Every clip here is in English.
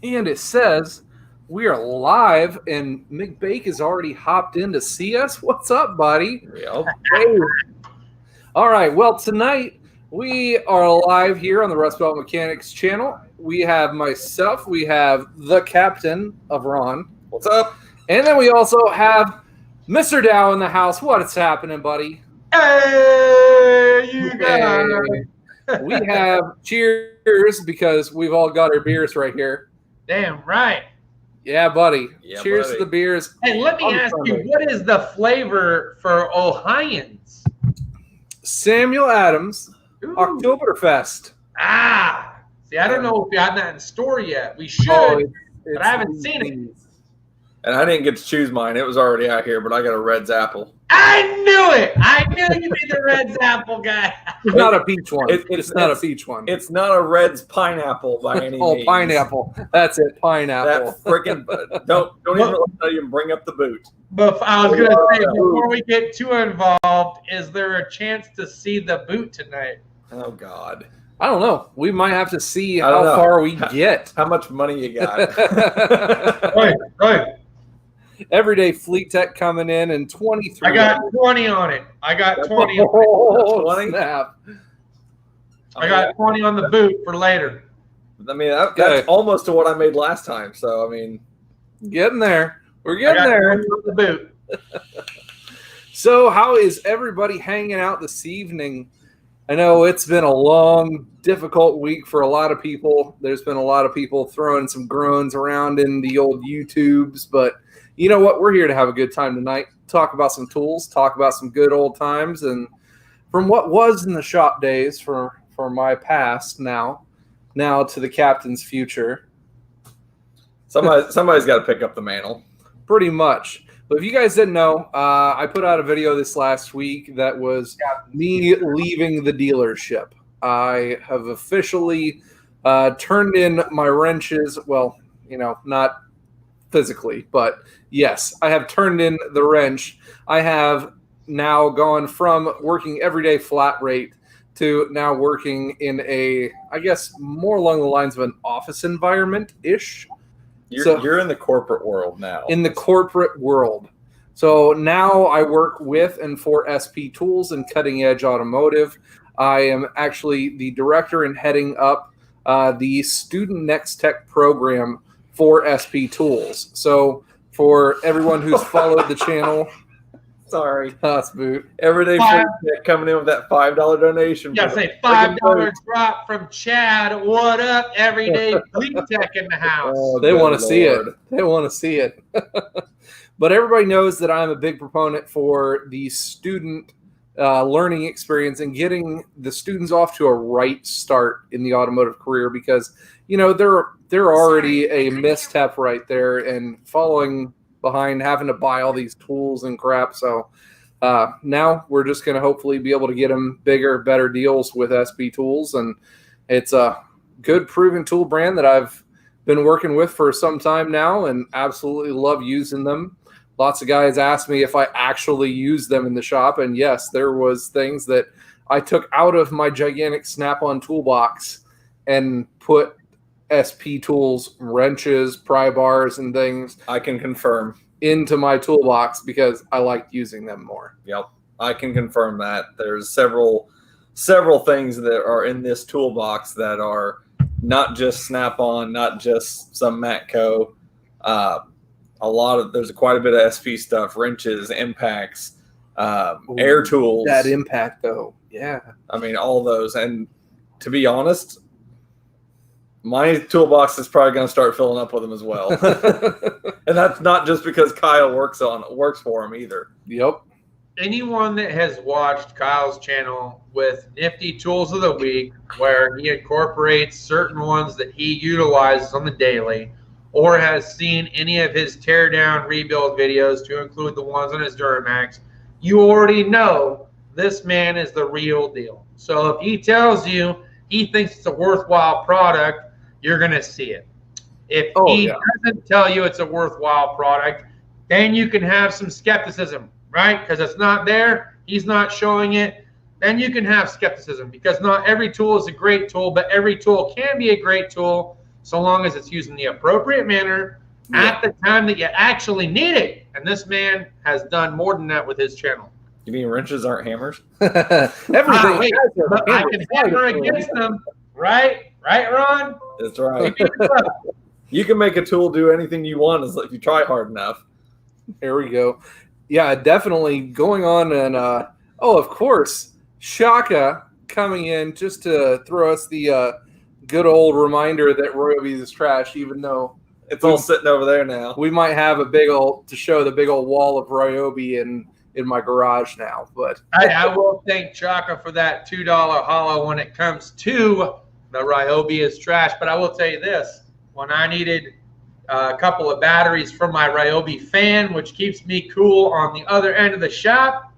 And it says we are live, and McBake has already hopped in to see us. What's up, buddy? Yep. Hey. All right. Well, tonight we are live here on the Rust Belt Mechanics channel. We have myself. We have the captain of Ron. What's up? And then we also have Mr. Dow in the house. What's happening, buddy? Hey, you guys. We have cheers because we've all got our beers right here. Damn right. Yeah, buddy. Yeah, Cheers buddy. to the beers. Hey, let me ask you, what is the flavor for Ohioans? Samuel Adams, Ooh. Oktoberfest. See, I don't know if we got that in the store yet. We should, but I haven't seen it. And I didn't get to choose mine. It was already out here, but I got a Red's apple. I knew it. I knew you'd be the Red's apple guy. It's not a peach one. It's not a peach one. It's not a Red's pineapple by any means. Pineapple. That's it, pineapple. That freaking don't even bring up the boot. But I was gonna say, before we get too involved, is there a chance to see the boot tonight? Oh God. I don't know. We might have to see how far we get. How much money you got? Right. Everyday Fleet Tech coming in and 23. I got 20 on it. I got 20 on it. Oh, 20? snap. I got 20 on the boot for later. I mean, that's almost to what I made last time. So, I mean. Getting there. We're getting there. 20 on the boot. So, how is everybody hanging out this evening? I know it's been a long, difficult week for a lot of people. There's been a lot of people throwing some groans around in the old YouTubes, but you know what? We're here to have a good time tonight. Talk about some tools, talk about some good old times, and from what was in the shop days for my past now to the captain's future. Somebody's got to pick up the mantle. Pretty much. But if you guys didn't know, I put out a video this last week that was me leaving the dealership. I have officially turned in my wrenches. Well, not physically, but yes, I have turned in the wrench. I have now gone from working everyday flat rate to now working in a, I guess, more along the lines of an office environment-ish. You're in the corporate world now. In the corporate world. So now I work with and for SP Tools and Cutting Edge Automotive. I am actually the director and heading up the Student Next Tech program for SP Tools. So for everyone who's followed the channel, sorry, boot. Everyday Fleet Tech coming in with that $5 donation. Yeah, say $5 drop from Chad. What up, Everyday Fleet Tech in the house? Oh, they want to see it. They want to see it. But everybody knows that I'm a big proponent for the student learning experience and getting the students off to a right start in the automotive career because, they're already a misstep right there and following behind having to buy all these tools and crap. So now we're just going to hopefully be able to get them bigger, better deals with SP Tools. And it's a good proven tool brand that I've been working with for some time now and absolutely love using them. Lots of guys ask me if I actually use them in the shop. And yes, there was things that I took out of my gigantic Snap-on toolbox and put SP Tools, wrenches, pry bars, and things. I can confirm. Into my toolbox because I liked using them more. Yep, I can confirm that. There's several things that are in this toolbox that are not just Snap-on, not just some Matco. There's quite a bit of SP stuff, wrenches, impacts, air tools. That impact though, yeah. I mean, all those. And to be honest, my toolbox is probably going to start filling up with them as well. And that's not just because Kyle works for him either. Yep. Anyone that has watched Kyle's channel with Nifty Tools of the Week, where he incorporates certain ones that he utilizes on the daily, or has seen any of his teardown rebuild videos to include the ones on his Duramax, you already know this man is the real deal. So if he tells you he thinks it's a worthwhile product, you're going to see it. If he doesn't tell you it's a worthwhile product, then you can have some skepticism, right? Because it's not there, he's not showing it, then you can have skepticism because not every tool is a great tool, but every tool can be a great tool. so long as it's used in the appropriate manner at the time that you actually need it. And this man has done more than that with his channel. You mean wrenches aren't hammers? Everything. But I can hammer against them, right? Right, Ron? That's right. You can make a tool do anything you want if you try hard enough. There we go. Yeah, definitely going on. And of course, Shaka coming in just to throw us the good old reminder that Ryobi is trash, even though it's all sitting over there now. We might have a big old wall of Ryobi in my garage now. But I will thank Shaka for that $2 hollow when it comes to the Ryobi is trash. But I will tell you this. When I needed a couple of batteries for my Ryobi fan, which keeps me cool on the other end of the shop,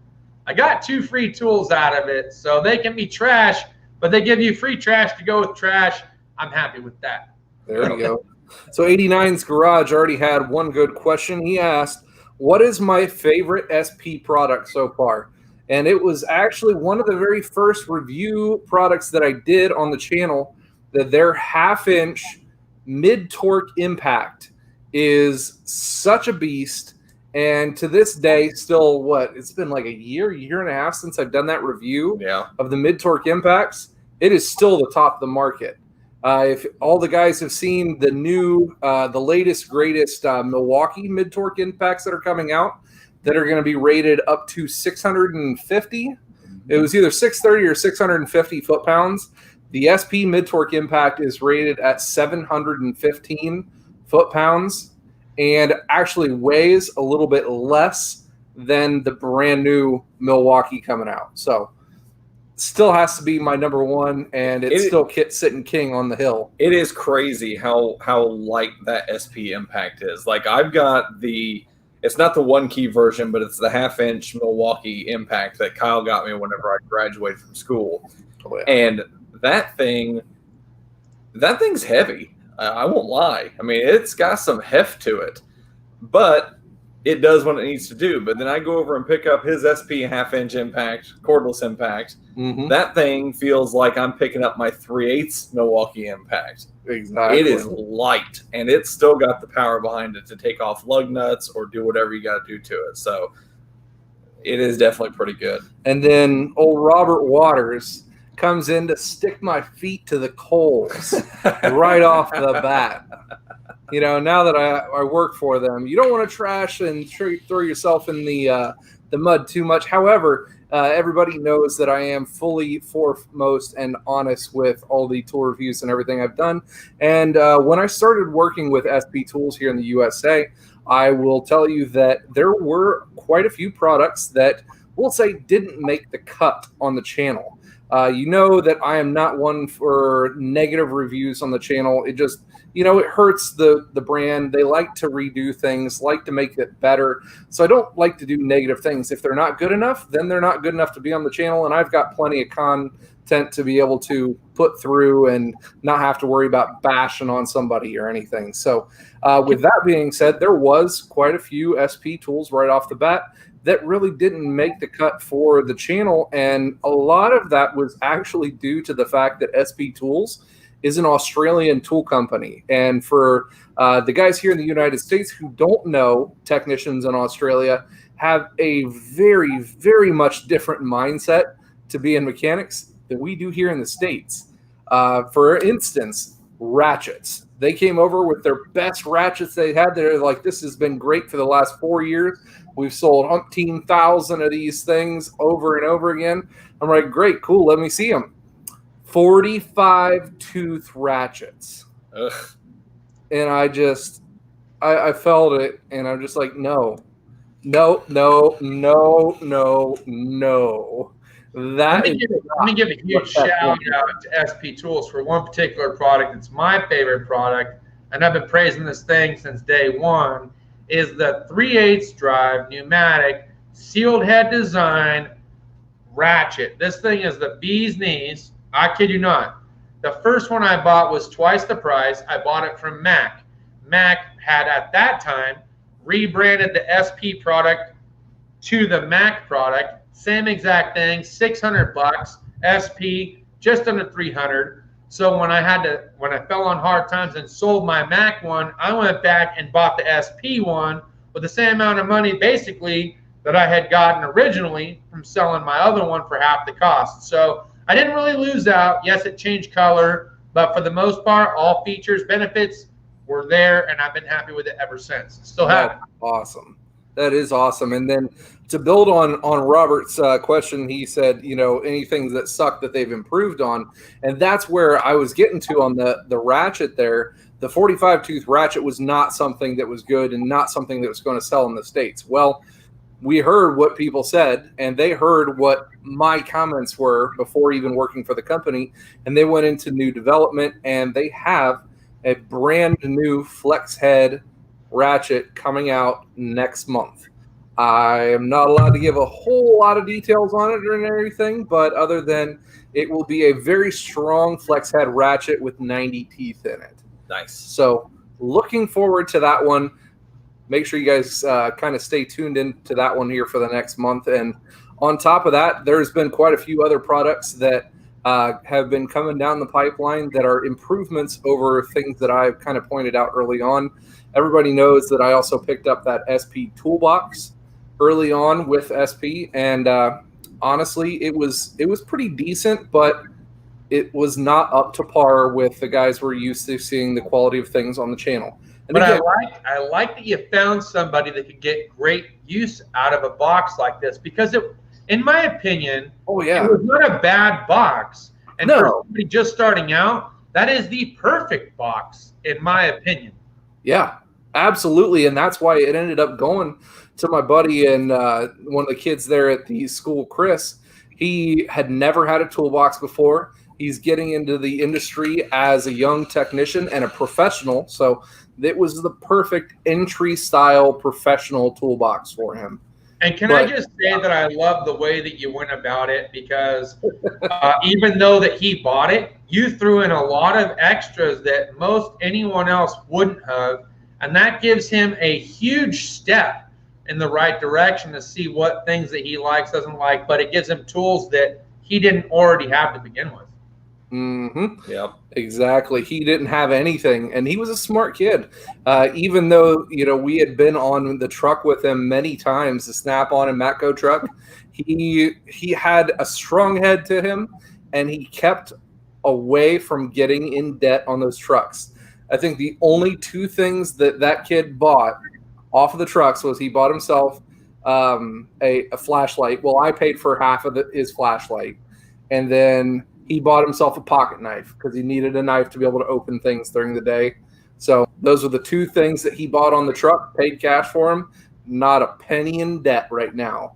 I got 2 free tools out of it. So they can be trash, but they give you free trash to go with trash. I'm happy with that. There we go. So 89's Garage already had one good question. He asked, what is my favorite SP product so far? And it was actually one of the very first review products that I did on the channel, that their 1/2-inch mid-torque impact is such a beast. And to this day, still, it's been like a year and a half since I've done that review of the mid-torque impacts. It is still the top of the market. If all the guys have seen the new, the latest, greatest Milwaukee mid-torque impacts that are coming out, that are going to be rated up to 650. It was either 630 or 650 foot-pounds. The SP mid-torque impact is rated at 715 foot-pounds and actually weighs a little bit less than the brand new Milwaukee coming out. So still has to be my number one, and it's still sitting king on the hill. It is crazy how light that SP impact is. Like, I've got it's not the 1-key version, but it's the 1/2-inch Milwaukee impact that Kyle got me whenever I graduated from school. Oh, yeah. And that thing's heavy. I won't lie. I mean, it's got some heft to it, but it does what it needs to do. But then I go over and pick up his SP 1/2-inch impact, cordless impact. Mm-hmm. That thing feels like I'm picking up my 3/8 Milwaukee impact. Exactly. It is light, and it's still got the power behind it to take off lug nuts or do whatever you got to do to it. So it is definitely pretty good. And then old Robert Waters comes in to stick my feet to the coals right off the bat. You know, now that I work for them, you don't want to trash and throw yourself in the mud too much. However, everybody knows that I am fully foremost and honest with all the tool reviews and everything I've done. And when I started working with SP Tools here in the USA, I will tell you that there were quite a few products that we'll say didn't make the cut on the channel. You know that I am not one for negative reviews on the channel. It just, it hurts the brand. They like to redo things, like to make it better. So I don't like to do negative things. If they're not good enough, then they're not good enough to be on the channel. And I've got plenty of content to be able to put through and not have to worry about bashing on somebody or anything. So with that being said, there was quite a few SP tools right off the bat that really didn't make the cut for the channel. And a lot of that was actually due to the fact that SP Tools is an Australian tool company. And for the guys here in the United States who don't know, technicians in Australia have a very, very much different mindset to be in mechanics than we do here in the States. For instance, ratchets. They came over with their best ratchets they had. They're like, this has been great for the last 4 years. We've sold 1,000 of these things over and over again. I'm like, great, cool, let me see them. 45 tooth ratchets. Ugh. And I felt it, and I'm just like, no. Let me give a huge shout out to SP Tools for one particular product. It's my favorite product, and I've been praising this thing since day one. Is the 3/8 drive pneumatic sealed head design ratchet. This thing is the bee's knees. I kid you not. The first one I bought was twice the price. I bought it from Mac. Mac had at that time rebranded the SP product to the Mac product. Same exact thing, $600. SP just under $300. So when I fell on hard times and sold my Mac one, I went back and bought the SP one with the same amount of money basically that I had gotten originally from selling my other one for half the cost. So I didn't really lose out. Yes, it changed color, but for the most part, all features, benefits were there, and I've been happy with it ever since. Still happy. Awesome. That is awesome. And then to build on Robert's question, he said, anything that sucked that they've improved on. And that's where I was getting to on the Ratchet there. The 45 tooth Ratchet was not something that was good and not something that was going to sell in the States. Well, we heard what people said, and they heard what my comments were before even working for the company. And they went into new development, and they have a brand new flex head Ratchet coming out next month. I am not allowed to give a whole lot of details on it or anything, but other than it will be a very strong flex head Ratchet with 90 teeth in it. Nice. So looking forward to that one. Make sure you guys kind of stay tuned into that one here for the next month. And on top of that, there's been quite a few other products that have been coming down the pipeline that are improvements over things that I've kind of pointed out early on. Everybody knows that I also picked up that SP Toolbox early on with SP, and honestly, it was pretty decent, but it was not up to par with the guys we're used to seeing the quality of things on the channel. And but again, I like that you found somebody that could get great use out of a box like this, because it, in my opinion, it was not a bad box. And for somebody just starting out, that is the perfect box, in my opinion. Yeah, absolutely. And that's why it ended up going to my buddy and one of the kids there at the school, Chris. He had never had a toolbox before. He's getting into the industry as a young technician and a professional. So it was the perfect entry style professional toolbox for him. And I just say that I love the way that you went about it, because even though that he bought it, you threw in a lot of extras that most anyone else wouldn't have. And that gives him a huge step in the right direction to see what things that he likes, doesn't like, but it gives him tools that he didn't already have to begin with. Mm-hmm. Yep, exactly. He didn't have anything, and he was a smart kid. Even though we had been on the truck with him many times, the Snap-on and Matco truck, he had a strong head to him, and he kept away from getting in debt on those trucks. I think the only two things that kid bought off of the trucks was he bought himself a flashlight. Well, I paid for half of his flashlight, and then he bought himself a pocket knife because he needed a knife to be able to open things during the day. So those are the two things that he bought on the truck, paid cash for him, not a penny in debt right now.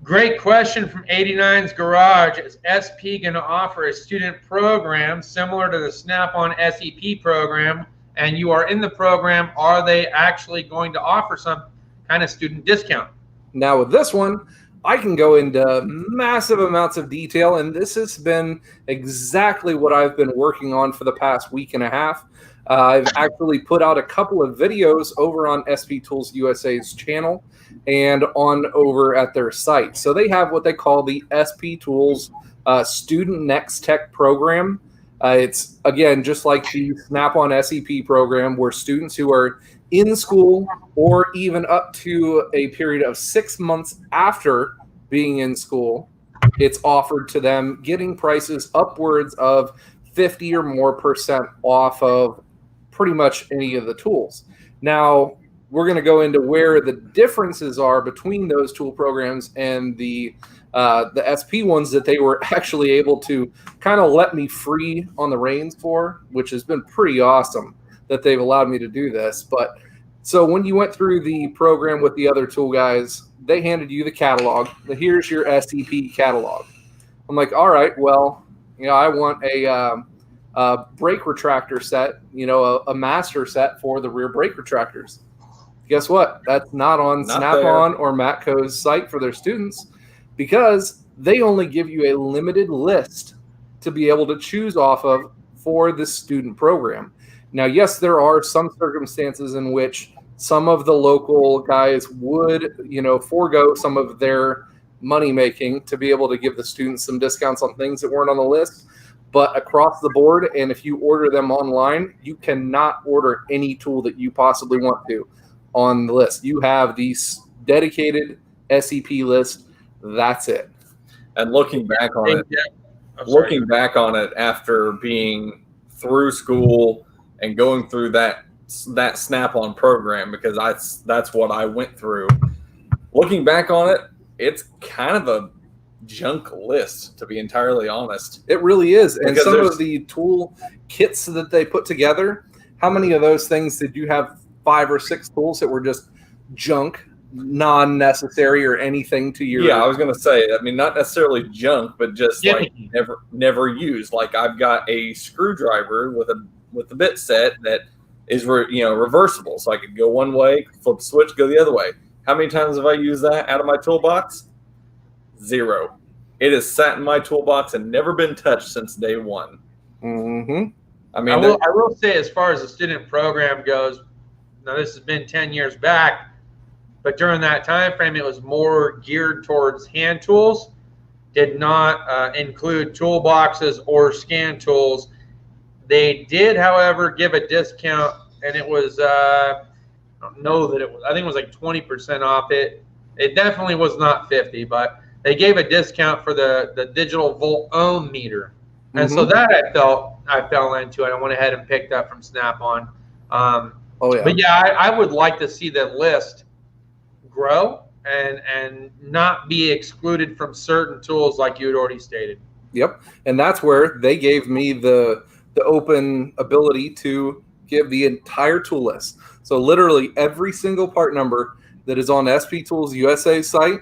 Great question from 89's Garage. Is SP going to offer a student program similar to the Snap-on SEP program? And you are in the program, are they actually going to offer some kind of student discount? Now with this one, I can go into massive amounts of detail, and this has been exactly what I've been working on for the past week and a half. I've actually put out a couple of videos over on SP Tools USA's channel and on over at their site. So they have what they call the SP Tools Student Next Tech program. It's, again, just like the Snap-on SEP program, where students who are in school or even up to a period of 6 months after being in school, it's offered to them, getting prices upwards of 50 or more % off of pretty much any of the tools. Now, we're going to go into where the differences are between those tool programs and the SP ones that they were actually able to kind of let me free on the reins for, which has been pretty awesome that they've allowed me to do this. But so when you went through the program with the other tool guys, they handed you the catalog. Here's your SEP catalog. I'm like, all right, well, I want a brake retractor set, a master set for the rear brake retractors. Guess what? That's not on Snap-on or Matco's site for their students, because they only give you a limited list to be able to choose off of for this student program. Now, yes, there are some circumstances in which some of the local guys would, forego some of their money making to be able to give the students some discounts on things that weren't on the list. But across the board, and if you order them online, you cannot order any tool that you possibly want to on the list. You have these dedicated SEP list. That's it. And looking back on it after being through school and going through that Snap-on program, because that's what I went through. Looking back on it, it's kind of a junk list, to be entirely honest. It really is. And Because some of the tool kits that they put together, how many of those things did you have 5 or 6 tools that were just junk, non-necessary or anything to your... Yeah, I was going to say, I mean, not necessarily junk, but just like never used. Like I've got a screwdriver with a bit set that is reversible, so I could go one way, flip the switch, go the other way. How many times have I used that out of my toolbox? 0. It has sat in my toolbox and never been touched since day one. Mm-hmm. I mean, I will say, as far as the student program goes, now this has been 10 years back, but during that time frame, it was more geared towards hand tools. Did not include toolboxes or scan tools. They did, however, give a discount, and it was I don't know that it was. I think it was like 20% off it. It definitely was not 50, but they gave a discount for the digital volt ohm meter, and so that I fell into, and I went ahead and picked up from Snap-on. But yeah, I would like to see the list grow and not be excluded from certain tools like you had already stated. Yep, and that's where they gave me the open ability to give the entire tool list. So literally every single part number that is on SP Tools USA site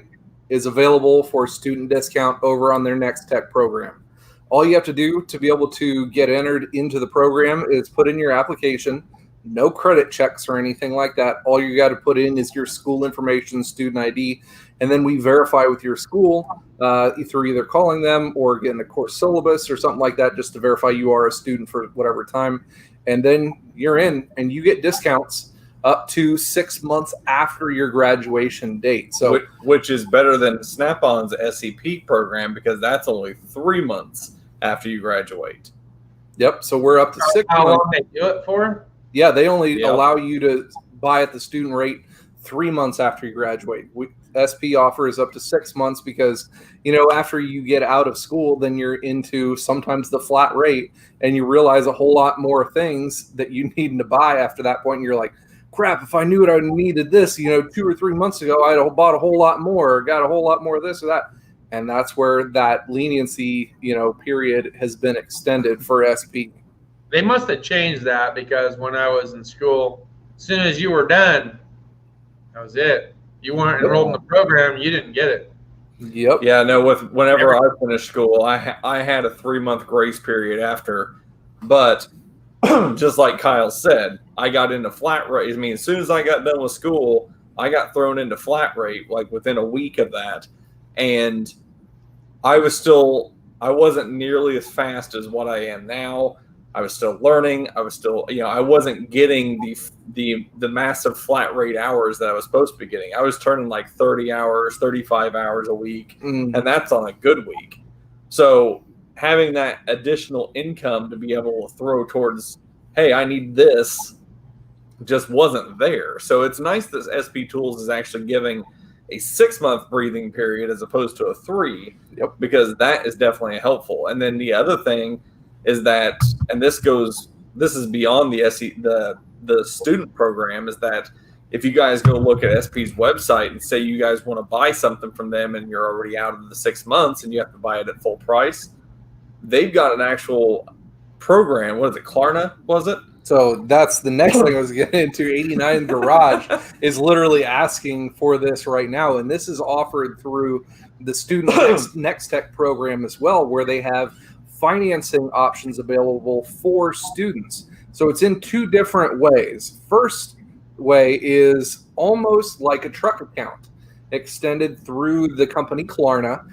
is available for student discount over on their Next Tech program. All you have to do to be able to get entered into the program is put in your application. No credit checks or anything like that. All you got to put in is your school information, student ID, and then we verify with your school through either calling them or getting a course syllabus or something like that, just to verify you are a student for whatever time. And then you're in, and you get discounts up to 6 months after your graduation date. So, which is better than Snap-on's SEP program, because that's only 3 months after you graduate. Yep. So we're up to 6 months. How long they do it for? Yeah, they only allow you to buy at the student rate 3 months after you graduate. SP offers up to 6 months because, after you get out of school, then you're into sometimes the flat rate, and you realize a whole lot more things that you need to buy after that point. And you're like, crap, if I knew I needed this, 2 or 3 months ago, I'd have bought a whole lot more or got a whole lot more of this or that. And that's where that leniency, period has been extended for SP. They must have changed that, because when I was in school, as soon as you were done, that was it. You weren't enrolled in the program, you didn't get it. Yep. Yeah, no, whenever I finished school, I had a 3-month grace period after. But just like Kyle said, I got into flat rate. I mean, as soon as I got done with school, I got thrown into flat rate, like within a week of that. And I wasn't nearly as fast as what I am now. I was still learning. I was still, I wasn't getting the massive flat rate hours that I was supposed to be getting. I was turning like 30 hours, 35 hours a week, and that's on a good week. So having that additional income to be able to throw towards, hey, I need this, just wasn't there. So it's nice that SP Tools is actually giving a 6-month breathing period as opposed to a 3, because that is definitely helpful. And then the other thing is that, and this is beyond the student program, is that if you guys go look at SP's website and say you guys want to buy something from them and you're already out of the 6 months and you have to buy it at full price, they've got an actual program. What is it, Klarna, was it? So that's the next thing I was getting into. 89 Garage is literally asking for this right now, and this is offered through the Student Next Tech program as well, where they have financing options available for students. So it's in 2 different ways. First way is almost like a truck account extended through the company Klarna.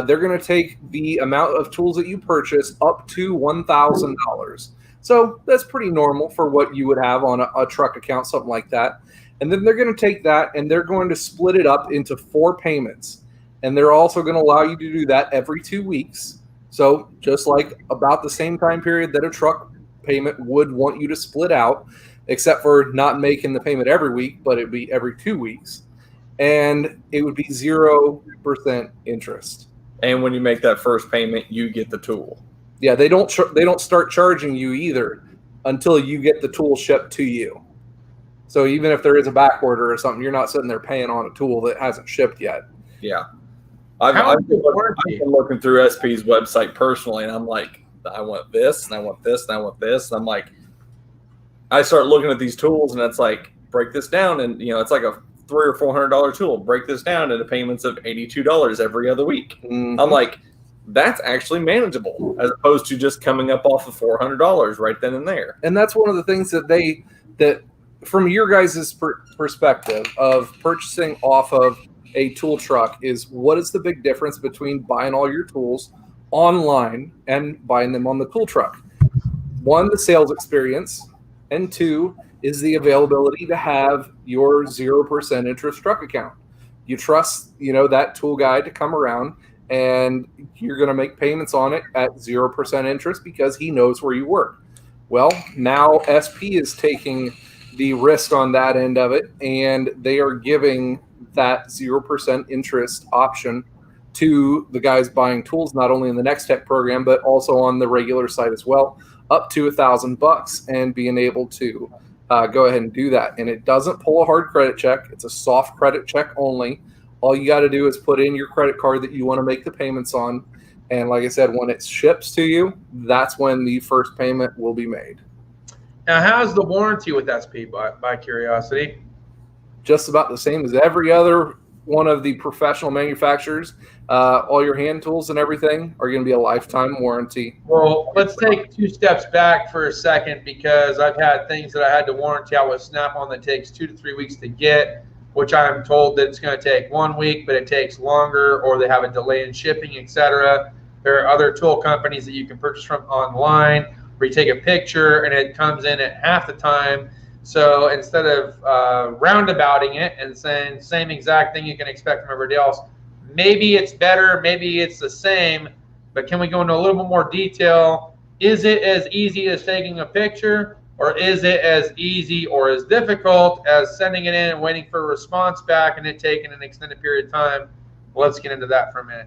They're going to take the amount of tools that you purchase up to $1,000. So that's pretty normal for what you would have on a truck account, something like that. And then they're going to take that and they're going to split it up into 4 payments. And they're also going to allow you to do that every 2 weeks. So just like about the same time period that a truck payment would want you to split out, except for not making the payment every week, but it'd be every 2 weeks. And it would be 0% interest. And when you make that first payment, you get the tool. Yeah, they don't start charging you either until you get the tool shipped to you. So even if there is a back order or something, you're not sitting there paying on a tool that hasn't shipped yet. Yeah. I've been looking through SP's website personally, and I'm like, I want this, and I want this, and I want this. And I'm like, I start looking at these tools, and it's like, break this down, and it's like a $300 or $400 tool. Break this down into payments of $82 every other week. Mm-hmm. I'm like, that's actually manageable, as opposed to just coming up off of $400 right then and there. And that's one of the things that from your guys' perspective of purchasing off of a tool truck is, what is the big difference between buying all your tools online and buying them on the tool truck? One, the sales experience, and two is the availability to have your 0% interest truck account. You trust, that tool guy to come around, and you're going to make payments on it at 0% interest because he knows where you work. Well, now SP is taking the risk on that end of it, and they are giving that 0% interest option to the guys buying tools, not only in the Next Tech program, but also on the regular side as well, up to $1,000, and being able to go ahead and do that. And it doesn't pull a hard credit check. It's a soft credit check only. All you got to do is put in your credit card that you want to make the payments on. And like I said, when it ships to you, that's when the first payment will be made. Now, how's the warranty with SP, by curiosity? Just about the same as every other one of the professional manufacturers. All your hand tools and everything are going to be a lifetime warranty. Well, let's take 2 steps back for a second, because I've had things that I had to warranty out with Snap-on that takes 2 to 3 weeks to get, which I'm told that it's going to take 1 week, but it takes longer, or they have a delay in shipping, etc. There are other tool companies that you can purchase from online where you take a picture and it comes in at half the time. So instead of roundabouting it and saying same exact thing you can expect from everybody else, maybe it's better, maybe it's the same, but can we go into a little bit more detail? Is it as easy as taking a picture, or is it as easy or as difficult as sending it in and waiting for a response back and it taking an extended period of time? Let's get into that for a minute.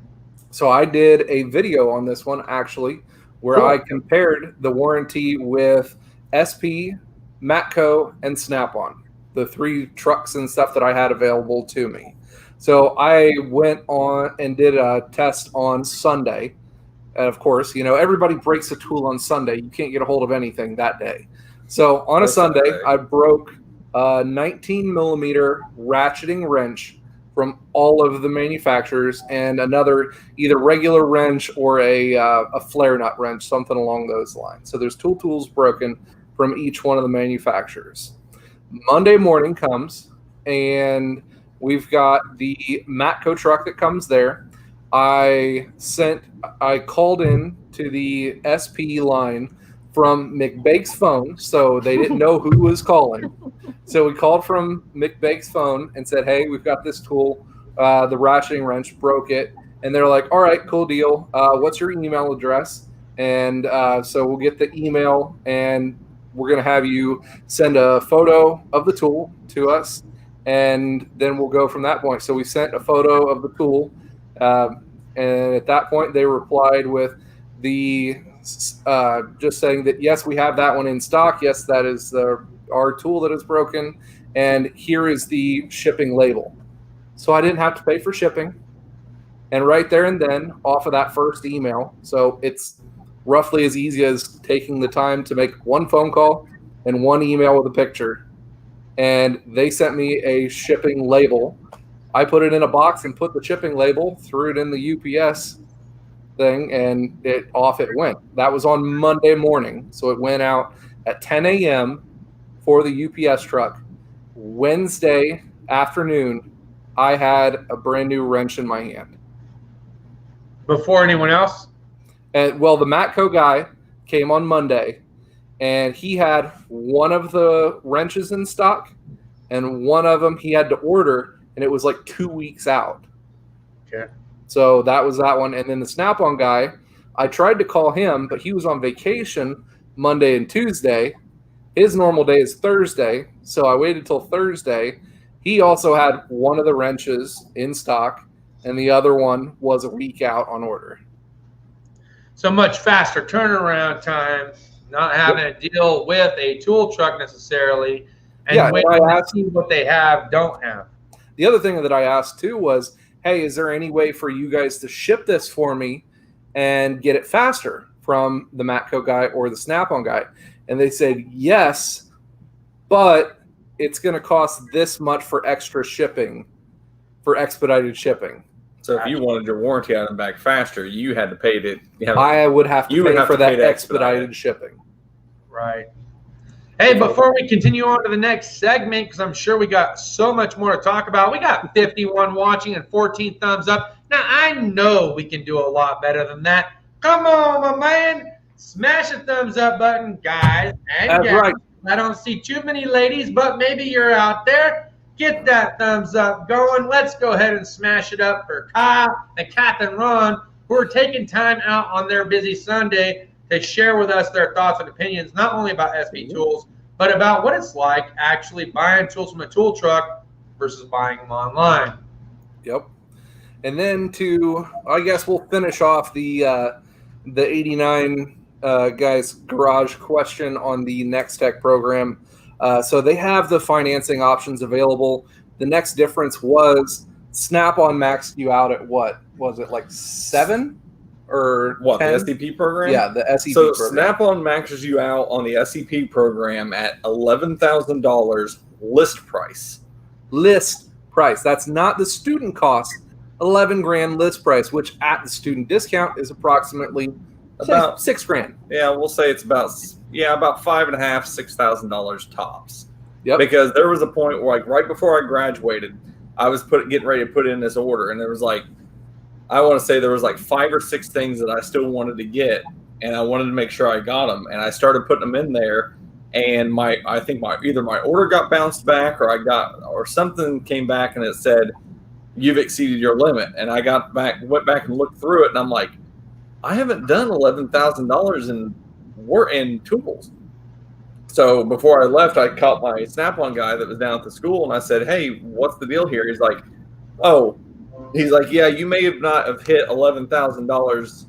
So I did a video on this one, actually, where I compared the warranty with SP, Matco, and Snap-on, the 3 trucks and stuff that I had available to me. So I went on and did a test on Sunday. And of course, everybody breaks a tool on Sunday. You can't get a hold of anything that day. So on a Sunday, I broke a 19 millimeter ratcheting wrench from all of the manufacturers, and another either regular wrench or a flare nut wrench, something along those lines. So there's 2 tools broken from each one of the manufacturers. Monday morning comes, and we've got the Matco truck that comes there. I called in to the SP line from McBake's phone, so they didn't know who was calling. So we called from McBake's phone and said, hey, we've got this tool, the ratcheting wrench, broke it. And they're like, all right, cool deal. What's your email address? And so we'll get the email, and we're going to have you send a photo of the tool to us, and then we'll go from that point. So we sent a photo of the tool, and at that point they replied with the just saying that, yes, we have that one in stock. Yes, that is our tool that is broken, and here is the shipping label. So I didn't have to pay for shipping, and right there and then off of that first email. So it's roughly as easy as taking the time to make 1 phone call and 1 email with a picture. And they sent me a shipping label. I put it in a box and put the shipping label, threw it in the UPS thing, and off it went. That was on Monday morning. So it went out at 10 a.m. for the UPS truck. Wednesday afternoon, I had a brand new wrench in my hand. Before anyone else? And well, the Matco guy came on Monday, and he had one of the wrenches in stock, and one of them he had to order, and it was like 2 weeks out. Okay. So that was that one. And then the Snap-on guy I tried to call him, but he was on vacation Monday and Tuesday. His normal day is Thursday, so I waited till Thursday. He also had one of the wrenches in stock, and the other one was a week out on order. So much faster turnaround time, not having to deal with a tool truck necessarily, and waiting to see what they have, don't have. The other thing that I asked too was, hey, is there any way for you guys to ship this for me and get it faster from the Matco guy or the Snap-on guy? And they said, yes, but it's going to cost this much for extra shipping, for expedited shipping. So if you wanted your warranty item back faster, you had to pay it. I would have to pay for that expedited shipping. Right. Hey, before we continue on to the next segment, because I'm sure we got so much more to talk about, we got 51 watching and 14 thumbs up. Now, I know we can do a lot better than that. Come on, my man. Smash the thumbs up button, guys and gals. Right. I don't see too many ladies, but maybe you're out there. Get that thumbs up going. Let's go ahead and smash it up for Kyle and Kath and Ron, who are taking time out on their busy Sunday to share with us their thoughts and opinions, not only about SP tools, but about what it's like actually buying tools from a tool truck versus buying them online. Yep. And then I guess we'll finish off the 89 guys garage question on the Next Tech program. So they have the financing options available. The next difference was Snap-on maxed you out at what? Was it like 7 or what? 10? The SEP program? Yeah, the SEP program. So Snap-on maxes you out on the SEP program at $11,000 list price. List price. That's not the student cost. 11 grand list price, which at the student discount is approximately about $6,000. Yeah, we'll say it's about $5,500, $6,000 tops. Yep. Because there was a point where, like, right before I graduated, I was getting ready to put in this order, and there was like 5 or 6 things that I still wanted to get, and I wanted to make sure I got them, and I started putting them in there, and I think either my order got bounced back or something came back and it said you've exceeded your limit, and I went back and looked through it, and I'm like, I haven't done $11,000 in tools. So before I left, I called my Snap-on guy that was down at the school, and I said, hey, what's the deal here? He's like, yeah, you may not have hit $11,000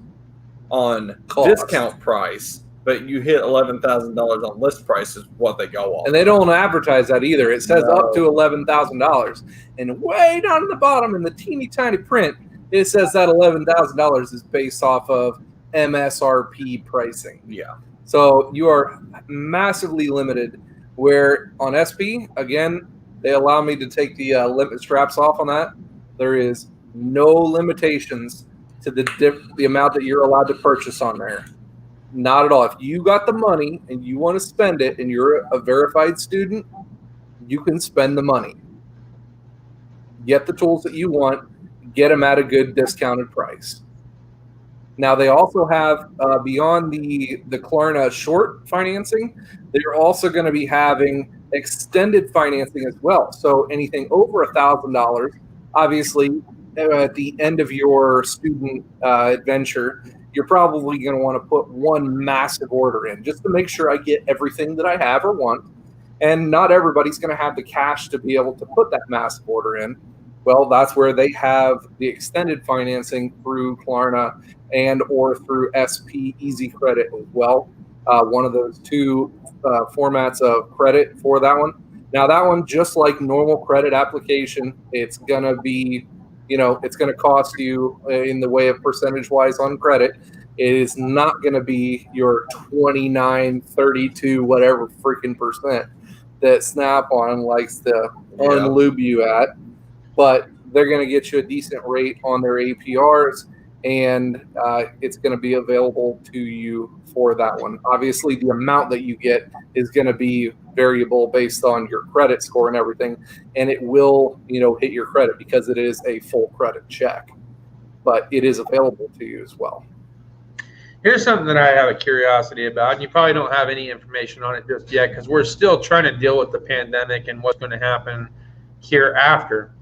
on discount price, but you hit $11,000 on list price is what they go on. And they don't advertise that either. It says up to $11,000. And way down at the bottom in the teeny tiny print, it says that $11,000 is based off of MSRP pricing. Yeah. So you are massively limited, where on SP, again, they allow me to take the limit straps off on that. There is no limitations to the amount that you're allowed to purchase on there. Not at all. If you got the money and you want to spend it and you're a verified student, you can spend the money. Get the tools that you want, get them at a good discounted price. Now, they also have, beyond the Klarna short financing, they're also going to be having extended financing as well. So anything over $1,000, obviously, at the end of your student adventure, you're probably going to want to put one massive order in just to make sure I get everything that I have or want. And not everybody's going to have the cash to be able to put that massive order in. Well, that's where they have the extended financing through Klarna and or through SP Easy Credit as well. One of those two formats of credit for that one. Now, that one, just like normal credit application, it's going to be, it's going to cost you in the way of percentage-wise on credit. It is not going to be your 29, 32, whatever freaking percent that Snap-on likes to unlube you at. But they're going to get you a decent rate on their APRs, and it's going to be available to you for that one. Obviously, the amount that you get is going to be variable based on your credit score and everything, and it will, hit your credit because it is a full credit check. But it is available to you as well. Here's something that I have a curiosity about, and you probably don't have any information on it just yet because we're still trying to deal with the pandemic and what's going to happen hereafter.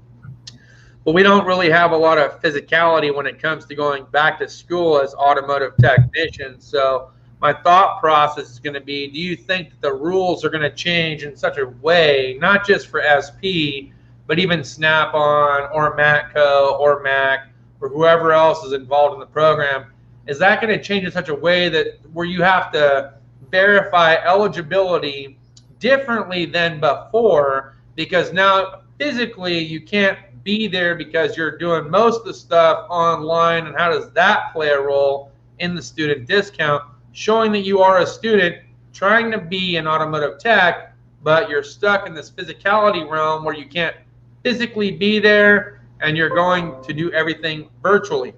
but we don't really have a lot of physicality when it comes to going back to school as automotive technicians. So my thought process is going to be, do you think that the rules are going to change in such a way, not just for SP, but even Snap-on or Matco or Mac or whoever else is involved in the program? Is that going to change in such a way that where you have to verify eligibility differently than before, because now physically you can't be there because you're doing most of the stuff online? And how does that play a role in the student discount, showing that you are a student trying to be an automotive tech, but you're stuck in this physicality realm where you can't physically be there and you're going to do everything virtually?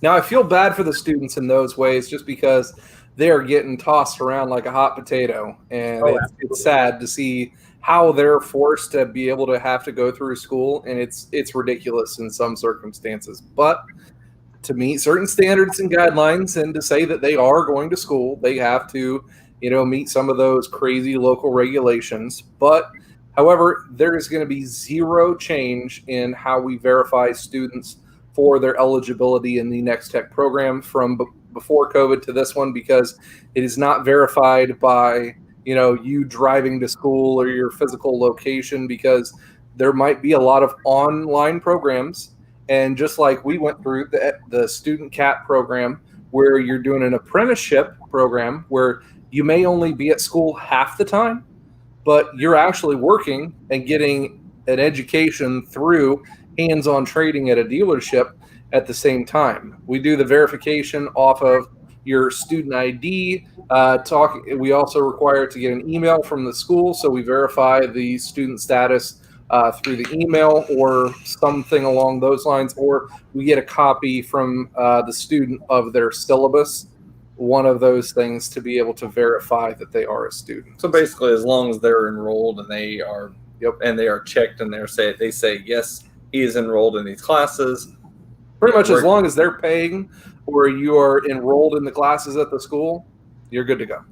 Now, I feel bad for the students in those ways just because they are getting tossed around like a hot potato. And it's sad to see how they're forced to be able to have to go through school. And it's ridiculous in some circumstances. But to meet certain standards and guidelines and to say that they are going to school, they have to, meet some of those crazy local regulations. But however, there is going to be zero change in how we verify students for their eligibility in the Next Tech program from before COVID to this one, because it is not verified by, you driving to school or your physical location, because there might be a lot of online programs. And just like we went through the student CAT program, where you're doing an apprenticeship program where you may only be at school half the time, but you're actually working and getting an education through hands-on trading at a dealership at the same time. We do the verification off of your student ID. We also require to get an email from the school, so we verify the student status through the email or something along those lines, or we get a copy from the student of their syllabus, one of those things, to be able to verify that they are a student. So basically, as long as they're enrolled and they are and they are checked and they say yes, he is enrolled in these classes. Pretty much as long as they're paying or you are enrolled in the classes at the school, you're good to go.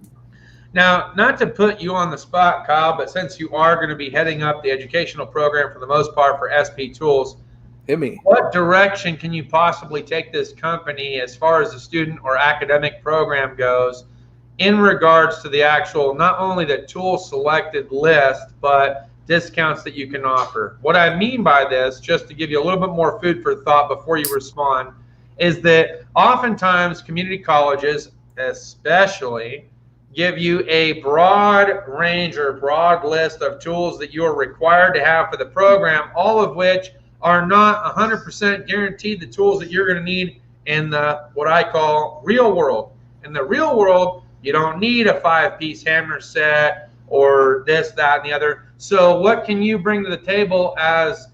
Now, not to put you on the spot, Kyle, but since you are going to be heading up the educational program for the most part for SP Tools, hit me. What direction can you possibly take this company as far as the student or academic program goes in regards to the actual, not only the tool selected list, but discounts that you can offer? What I mean by this, just to give you a little bit more food for thought before you respond, is that oftentimes community colleges especially give you a broad range or broad list of tools that you are required to have for the program, all of which are not 100% guaranteed the tools that you're going to need in the what I call real world. In the real world, you don't need a 5-piece hammer set or this, that, and the other. So what can you bring to the table as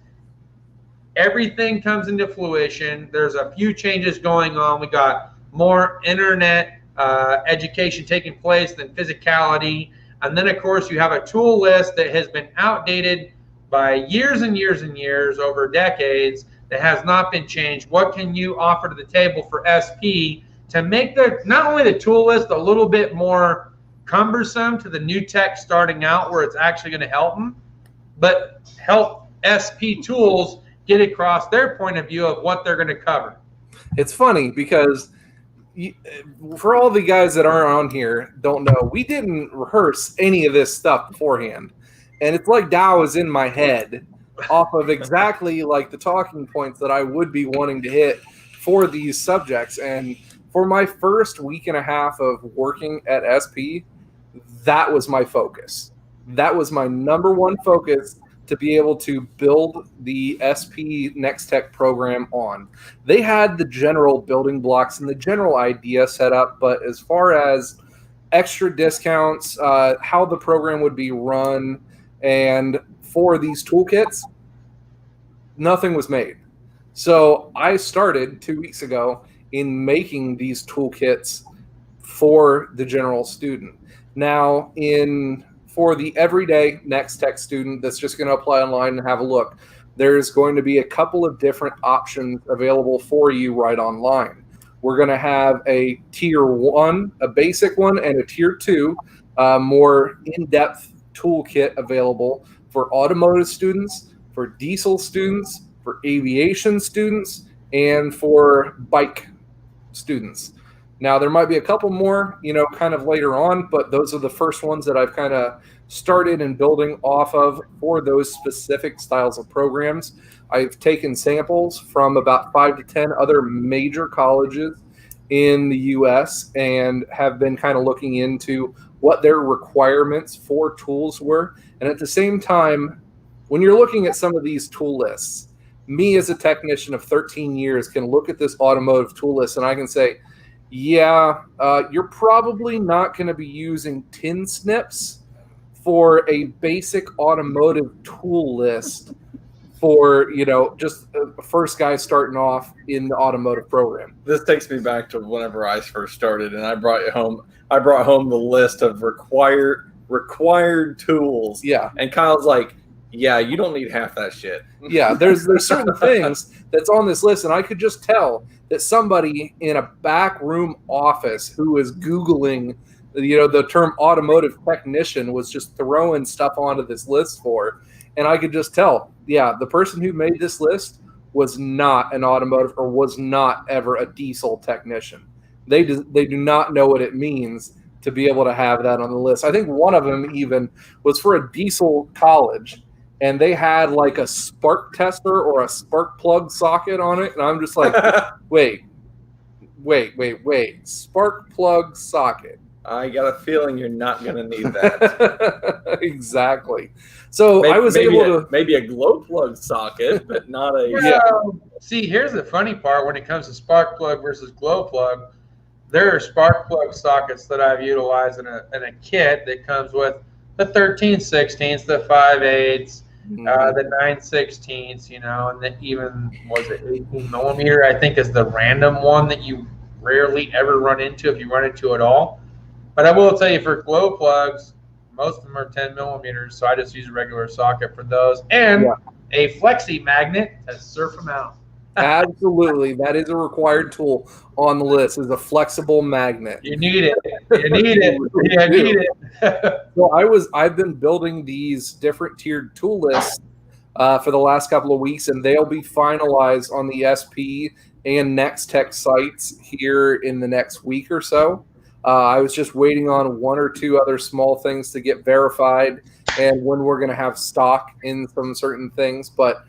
everything comes into fruition? There's a few changes going on. We got more internet education taking place than physicality. And then, of course, you have a tool list that has been outdated by years and years and years, over decades, that has not been changed. What can you offer to the table for SP to make not only the tool list a little bit more cumbersome to the new tech starting out, where it's actually going to help them, but help SP Tools get across their point of view of what they're going to cover? It's funny because for all the guys that aren't on here don't know, we didn't rehearse any of this stuff beforehand. And it's like Dow is in my head off of exactly like the talking points that I would be wanting to hit for these subjects. And for my first week and a half of working at SP, that was my focus. That was my number one focus, to be able to build the SP Next Tech program on. They had the general building blocks and the general idea set up, but as far as extra discounts, how the program would be run, and for these toolkits, nothing was made. So I started 2 weeks ago in making these toolkits for the general student. Now, for the everyday Next Tech student that's just going to apply online and have a look, there's going to be a couple of different options available for you right online. We're going to have a tier 1, a basic one, and a tier 2, more in-depth toolkit available for automotive students, for diesel students, for aviation students, and for bike students. Now, there might be a couple more, kind of later on, but those are the first ones that I've kind of started and building off of for those specific styles of programs. I've taken samples from about 5 to 10 other major colleges in the U.S. and have been kind of looking into what their requirements for tools were. And at the same time, when you're looking at some of these tool lists, me as a technician of 13 years can look at this automotive tool list and I can say, yeah, you're probably not going to be using tin snips for a basic automotive tool list for, just a first guy starting off in the automotive program. This takes me back to whenever I first started, and I brought home the list of required tools. Yeah. And Kyle's like, yeah, you don't need half that shit. Yeah, there's certain things that's on this list, and I could just tell that somebody in a back room office who is Googling, the term automotive technician was just throwing stuff onto this list for, and I could just tell, yeah, the person who made this list was not an automotive or was not ever a diesel technician. They do not know what it means to be able to have that on the list. I think one of them even was for a diesel college, and they had like a spark tester or a spark plug socket on it. And I'm just like, wait, spark plug socket. I got a feeling you're not going to need that. Exactly. So maybe, I was able to. Maybe a glow plug socket, but not a. Yeah. See, here's the funny part when it comes to spark plug versus glow plug. There are spark plug sockets that I've utilized in a kit that comes with the 13/16, the 5/8, the 9/16, and then even, was it 18 millimeter, I think is the random one that you rarely ever run into, if you run into at all. But I will tell you, for glow plugs, most of them are 10 millimeters, so I just use a regular socket for those. And a flexi magnet to surf them out. Absolutely. That is a required tool on the list, is a flexible magnet. You need it. You need it. Yeah, you need it. So I've been building these different tiered tool lists for the last couple of weeks, and they'll be finalized on the SP and Next Tech sites here in the next week or so. I was just waiting on one or two other small things to get verified and when we're going to have stock in some certain things. But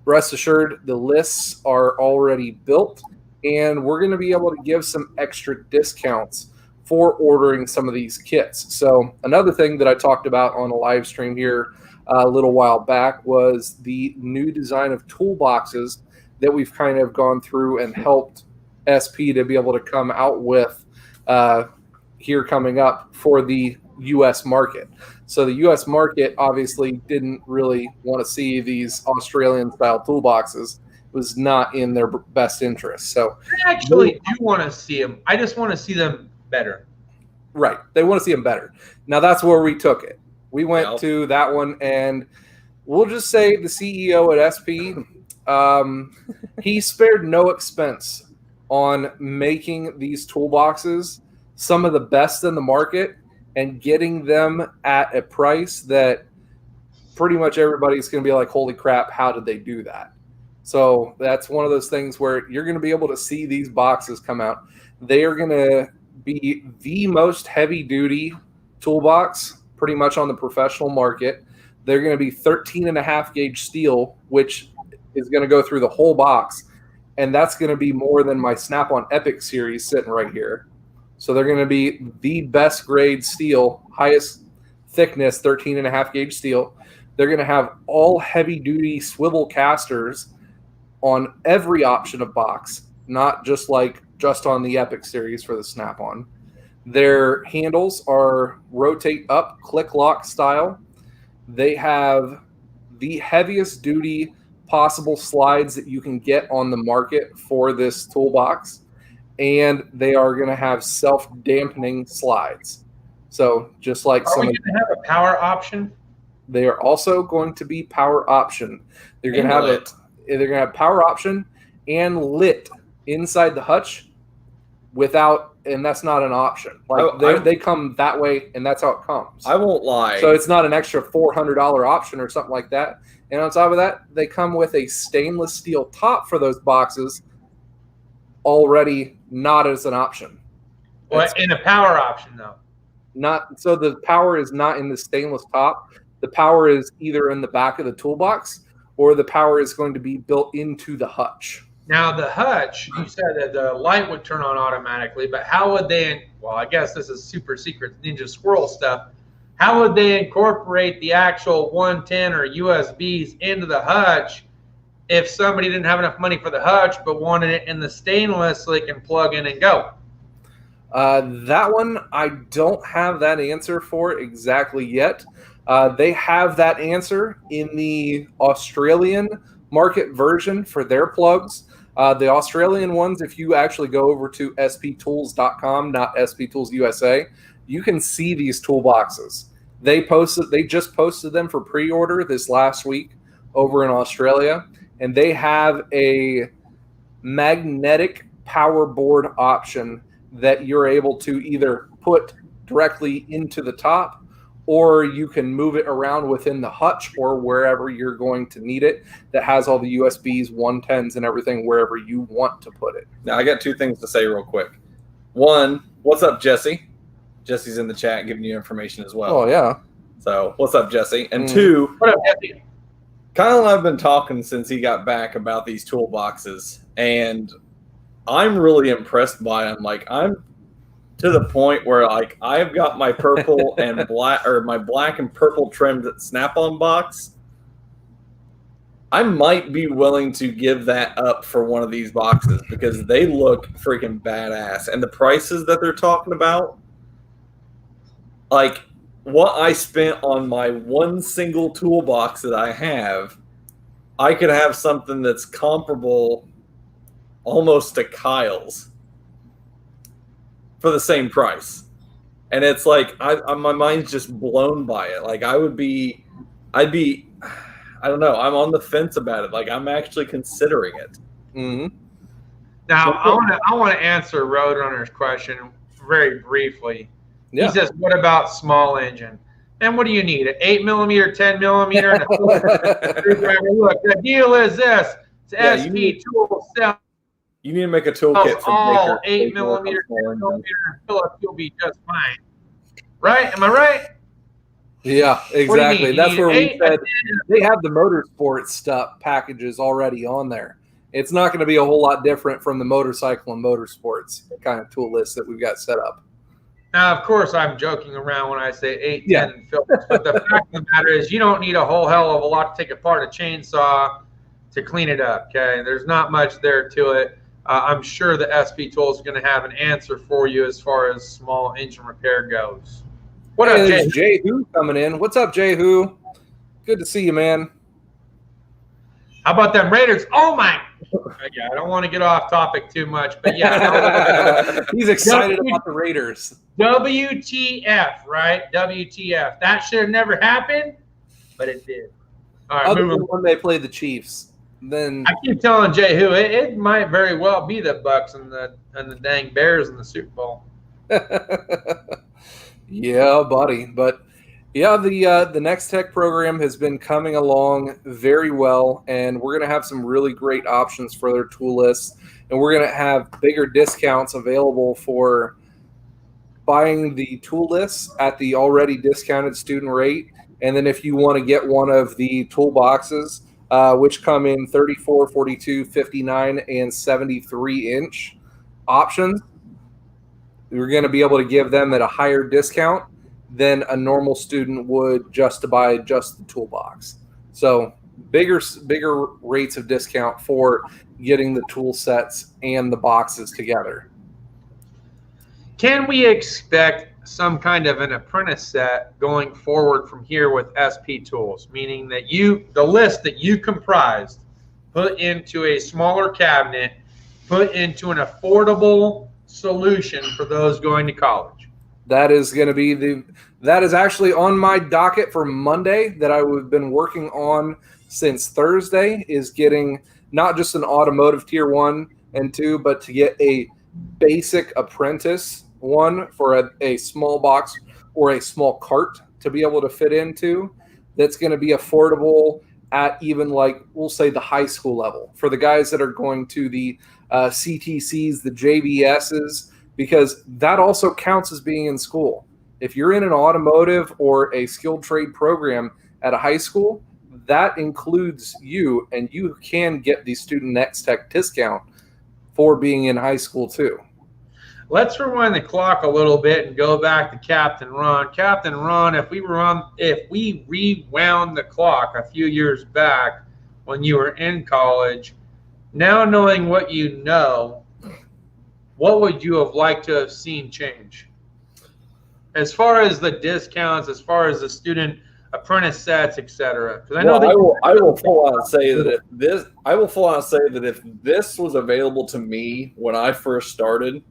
rest assured, the lists are already built, and we're going to be able to give some extra discounts for ordering some of these kits. So another thing that I talked about on a live stream here a little while back was the new design of toolboxes that we've kind of gone through and helped SP to be able to come out with here coming up for the U.S. market. So the U.S. market obviously didn't really want to see these Australian-style toolboxes. It was not in their best interest. So I actually do want to see them. I just want to see them better. Right. They want to see them better. Now, that's where we took it. We went to that one, and we'll just say the CEO at SP, he spared no expense on making these toolboxes some of the best in the market and getting them at a price that pretty much everybody's going to be like, holy crap, how did they do that? So that's one of those things where you're going to be able to see these boxes come out. They are going to be the most heavy-duty toolbox pretty much on the professional market. They're going to be 13.5 gauge steel, which is going to go through the whole box, and that's going to be more than my Snap-on Epic series sitting right here. So they're going to be the best grade steel, highest thickness, 13.5 gauge steel. They're going to have all heavy-duty swivel casters on every option of box, not just on the Epic series for the Snap-on. Their handles are rotate up, click lock style. They have the heaviest duty possible slides that you can get on the market for this toolbox. And they are going to have self-dampening slides. So just like are we going to have a power option? They are also going to be power option. They're going to have it. They're going to have power option and lit inside the hutch without and that's not an option. Like they come that way, and that's how it comes. I won't lie. So it's not an extra $400 option or something like that. And on top of that, they come with a stainless steel top for those boxes, already not as an option. Well, in a power option though. Not so the power is not in the stainless top. The power is either in the back of the toolbox, or the power is going to be built into the hutch. Now the hutch, you said that the light would turn on automatically, but how would they? Well, I guess this is super secret Ninja Squirrel stuff. How would they incorporate the actual 110 or USBs into the hutch if somebody didn't have enough money for the hutch but wanted it in the stainless so they can plug in and go? That one, I don't have that answer for exactly yet. They have that answer in the Australian market version for their plugs. The Australian ones, if you actually go over to sptools.com, not sptoolsusa, you can see these toolboxes. They just posted them for pre-order this last week over in Australia, and they have a magnetic power board option that you're able to either put directly into the top, or you can move it around within the hutch or wherever you're going to need it, that has all the USBs, 110s, and everything wherever you want to put it. Now, I got two things to say real quick. One, what's up, Jesse? Jesse's in the chat giving you information as well. Oh, yeah. So, what's up, Jesse? And two, What up, Jesse? Kyle and I have been talking since he got back about these toolboxes, and I'm really impressed by them. Like, I'm to the point where, like, I've got my purple and black, or my black and purple trimmed Snap-on box. I might be willing to give that up for one of these boxes because they look freaking badass. And the prices that they're talking about, like, what I spent on my one single toolbox that I have, I could have something that's comparable almost to Kyle's for the same price. And it's like, my mind's just blown by it. Like, I don't know, I'm on the fence about it. Like, I'm actually considering it. Mm-hmm. Now, I want to answer Roadrunner's question very briefly. Yeah. He says, what about small engine? And what do you need? An 8mm, 10mm, and a screwdriver? Look, the deal is this. It's SP Tool Cell. You need to make a toolkit for all 8mm, 10mm, and Phillips, you'll be just fine. Right? Am I right? Yeah, exactly. That's where we said they have the motorsport stuff packages already on there. It's not going to be a whole lot different from the motorcycle and motorsports kind of tool list that we've got set up. Now, of course, I'm joking around when I say 8, 10, and Phillips, but the fact of the matter is you don't need a whole hell of a lot to take apart a chainsaw to clean it up, okay? There's not much there to it. I'm sure the SP Tool is going to have an answer for you as far as small engine repair goes. What up, Jay? Jay Who coming in. What's up, Jay Who? Good to see you, man. How about them Raiders? Oh, my. Yeah, I don't want to get off topic too much, but yeah. He's excited about the Raiders. WTF, right? WTF. That should have never happened, but it did. All right, other than when they played the Chiefs. Then I keep telling Jay Who it might very well be the Bucks and the dang Bears in the Super Bowl. Yeah, buddy. But yeah, the Next Tech program has been coming along very well, and we're going to have some really great options for their tool lists, and we're going to have bigger discounts available for buying the tool lists at the already discounted student rate. And then if you want to get one of the toolboxes, which come in 34, 42, 59, and 73-inch options, we're going to be able to give them at a higher discount than a normal student would just to buy just the toolbox. So bigger rates of discount for getting the tool sets and the boxes together. Can we expect some kind of an apprentice set going forward from here with SP Tools, meaning that the list that you comprised, put into a smaller cabinet, put into an affordable solution for those going to college? That is going to be that is actually on my docket for Monday that I've been working on since Thursday, is getting not just an automotive tier 1 and 2, but to get a basic apprentice one for a small box or a small cart to be able to fit into, that's going to be affordable at even, like, we'll say the high school level for the guys that are going to the CTCs, the JVSs, because that also counts as being in school. If you're in an automotive or a skilled trade program at a high school, that includes you, and you can get the Student Next Tech discount for being in high school too. Let's rewind the clock a little bit and go back to Captain Ron. Captain Ron, if we rewound the clock a few years back when you were in college, now knowing what you know, what would you have liked to have seen change? As far as the discounts, as far as the student apprentice sets, etc. Because I know I will full out say that if this was available to me when I first started,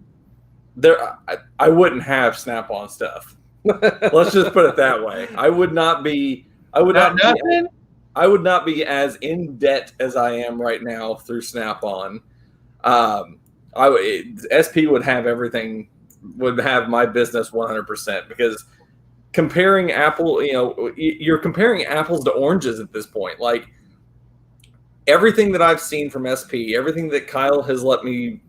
I wouldn't have Snap-on stuff. Let's just put it that way. I would not be as in debt as I am right now through Snap-on. SP would have everything, would have my business 100%, because comparing you're comparing apples to oranges at this point. Like, everything that I've seen from SP, everything that Kyle has let me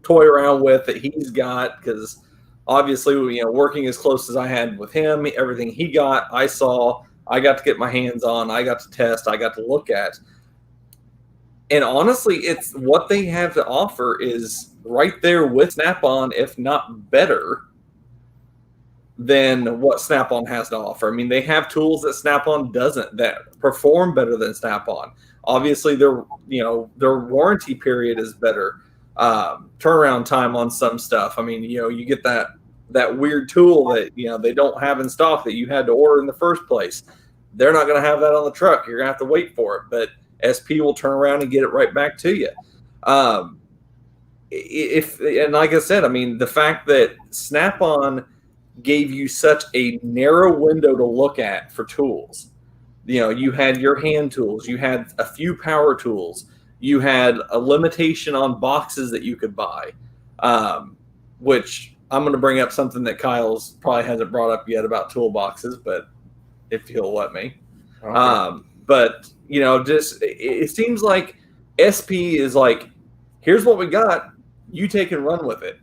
toy around with, that he's got, because obviously, working as close as I had with him, everything he got, I saw, I got to get my hands on, I got to test, I got to look at. And honestly, it's what they have to offer is right there with Snap-on, if not better than what Snap-on has to offer. I mean, they have tools that Snap-on doesn't, that perform better than Snap-on. Obviously, their warranty period is better. Turnaround time on some stuff. I mean, you get that weird tool that they don't have in stock that you had to order in the first place. They're not going to have that on the truck. You're going to have to wait for it, but SP will turn around and get it right back to you. And like I said, I mean, the fact that Snap-on gave you such a narrow window to look at for tools. You had your hand tools, you had a few power tools, you had a limitation on boxes that you could buy, which I'm going to bring up something that Kyle's probably hasn't brought up yet about toolboxes, but if he'll let me. Okay. But, just it seems like SP is like, here's what we got, you take and run with it.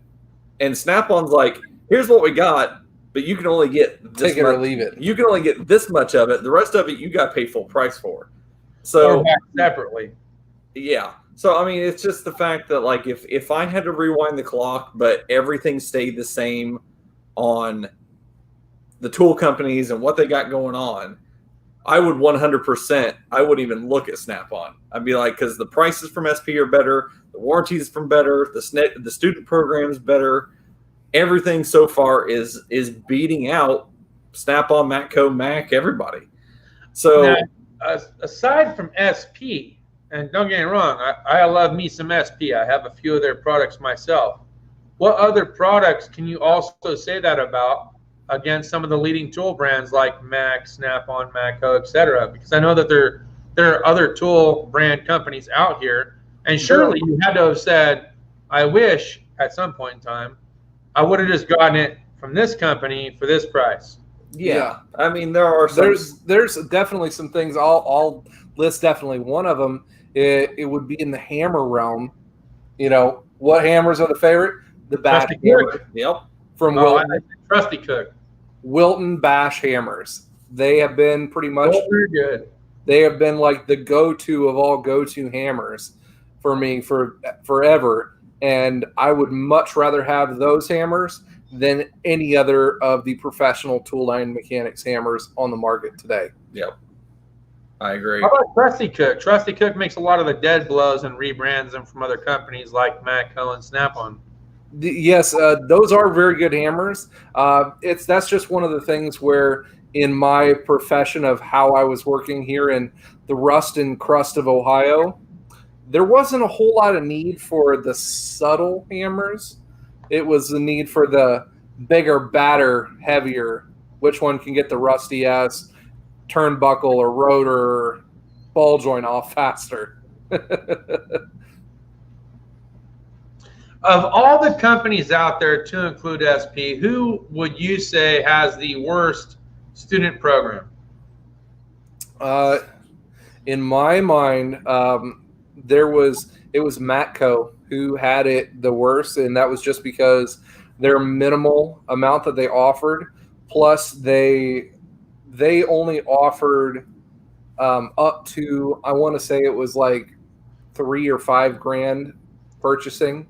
And Snap-on's like, here's what we got, but you can only get this take it or leave it. You can only get this much of it. The rest of it, you got to pay full price for. So or back separately. Yeah. So, I mean, it's just the fact that, like, if I had to rewind the clock, but everything stayed the same on the tool companies and what they got going on, I would 100%, I wouldn't even look at Snap-on. I'd be like, because the prices from SP are better, the warranties from better, the student program's better. Everything so far is beating out Snap-on, Matco, Mac, everybody. So, now, aside from SP, and don't get me wrong, I love me some SP. I have a few of their products myself. What other products can you also say that about against some of the leading tool brands like Mac, Snap-on, Matco, etc.? Because I know that there are other tool brand companies out here, and surely you had to have said, I wish at some point in time I would have just gotten it from this company for this price. Yeah. I mean, there are some. There's definitely some things. I'll list definitely one of them. It would be in the hammer realm. What hammers are the favorite? The Bash hammer. Yep. From Wilton. Trusty Cook. Wilton Bash hammers. They have been pretty much very good. They have been like the go-to of all go-to hammers for me for forever. And I would much rather have those hammers than any other of the professional tool line mechanics hammers on the market today. Yep. I agree. How about Trusty Cook? Trusty Cook makes a lot of the dead blows and rebrands them from other companies like Matco and Snap-on. Yes, those are very good hammers. That's just one of the things where in my profession of how I was working here in the rust and crust of Ohio, there wasn't a whole lot of need for the subtle hammers. It was the need for the bigger, badder, heavier, which one can get the rusty ass turnbuckle or rotor or ball joint off faster. Of all the companies out there, to include SP, who would you say has the worst student program? In my mind, it was Matco who had it the worst, and that was just because their minimal amount that they offered, plus they only offered up to, I want to say it was like $3 or $5 grand purchasing.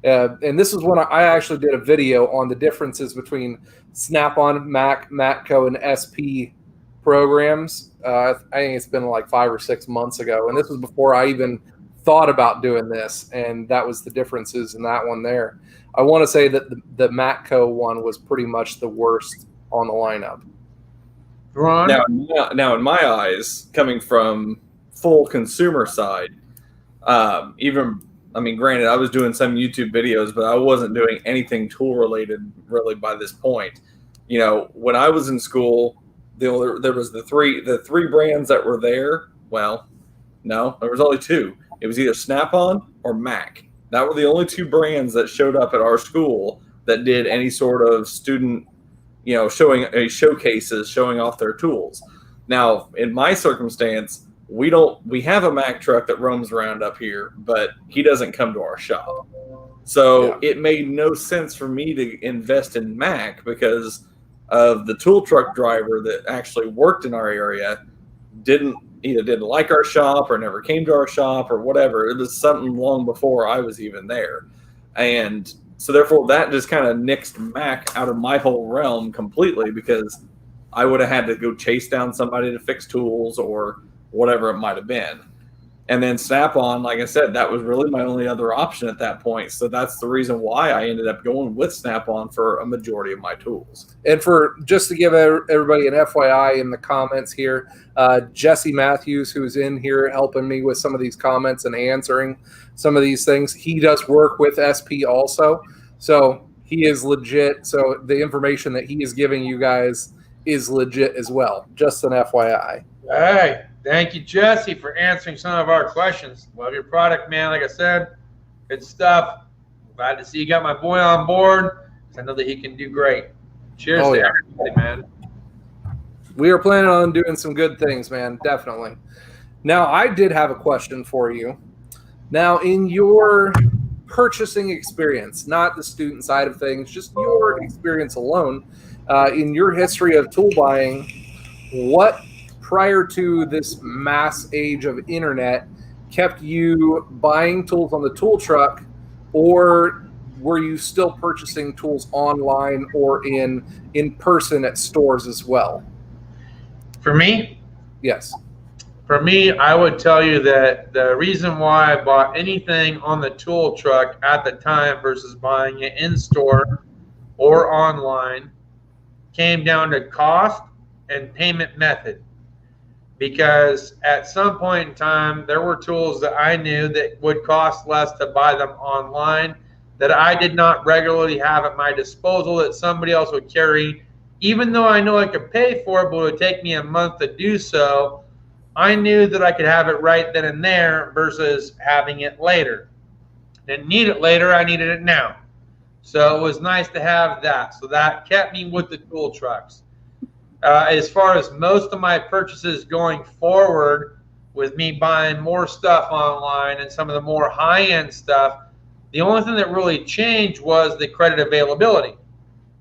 And this is when I actually did a video on the differences between Snap-on, Matco, and SP programs. I think it's been like 5 or 6 months ago, and this was before I even thought about doing this, and that was the differences in that one there. I want to say that the Matco one was pretty much the worst on the lineup. Ron? Now, in my eyes, coming from full consumer side, granted, I was doing some YouTube videos, but I wasn't doing anything tool related really by this point. You know, when I was in school, there was the three brands that were there. Well, no, there was only two. It was either Snap-on or Mac. That were the only two brands that showed up at our school that did any sort of student, showcases, showing off their tools. Now, in my circumstance, we have a Mac truck that roams around up here, but he doesn't come to our shop. So It made no sense for me to invest in Mac because of the tool truck driver that actually worked in our area didn't like our shop or never came to our shop or whatever. It was something long before I was even there. And so therefore that just kind of nixed Mac out of my whole realm completely, because I would have had to go chase down somebody to fix tools or whatever it might have been. And then Snap-on, like I said, that was really my only other option at that point. So that's the reason why I ended up going with Snap-on for a majority of my tools. And for just to give everybody an FYI in the comments here, Jesse Matthews, who's in here helping me with some of these comments and answering some of these things, he does work with SP also. So he is legit. So the information that he is giving you guys is legit as well. Just an FYI. Hey. Thank you, Jesse, for answering some of our questions. Love your product, man. Like I said, good stuff. Glad to see you got my boy on board. I know that he can do great. Cheers to everybody, man. We are planning on doing some good things, man. Definitely. Now, I did have a question for you. Now, in your purchasing experience, not the student side of things, just your experience alone, in your history of tool buying, what prior to this mass age of internet kept you buying tools on the tool truck, or were you still purchasing tools online or in person at stores as well? For me? Yes. For me, I would tell you that the reason why I bought anything on the tool truck at the time versus buying it in store or online came down to cost and payment method. Because at some point in time, there were tools that I knew that would cost less to buy them online that I did not regularly have at my disposal that somebody else would carry. Even though I know I could pay for it, but it would take me a month to do so, I knew that I could have it right then and there versus having it later. Didn't need it later, I needed it now. So it was nice to have that. So that kept me with the tool trucks. As far as most of my purchases going forward, with me buying more stuff online and some of the more high-end stuff, the only thing that really changed was the credit availability.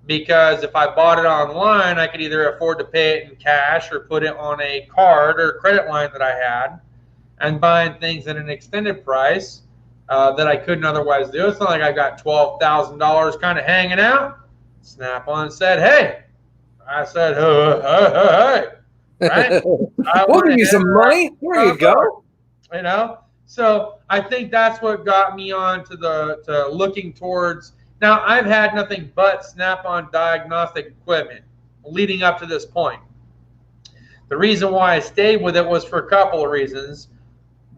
Because if I bought it online, I could either afford to pay it in cash or put it on a card or credit line that I had, and buying things at an extended price that I couldn't otherwise do. It's not like I got $12,000 kind of hanging out. Snap-on said, hey. I said, hey, right? We'll give you some money. There you go. You know, so I think that's what got me on to looking towards. Now, I've had nothing but Snap-on diagnostic equipment leading up to this point. The reason why I stayed with it was for a couple of reasons.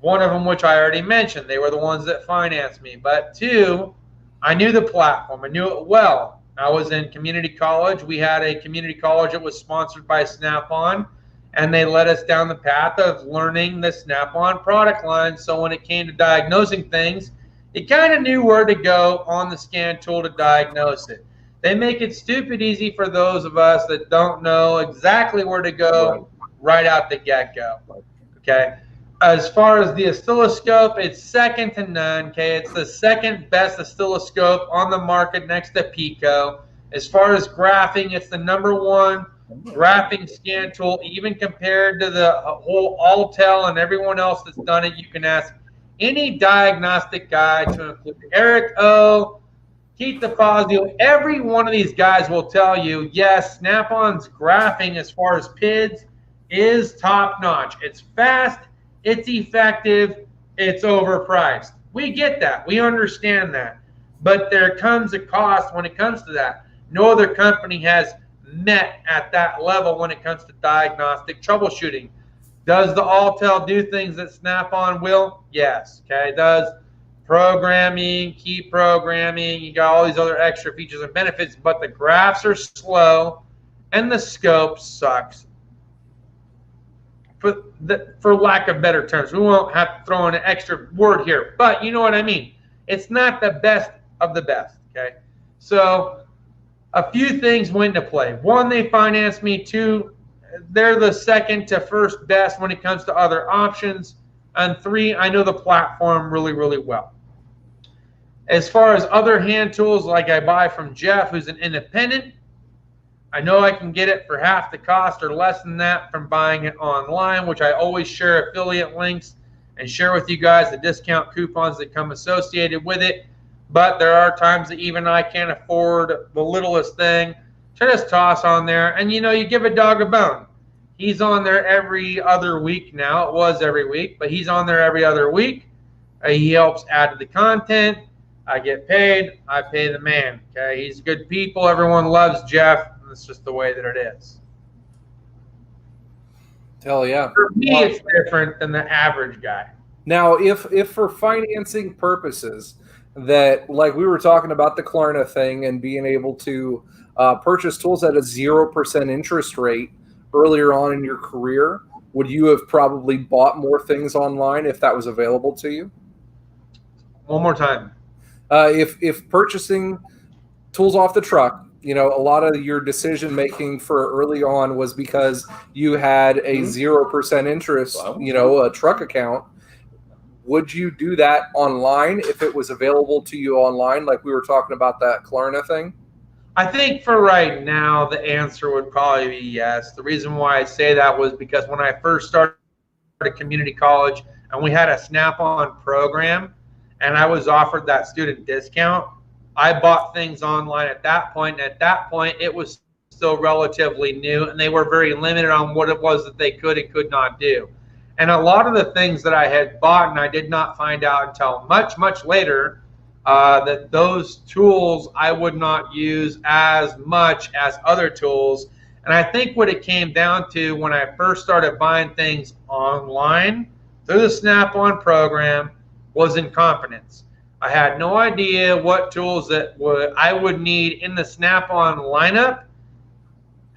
One of them, which I already mentioned, they were the ones that financed me. But two, I knew the platform. I knew it well. I was in community college. We had a community college that was sponsored by Snap-on, and they led us down the path of learning the Snap-on product line. So when it came to diagnosing things, you kind of knew where to go on the scan tool to diagnose it. They make it stupid easy for those of us that don't know exactly where to go right out the get-go. Okay. As far as the oscilloscope, it's second to none. Okay. It's the second best oscilloscope on the market next to Pico. As far as graphing, it's the #1 graphing scan tool, even compared to the whole Altel and everyone else that's done it. You can ask any diagnostic guy, to include Eric O., Keith DeFazio, every one of these guys will tell you, yes, Snap-on's graphing as far as PIDs is top-notch. It's fast, it's effective, it's overpriced. We get that. We understand that. But there comes a cost when it comes to that. No other company has met at that level when it comes to diagnostic troubleshooting. Does the Altel do things that Snap-on will? Yes. Okay. Does programming, key programming, you got all these other extra features and benefits, but the graphs are slow and the scope sucks. For lack of better terms, we won't have to throw in an extra word here, but you know what I mean. It's not the best of the best. Okay. So a few things went into play. One, they financed me. Two, they're the second to first best when it comes to other options. And three, I know the platform really, really well. As far as other hand tools, like I buy from Jeff, who's an independent, I know I can get it for half the cost or less than that from buying it online, which I always share affiliate links and share with you guys the discount coupons that come associated with it. But there are times that even I can't afford the littlest thing to just toss on there. And, you know, you give a dog a bone. He's on there every other week now. It was every week, but he's on there every other week. He helps add to the content. I get paid. I pay the man. Okay, he's good people. Everyone loves Jeff. And it's just the way that it is. Hell yeah. For me, it's different than the average guy. Now, if for financing purposes, that, like we were talking about the Klarna thing and being able to purchase tools at a 0% interest rate earlier on in your career, would you have probably bought more things online if that was available to you? One more time. If purchasing tools off the truck, you know, a lot of your decision making for early on was because you had a 0% interest, you know, a truck account. Would you do that online if it was available to you online, like we were talking about that Klarna thing? I think for right now, the answer would probably be yes. The reason why I say that was because when I first started community college and we had a Snap-on program and I was offered that student discount, I bought things online at that point. And at that point, it was still relatively new and they were very limited on what it was that they could and could not do. And a lot of the things that I had bought, and I did not find out until much, much later, that those tools I would not use as much as other tools. And I think what it came down to when I first started buying things online through the Snap-on program was incompetence. I had no idea what tools that I would need in the Snap-on lineup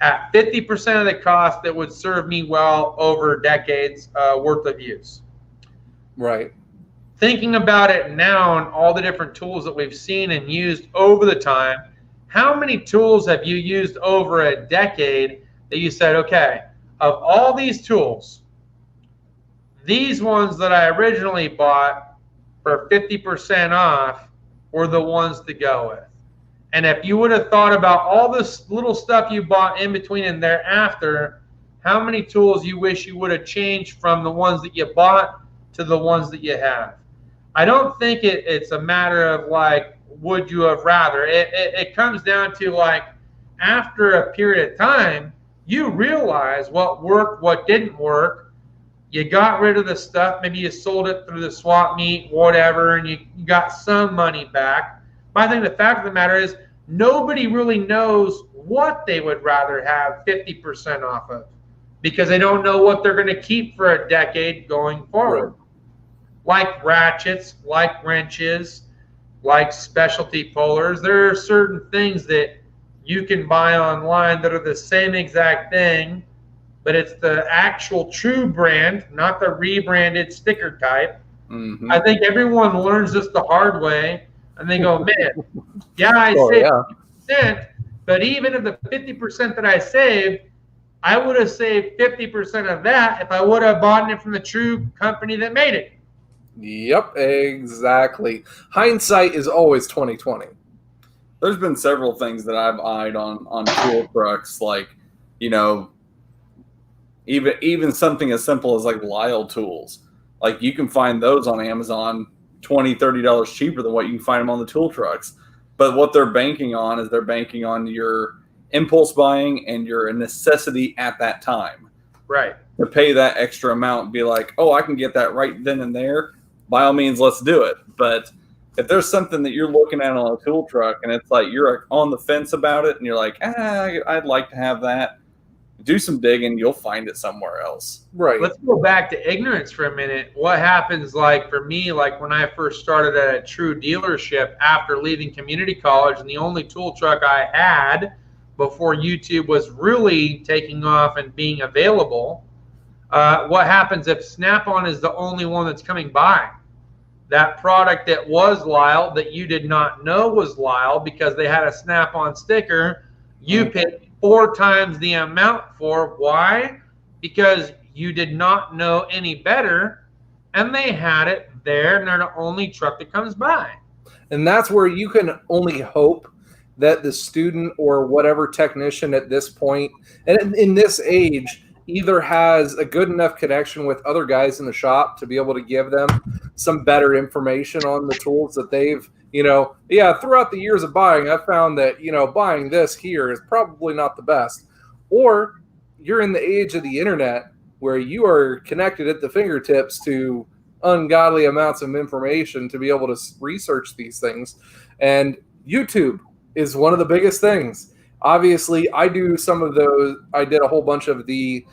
at 50% of the cost that would serve me well over decades worth of use. Right. Thinking about it now and all the different tools that we've seen and used over the time, how many tools have you used over a decade that you said, okay, of all these tools, these ones that I originally bought for 50% off were the ones to go with? And if you would have thought about all this little stuff you bought in between and thereafter, how many tools you wish you would have changed from the ones that you bought to the ones that you have? I don't think it's a matter of like, would you have rather? It comes down to like, after a period of time, you realize what worked, what didn't work. You got rid of the stuff. Maybe you sold it through the swap meet, whatever, and you got some money back. But I think the fact of the matter is, nobody really knows what they would rather have 50% off of because they don't know what they're going to keep for a decade going forward. Right. Like ratchets, like wrenches, like specialty pullers, there are certain things that you can buy online that are the same exact thing, but it's the actual true brand, not the rebranded sticker type, Mm-hmm. I think everyone learns this the hard way, and they go, man, yeah, I Oh, saved yeah. 50%, but even of the 50% that I saved, I would have saved 50% of that if I would have bought it from the true company that made it. Yep, exactly. Hindsight is always 2020. There's been several things that I've eyed on tool trucks, like, you know, even something as simple as like Lyle tools. Like you can find those on Amazon $20-$30 cheaper than what you can find them on the tool trucks. But what they're banking on is they're banking on your impulse buying and your necessity at that time. Right. To pay that extra amount, be like, oh, I can get that right then and there. By all means, let's do it. But if there's something that you're looking at on a tool truck and it's like you're on the fence about it and you're like, I'd like to have that, do some digging, you'll find it somewhere else. Right. Let's go back to ignorance for a minute. What happens, like for me, like when I first started at a true dealership after leaving community college, and the only tool truck I had before YouTube was really taking off and being available, what happens if Snap-on is the only one that's coming by? That product that was Lyle that you did not know was Lyle because they had a Snap-on sticker, you paid 4 times the amount for. Why? Because you did not know any better, and they had it there, and they're the only truck that comes by. And that's where you can only hope that the student or whatever technician at this point, and in this age, either has a good enough connection with other guys in the shop to be able to give them some better information on the tools that they've, throughout the years of buying, I've found that, buying this here is probably not the best. Or you're in the age of the internet where you are connected at the fingertips to ungodly amounts of information to be able to research these things. And YouTube is one of the biggest things. Obviously, I do some of those. I did a whole bunch of the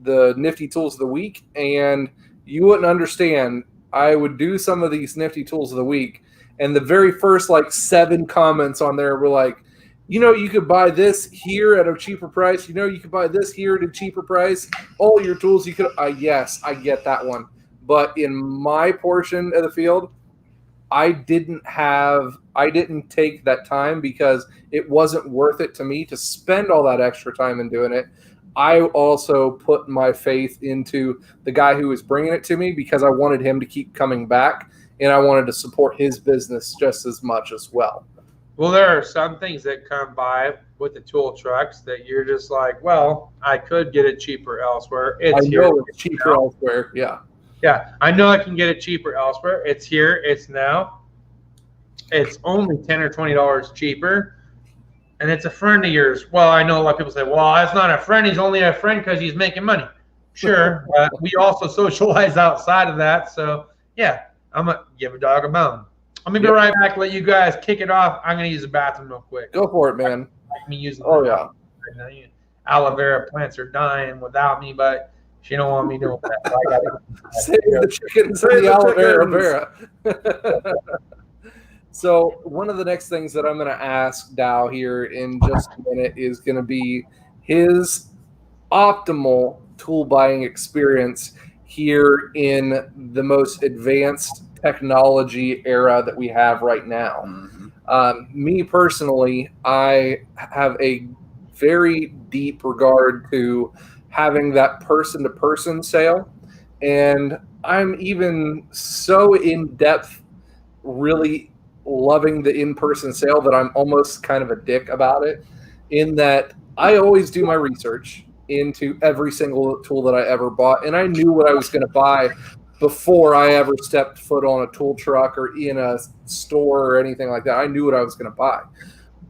nifty tools of the week, and you wouldn't understand. I would do some of these nifty tools of the week, and the very first 7 comments on there were like, you could buy this here at a cheaper price. You could buy this here at a cheaper price. All your tools you could. Yes, I get that one. But in my portion of the field, I didn't take that time because it wasn't worth it to me to spend all that extra time in doing it. I also put my faith into the guy who was bringing it to me because I wanted him to keep coming back, and I wanted to support his business just as much as well. Well, there are some things that come by with the tool trucks that you're just like, well, I could get it cheaper elsewhere. It's cheaper elsewhere, yeah. Yeah, I know I can get it cheaper elsewhere. It's here. It's now. It's only $10 or $20 cheaper, and it's a friend of yours. Well, I know a lot of people say, well, that's not a friend. He's only a friend because he's making money. Sure, but we also socialize outside of that. So, yeah, I'm going to give a dog a bone. I'm going to be right back, let you guys kick it off. I'm going to use the bathroom real quick. Go for it, man. Yeah. Aloe vera plants are dying without me, but she don't want me doing that. So I gotta save the chickens and the aloe vera. So one of the next things that I'm going to ask Dow here in just a minute is going to be his optimal tool buying experience here in the most advanced technology era that we have right now. Mm-hmm. Me personally, I have a very deep regard to having that person-to-person sale, and I'm even so in-depth really loving the in-person sale that I'm almost kind of a dick about it, in that I always do my research into every single tool that I ever bought, and I knew what I was going to buy before I ever stepped foot on a tool truck or in a store or anything like that. I knew what I was going to buy.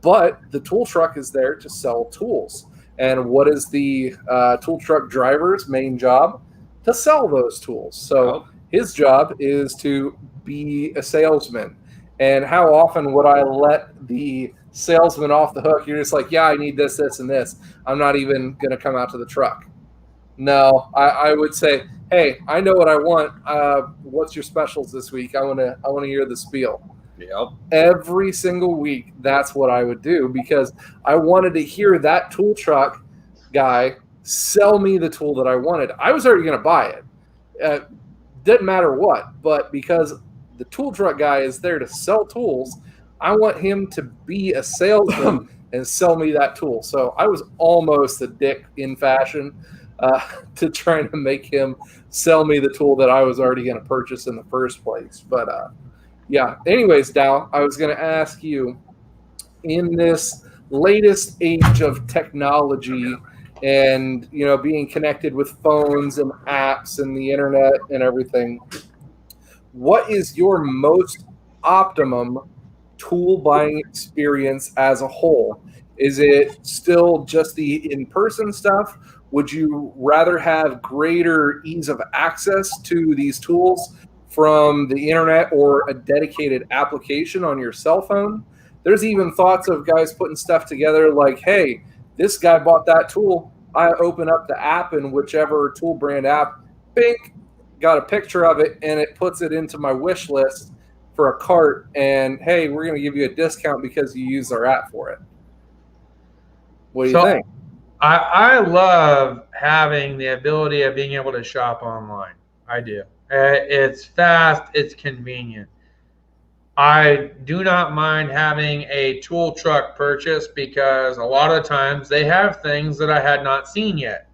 But the tool truck is there to sell tools. And what is the tool truck driver's main job? To sell those tools. So his job is to be a salesman. And how often would I let the salesman off the hook? You're just like, yeah, I need this, this, and this. I'm not even going to come out to the truck. No, I would say, hey, I know what I want. What's your specials this week? I want to hear the spiel. Yep. Every single week, that's what I would do because I wanted to hear that tool truck guy sell me the tool that I wanted. I was already going to buy it. didn't matter what. But because the tool truck guy is there to sell tools, I want him to be a salesman and sell me that tool. So I was almost a dick in fashion to trying to make him sell me the tool that I was already going to purchase in the first place. But yeah, anyways, Dow, I was going to ask you, in this latest age of technology and, you know, being connected with phones and apps and the internet and everything, what is your most optimum tool buying experience as a whole? Is it still just the in-person stuff? Would you rather have greater ease of access to these tools from the internet or a dedicated application on your cell phone? There's even thoughts of guys putting stuff together like, hey, this guy bought that tool. I open up the app in whichever tool brand app, bink, got a picture of it, and it puts it into my wish list for a cart. And hey, we're going to give you a discount because you use our app for it. What do you think? I love having the ability of being able to shop online. I do. It's fast. It's convenient. I do not mind having a tool truck purchase because a lot of times they have things that I had not seen yet.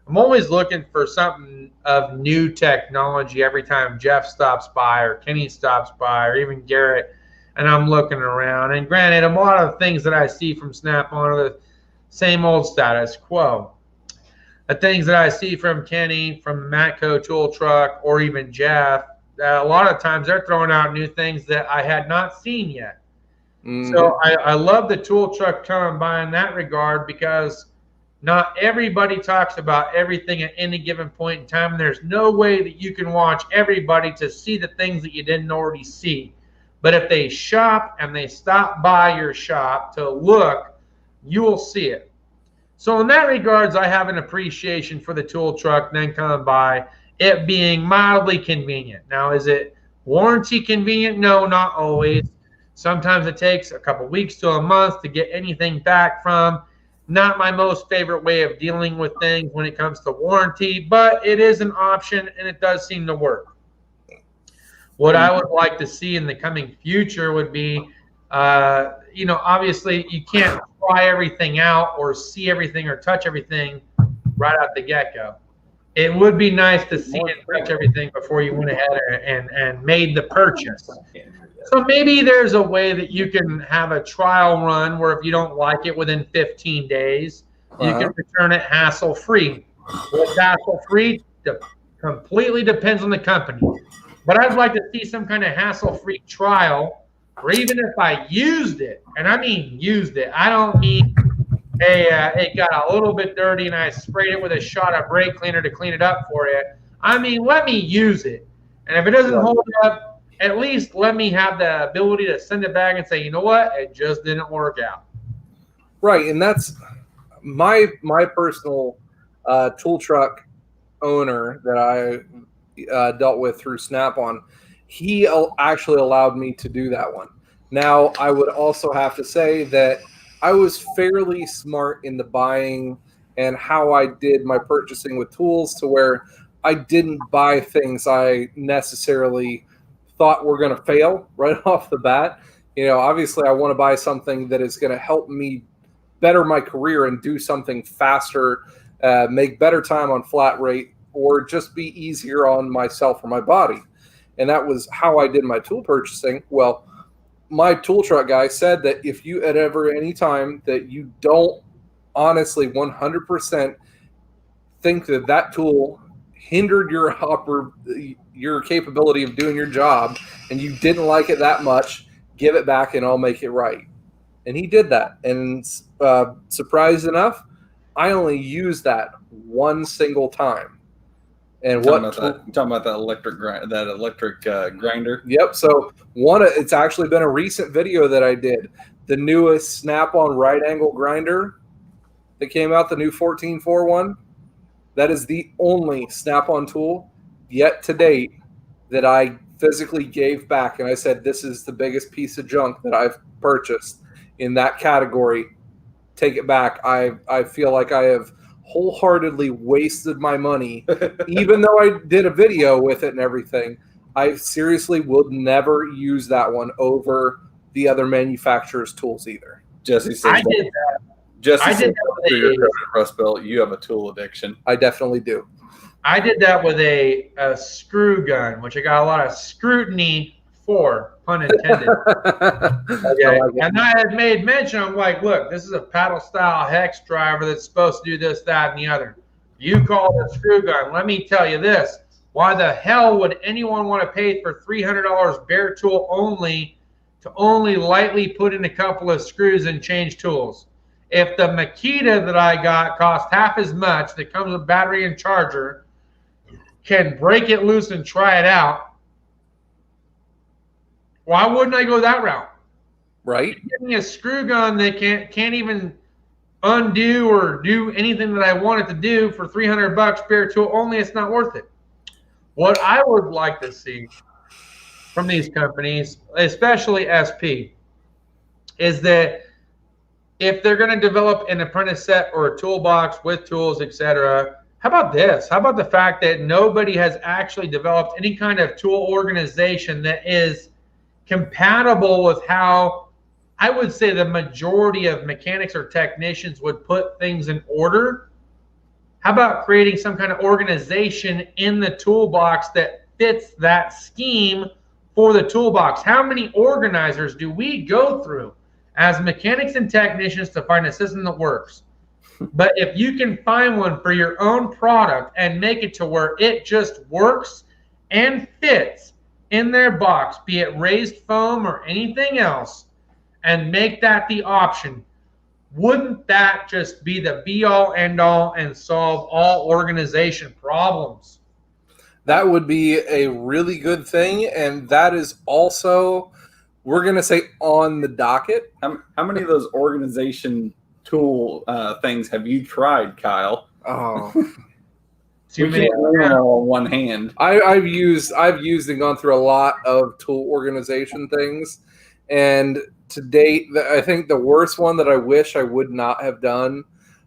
I'm always looking for something of new technology every time Jeff stops by or Kenny stops by or even Garrett, and I'm looking around. And granted, a lot of things that I see from Snap-on are the same old status quo. The things that I see from Kenny, from Matco Tool Truck, or even Jeff, a lot of times they're throwing out new things that I had not seen yet. Mm-hmm. So I love the tool truck coming by in that regard because not everybody talks about everything at any given point in time. And there's no way that you can watch everybody to see the things that you didn't already see. But if they shop and they stop by your shop to look, you will see it. So in that regards, I have an appreciation for the tool truck then coming by, it being mildly convenient. Now, is it warranty convenient? No, not always. Sometimes it takes a couple weeks to a month to get anything back from. Not my most favorite way of dealing with things when it comes to warranty, but it is an option and it does seem to work. What I would like to see in the coming future would be, obviously you can't try everything out or see everything or touch everything right out the get-go. It would be nice to see and touch everything before you went ahead and made the purchase. So maybe there's a way that you can have a trial run where if you don't like it within 15 days, you can return it hassle-free. What's hassle-free completely depends on the company. But I'd like to see some kind of hassle-free trial, or even if I used it, and I mean used it, I don't mean, hey, it got a little bit dirty and I sprayed it with a shot of brake cleaner to clean it up for you. I mean, let me use it. And if it doesn't hold up, at least let me have the ability to send it back and say, you know what, it just didn't work out. Right, and that's my personal tool truck owner that I dealt with through Snap-on. He actually allowed me to do that one. Now, I would also have to say that I was fairly smart in the buying and how I did my purchasing with tools to where I didn't buy things I necessarily thought were going to fail right off the bat. You know, obviously I want to buy something that is going to help me better my career and do something faster, make better time on flat rate, or just be easier on myself or my body. And that was how I did my tool purchasing. Well, my tool truck guy said that if you at ever any time that you don't honestly 100% think that that tool hindered your capability of doing your job and you didn't like it that much, give it back and I'll make it right. And he did that. And surprised enough, I only used that one single time. And talking about that electric grinder. Yep. So it's actually been a recent video that I did. The newest Snap-on right angle grinder that came out, the new 1441. That is the only Snap-on tool yet to date that I physically gave back. And I said, this is the biggest piece of junk that I've purchased in that category. Take it back. I feel like I have wholeheartedly wasted my money, even though I did a video with it and everything. I seriously would never use that one over the other manufacturer's tools either. Jesse says I did that. Jesse I says did that with your a- credit, Rust Belt, you have a tool addiction. I definitely do. I did that with a screw gun, which I got a lot of scrutiny for, pun intended. Okay. And I had made mention, I'm like, look, this is a paddle style hex driver that's supposed to do this, that, and the other. You call it a screw gun. Let me tell you this. Why the hell would anyone want to pay for $300 bare tool only to only lightly put in a couple of screws and change tools? If the Makita that I got cost half as much, that comes with battery and charger, can break it loose and try it out, why wouldn't I go that route? Right? Give me a screw gun that can't even undo or do anything that I want it to do for $300 bare tool only. It's not worth it. What I would like to see from these companies, especially SP, is that if they're going to develop an apprentice set or a toolbox with tools, etc., how about this? How about the fact that nobody has actually developed any kind of tool organization that is compatible with how I would say the majority of mechanics or technicians would put things in order? How about creating some kind of organization in the toolbox that fits that scheme for the toolbox? How many organizers do we go through as mechanics and technicians to find a system that works? But if you can find one for your own product and make it to where it just works and fits in their box, be it raised foam or anything else, and make that the option, wouldn't that just be the be-all, end-all, and solve all organization problems? That would be a really good thing, and that is also, we're going to say, on the docket. How many of those organization tool things have you tried, Kyle? Oh, Too We many. can't name them all on one hand. I've used and gone through a lot of tool organization things, and to date, I think the worst one that I wish I would not have done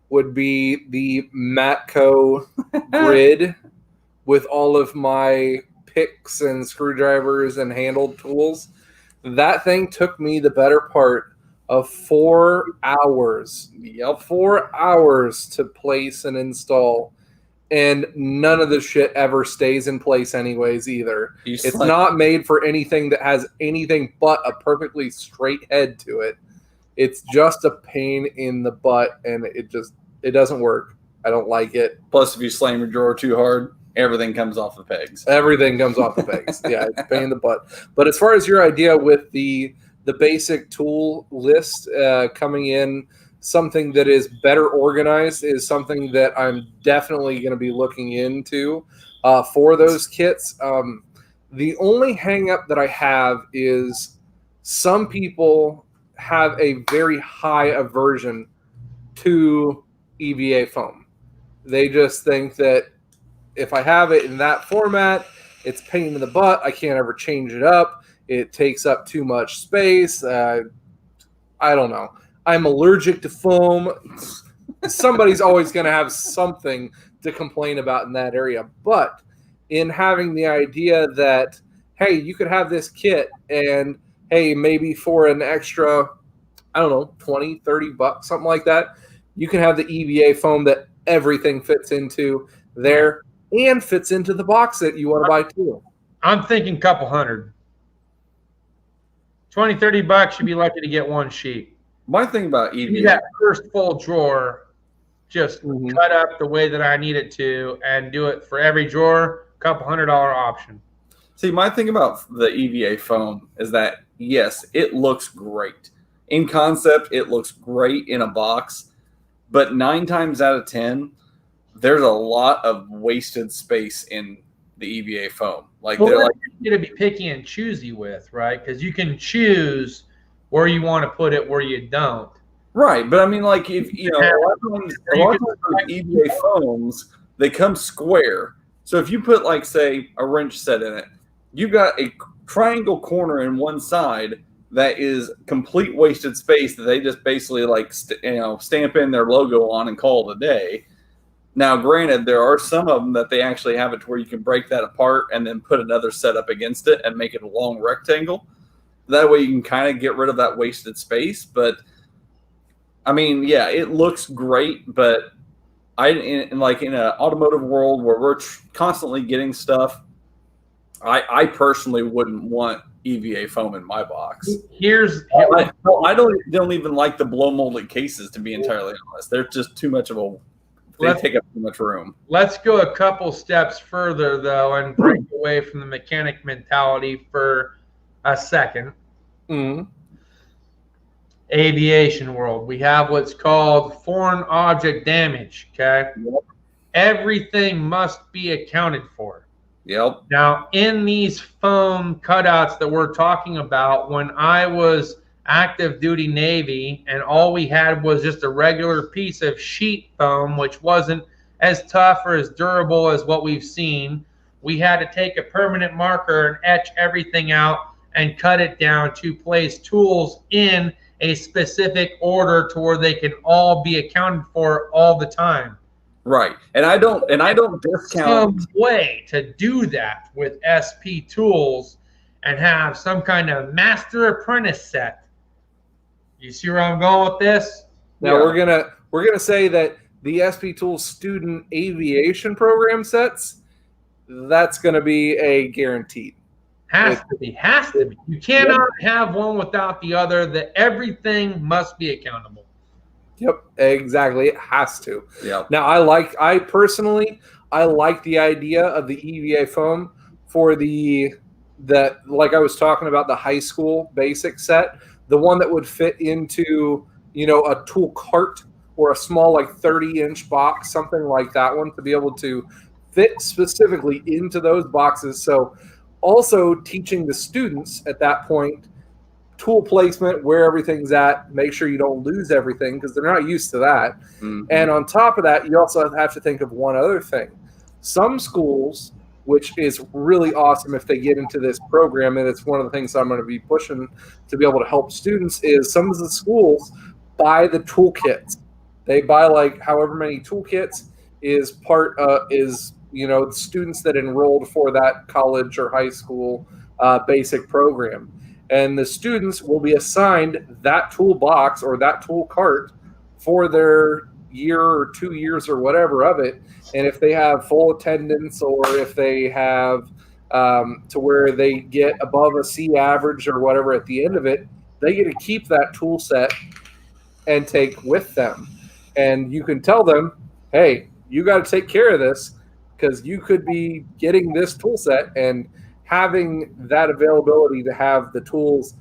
would be the Matco grid with all of my picks and screwdrivers and handled tools. That thing took me the better part of 4 hours. Yep, 4 hours to place and install. And none of the shit ever stays in place anyways either. It's not made for anything that has anything but a perfectly straight head to it. It's just a pain in the butt, and it doesn't work. I don't like it. Plus, if you slam your drawer too hard, everything comes off the pegs. Everything comes off the pegs. Yeah, it's a pain in the butt. But as far as your idea with the basic tool list coming in, something that is better organized is something that I'm definitely going to be looking into for those kits. The only hang up that I have is some people have a very high aversion to EVA foam. They just think that if I have it in that format, it's a pain in the butt. I can't ever change it up. It takes up too much space. I don't know. I'm allergic to foam. Somebody's always going to have something to complain about in that area. But in having the idea that, hey, you could have this kit and, hey, maybe for an extra, I don't know, $20, $30, something like that, you can have the EVA foam that everything fits into there and fits into the box that you want to buy too. I'm thinking couple hundred. $20, $30, you'd be lucky to get one sheet. My thing about EVA, That first full drawer, just cut up the way that I need it to, and do it for every drawer. Couple $100 option. See, my thing about the EVA foam is that yes, it looks great in concept. It looks great in a box, but 9 times out of 10, there's a lot of wasted space in the EVA foam. Like well, they're like you to be picky and choosy with, right? Because you can choose where you want to put it, where you don't. Right, but I mean, like if a lot of times those EVA foams, they come square. So if you put like say a wrench set in it, you've got a triangle corner in one side that is complete wasted space that they just basically like stamp in their logo on and call it a day. Now, granted, there are some of them that they actually have it to where you can break that apart and then put another set up against it and make it a long rectangle. That way you can kind of get rid of that wasted space. But, I mean, yeah, it looks great, but in an automotive world where we're constantly getting stuff, I personally wouldn't want EVA foam in my box. I don't even like the blow molded cases, to be entirely honest. They're just too much of a... They take up too much room. Let's go a couple steps further, though, and break away from the mechanic mentality for a second. Mm-hmm. Aviation world. We have what's called foreign object damage, okay? Yep. Everything must be accounted for. Yep. Now, in these foam cutouts that we're talking about, when I was active duty Navy and all we had was just a regular piece of sheet foam, which wasn't as tough or as durable as what we've seen, we had to take a permanent marker and etch everything out and cut it down to place tools in a specific order to where they can all be accounted for all the time. Right. And I don't discount some way to do that with SP tools and have some kind of master apprentice set. You see where I'm going with this? Now we're gonna say that the SP Tools student aviation program sets, that's gonna be a guaranteed. Has to be. You cannot have one without the other. That everything must be accountable. Yep, exactly. It has to. Yep. Now I personally like the idea of the EVA foam for that, like I was talking about, the high school basic set. The one that would fit into, a tool cart or a small 30-inch box, something like that one, to be able to fit specifically into those boxes. So also teaching the students at that point tool placement, where everything's at, make sure you don't lose everything because they're not used to that. Mm-hmm. And on top of that, you also have to think of one other thing. Some schools, which is really awesome if they get into this program, and it's one of the things I'm going to be pushing to be able to help students, is some of the schools buy the toolkits. They buy however many toolkits is the students that enrolled for that college or high school basic program. And the students will be assigned that toolbox or that tool cart for their year or 2 years or whatever of it. And if they have full attendance, or if they have to where they get above a C average or whatever at the end of it, they get to keep that tool set and take with them. And you can tell them, hey, you got to take care of this because you could be getting this tool set, and having that availability to have the tools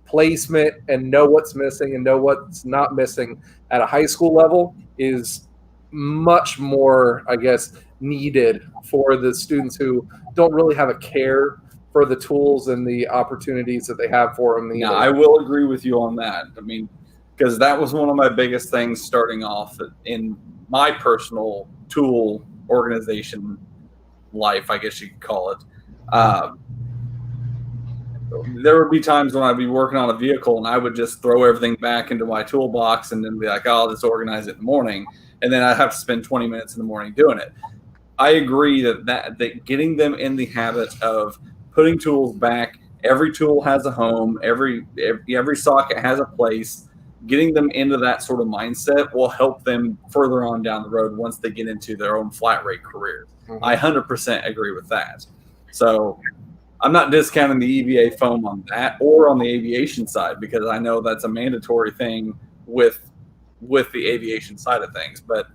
placement and know what's missing and know what's not missing at a high school level is much more, I guess, needed for the students who don't really have a care for the tools and the opportunities that they have for them. Yeah, I will agree with you on that. I mean, because that was one of my biggest things starting off in my personal tool organization life, I guess you could call it. There would be times when I'd be working on a vehicle and I would just throw everything back into my toolbox and then be like, oh, I'll just organize it in the morning. And then I'd have to spend 20 minutes in the morning doing it. I agree that getting them in the habit of putting tools back, every tool has a home, every socket has a place, getting them into that sort of mindset will help them further on down the road once they get into their own flat rate careers. Mm-hmm. I 100% agree with that. So I'm not discounting the EVA foam on that or on the aviation side, because I know that's a mandatory thing with the aviation side of things. But,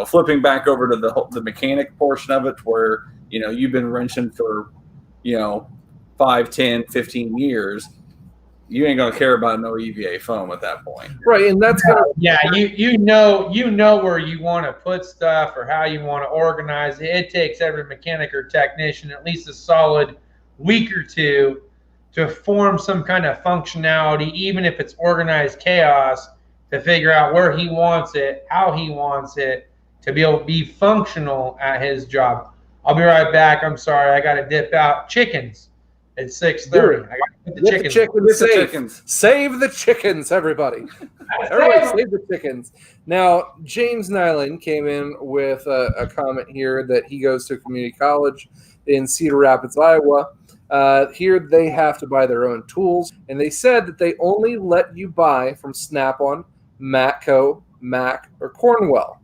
flipping back over to the mechanic portion of it, where, you've been wrenching for, 5, 10, 15 years, you ain't going to care about no EVA foam at that point. Right. And that's you know where you want to put stuff or how you want to organize it. It takes every mechanic or technician at least a solid week or two to form some kind of functionality, even if it's organized chaos, to figure out where he wants it, how he wants it, to be able to be functional at his job. I'll be right back. I'm sorry, I got to dip out. Chickens. It's 6:30. I got to put the Get chickens. the chickens the safe. chickens. Save the chickens, everybody. Everybody save the chickens. Now, James Nyland came in with a comment here that he goes to a community college in Cedar Rapids, Iowa. Here they have to buy their own tools, and they said that they only let you buy from Snap-on, Matco, Mac, or Cornwell.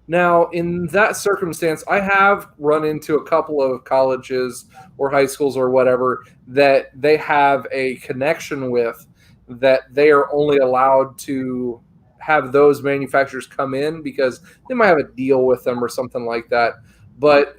Now, in that circumstance, I have run into a couple of colleges or high schools or whatever that they have a connection with that they are only allowed to have those manufacturers come in because they might have a deal with them or something like that. But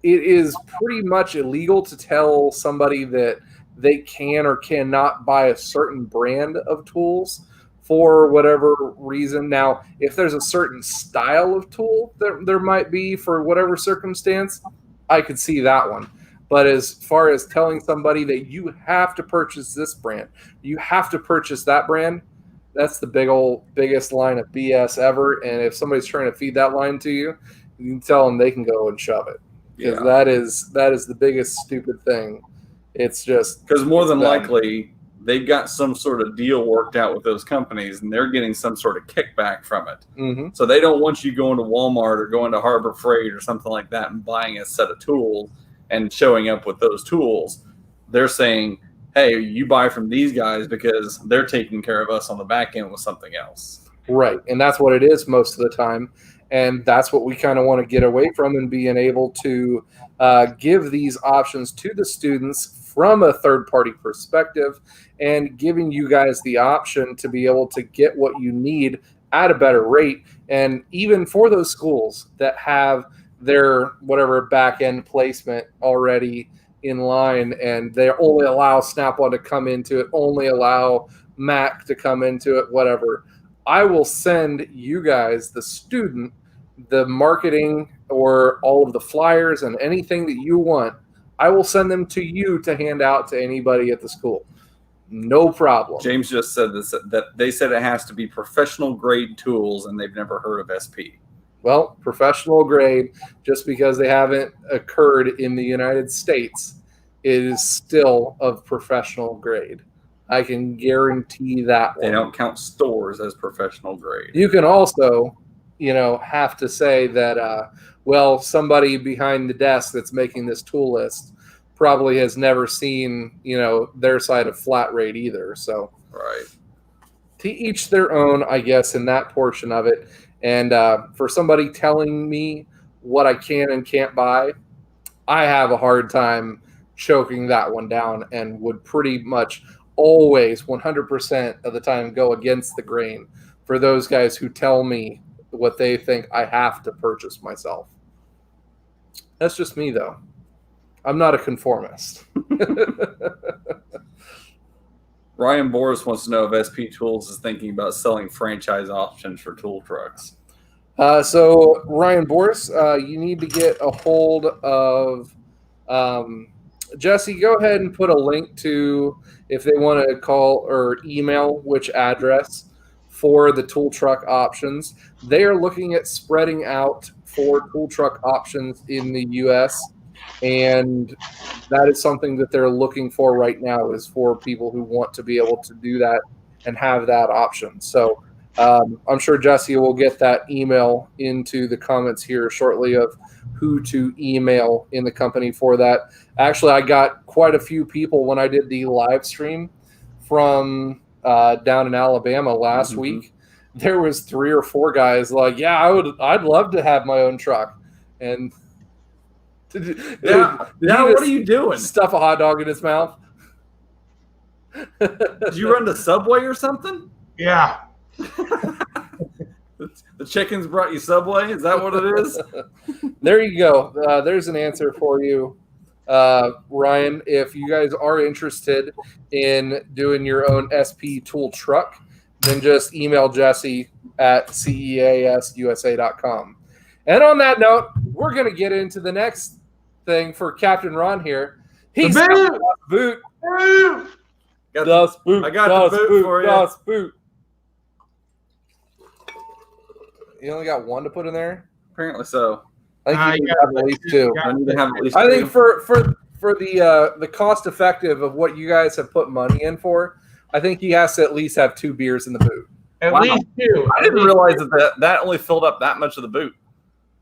it is pretty much illegal to tell somebody that they can or cannot buy a certain brand of tools for whatever reason. Now, if there's a certain style of tool that there might be for whatever circumstance, I could see that one. But as far as telling somebody that you have to purchase this brand, you have to purchase that brand, that's the biggest line of BS ever. And if somebody's trying to feed that line to you, you can tell them they can go and shove it. Because that is the biggest stupid thing. It's just because more than likely they've got some sort of deal worked out with those companies, and they're getting some sort of kickback from it. Mm-hmm. So they don't want you going to Walmart or going to Harbor Freight or something like that and buying a set of tools and showing up with those tools. They're saying, hey, you buy from these guys because they're taking care of us on the back end with something else. Right, and that's what it is most of the time. And that's what we kind of want to get away from, and being able to give these options to the students from a third-party perspective, and giving you guys the option to be able to get what you need at a better rate. And even for those schools that have their whatever back-end placement already in line, and they only allow Snap-on to come into it, only allow Mac to come into it, whatever, I will send you guys, the student, the marketing or all of the flyers and anything that you want. I will send them to you to hand out to anybody at the school. No problem. James just said this, that they said it has to be professional grade tools, and they've never heard of SP. Well, professional grade, just because they haven't occurred in the United States, is still of professional grade. I can guarantee that one. They don't count stores as professional grade. You can also, have to say that, somebody behind the desk that's making this tool list probably has never seen, their side of flat rate either. So, right. To each their own, I guess, in that portion of it. And for somebody telling me what I can and can't buy, I have a hard time choking that one down, and would pretty much always 100% of the time go against the grain for those guys who tell me what they think I have to purchase myself. That's just me, though. I'm not a conformist. Ryan Boris wants to know if SP Tools is thinking about selling franchise options for tool trucks. So, Ryan Boris, you need to get a hold of Jesse. Go ahead and put a link to if they want to call or email which address for the tool truck options. They are looking at spreading out for tool truck options in the U.S., and that is something that they're looking for right now, is for people who want to be able to do that and have that option. So I'm sure Jesse will get that email into the comments here shortly of who to email in the company for that. Actually, I got quite a few people when I did the live stream from down in Alabama last week. There was 3 or 4 guys like, yeah, I'd love to have my own truck. And what are you doing? Stuff a hot dog in his mouth. Did you run to Subway or something? Yeah. The chickens brought you Subway? Is that what it is? There you go. There's an answer for you, Ryan. If you guys are interested in doing your own SP tool truck, then just email Jesse at ceasusa.com. And on that note, we're going to get into the next thing for Captain Ron here. He's got the boot. I got the boot for you. Boot. You only got 1 to put in there? Apparently so. I think you have at least 2. I need to have at least I 2. think for the cost effective of what you guys have put money in for, I think he has to at least have 2 beers in the boot. At Wow. least 2. I didn't realize that only filled up that much of the boot.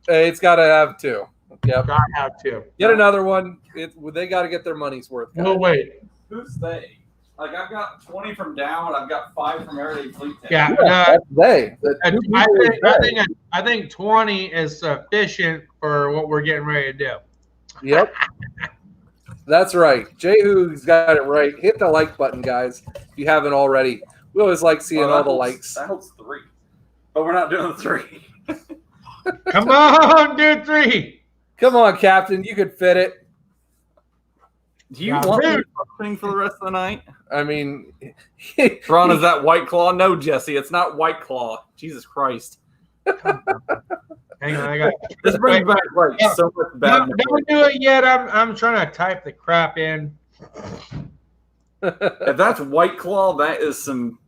It's got to have 2. Yep. Gotta have 2. Get another one. They got to get their money's worth. No, wait. Who's they? Like, I've got 20 from Dow, and I've got 5 from Everyday Fleet Tech. Yeah, That's they. I think 20 is sufficient for what we're getting ready to do. Yep. That's right. Jehu's got it right. Hit the like button, guys, if you haven't already. We always like seeing all the likes. That holds 3. But we're not doing the 3. Come on, do 3. Come on, Captain. You could fit it. Do you want me functioning for the rest of the night? I mean, Ron, is that White Claw? No, Jesse, it's not White Claw. Jesus Christ. Hang on, I got This brings back like so much bad. Don't do it yet. I'm trying to type the crap in. If that's White Claw, that is some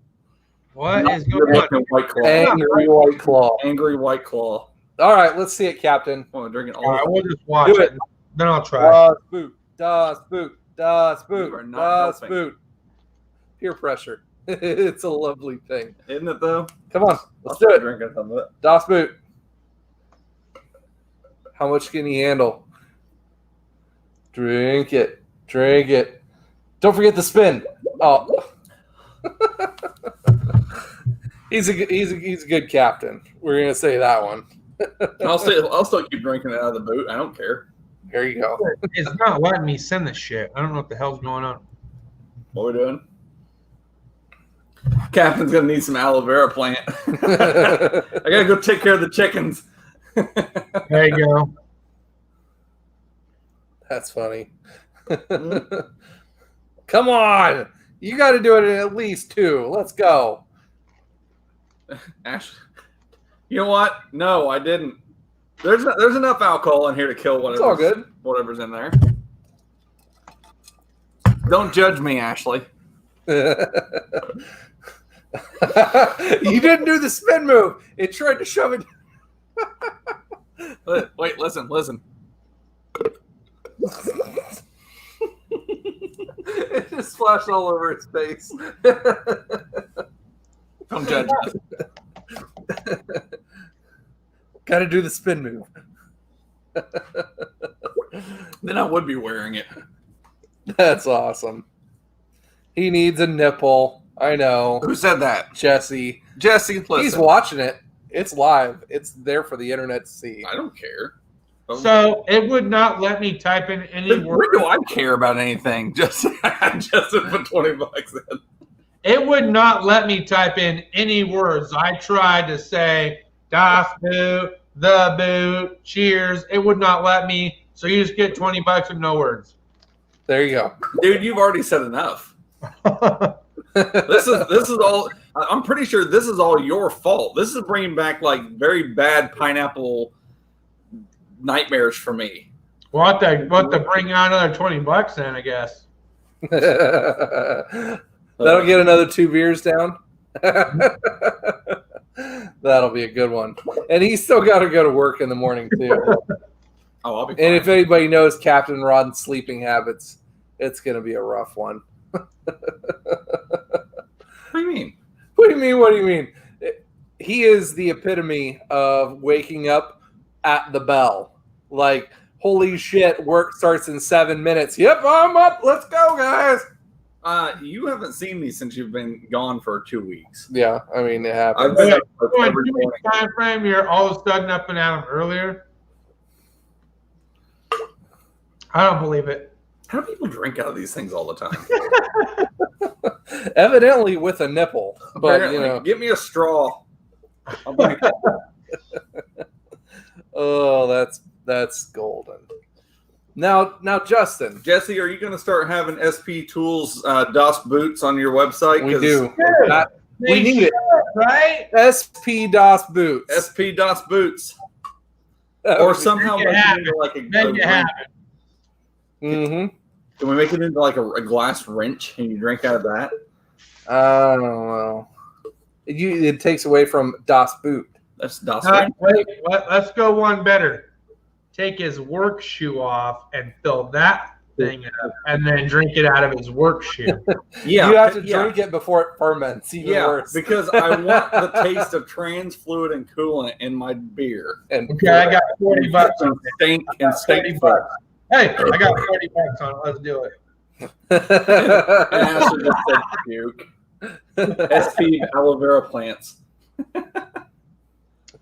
What is going on? White Claw. Angry White Claw. Angry White Claw. All right, let's see it, Captain. Oh, I'm drinking all All right, of we'll just watch Do it. Then I'll try. Boot. Das Boot. Das You Boot. are not Das helping. Boot. Peer pressure. It's a lovely thing. it. Isn't it, though? Come on, I'll let's do start it. drinking some of it. Das Boot. How much can he handle? Drink it. Drink it. Don't forget the spin. Oh. He's a good captain. We're gonna say that one. I'll still keep drinking it out of the boot. I don't care. There you go. It's not letting me send this shit. I don't know what the hell's going on. What are we doing? Captain's gonna need some aloe vera plant. I gotta go take care of the chickens. There you go. That's funny. Come on. You got to do it in at least 2. Let's go. Ash, you know what? No, I didn't. There's enough alcohol in here to kill It's all good. whatever's in there. Don't judge me, Ashley. You didn't do the spin move. It tried to shove it. Wait, listen. It just splashed all over its face. Don't judge us. Got to do the spin move. Then I would be wearing it. That's awesome. He needs a nipple. I know. Who said that? Jesse. Jesse, listen. He's watching it. It's live. It's there for the internet to see. I don't care. So it would not let me type in any When word. do I care about anything? Just put $20 in. It would not let me type in any words. I tried to say Das Boot, the boot, cheers. It would not let me. So you just get $20 with no words. There you go. Dude, you've already said enough. This is all. I'm pretty sure this is all your fault. This is bringing back like very bad pineapple nightmares for me. What to bring out another $20 then, I guess. That'll get another 2 beers down. That'll be a good one. And he's still got to go to work in the morning too. Oh, I'll be fine. And if anybody knows Captain Rod's sleeping habits, it's going to be a rough one. What do you mean? What do you mean? What do you mean? He is the epitome of waking up at the bell. Like, holy shit, work starts in 7 minutes. Yep, I'm up. Let's go, guys. You haven't seen me since you've been gone for 2 weeks. Yeah, I mean, it happens. I've been up When every you morning. time frame, you're all of a sudden up and at them earlier. I don't believe it. How do people drink out of these things all the time? Evidently with a nipple. But, Apparently. you know. Give me a straw. I'll bring it. Oh, that's golden. Now, Justin. Jesse, are you going to start having SP Tools DOS boots on your website? We 'Cause do. They We need it. should, right? SP DOS boots. SP DOS boots. Or Or somehow Make it make it happen. into like a Make it happen. Mm-hmm. Can we make it into like a glass wrench and you drink out of that? I don't know. It takes away from Das Boot. That's DOS Not- wrench. let's go one better. Take his work shoe off and fill that thing up and then drink it out of his work shoe. Yeah, you have to drink it before it ferments. Even worse. because I want the taste of trans fluid and coolant in my beer. And Okay, I got $40 on And stink and $40. Hey, I got $40 on it. Let's do it. And Asher just said puke. SP aloe vera plants.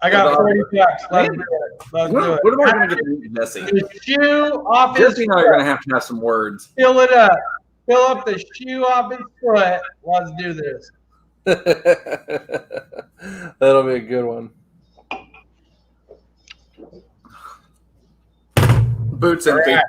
I got $40. Let's do it. Let's do it. What am I going to get to eat, Jesse? The shoe off his Jesse and I are going to have some words. Fill it up. Fill up the shoe off his foot. Let's do this. That'll be a good one. Boots and feet.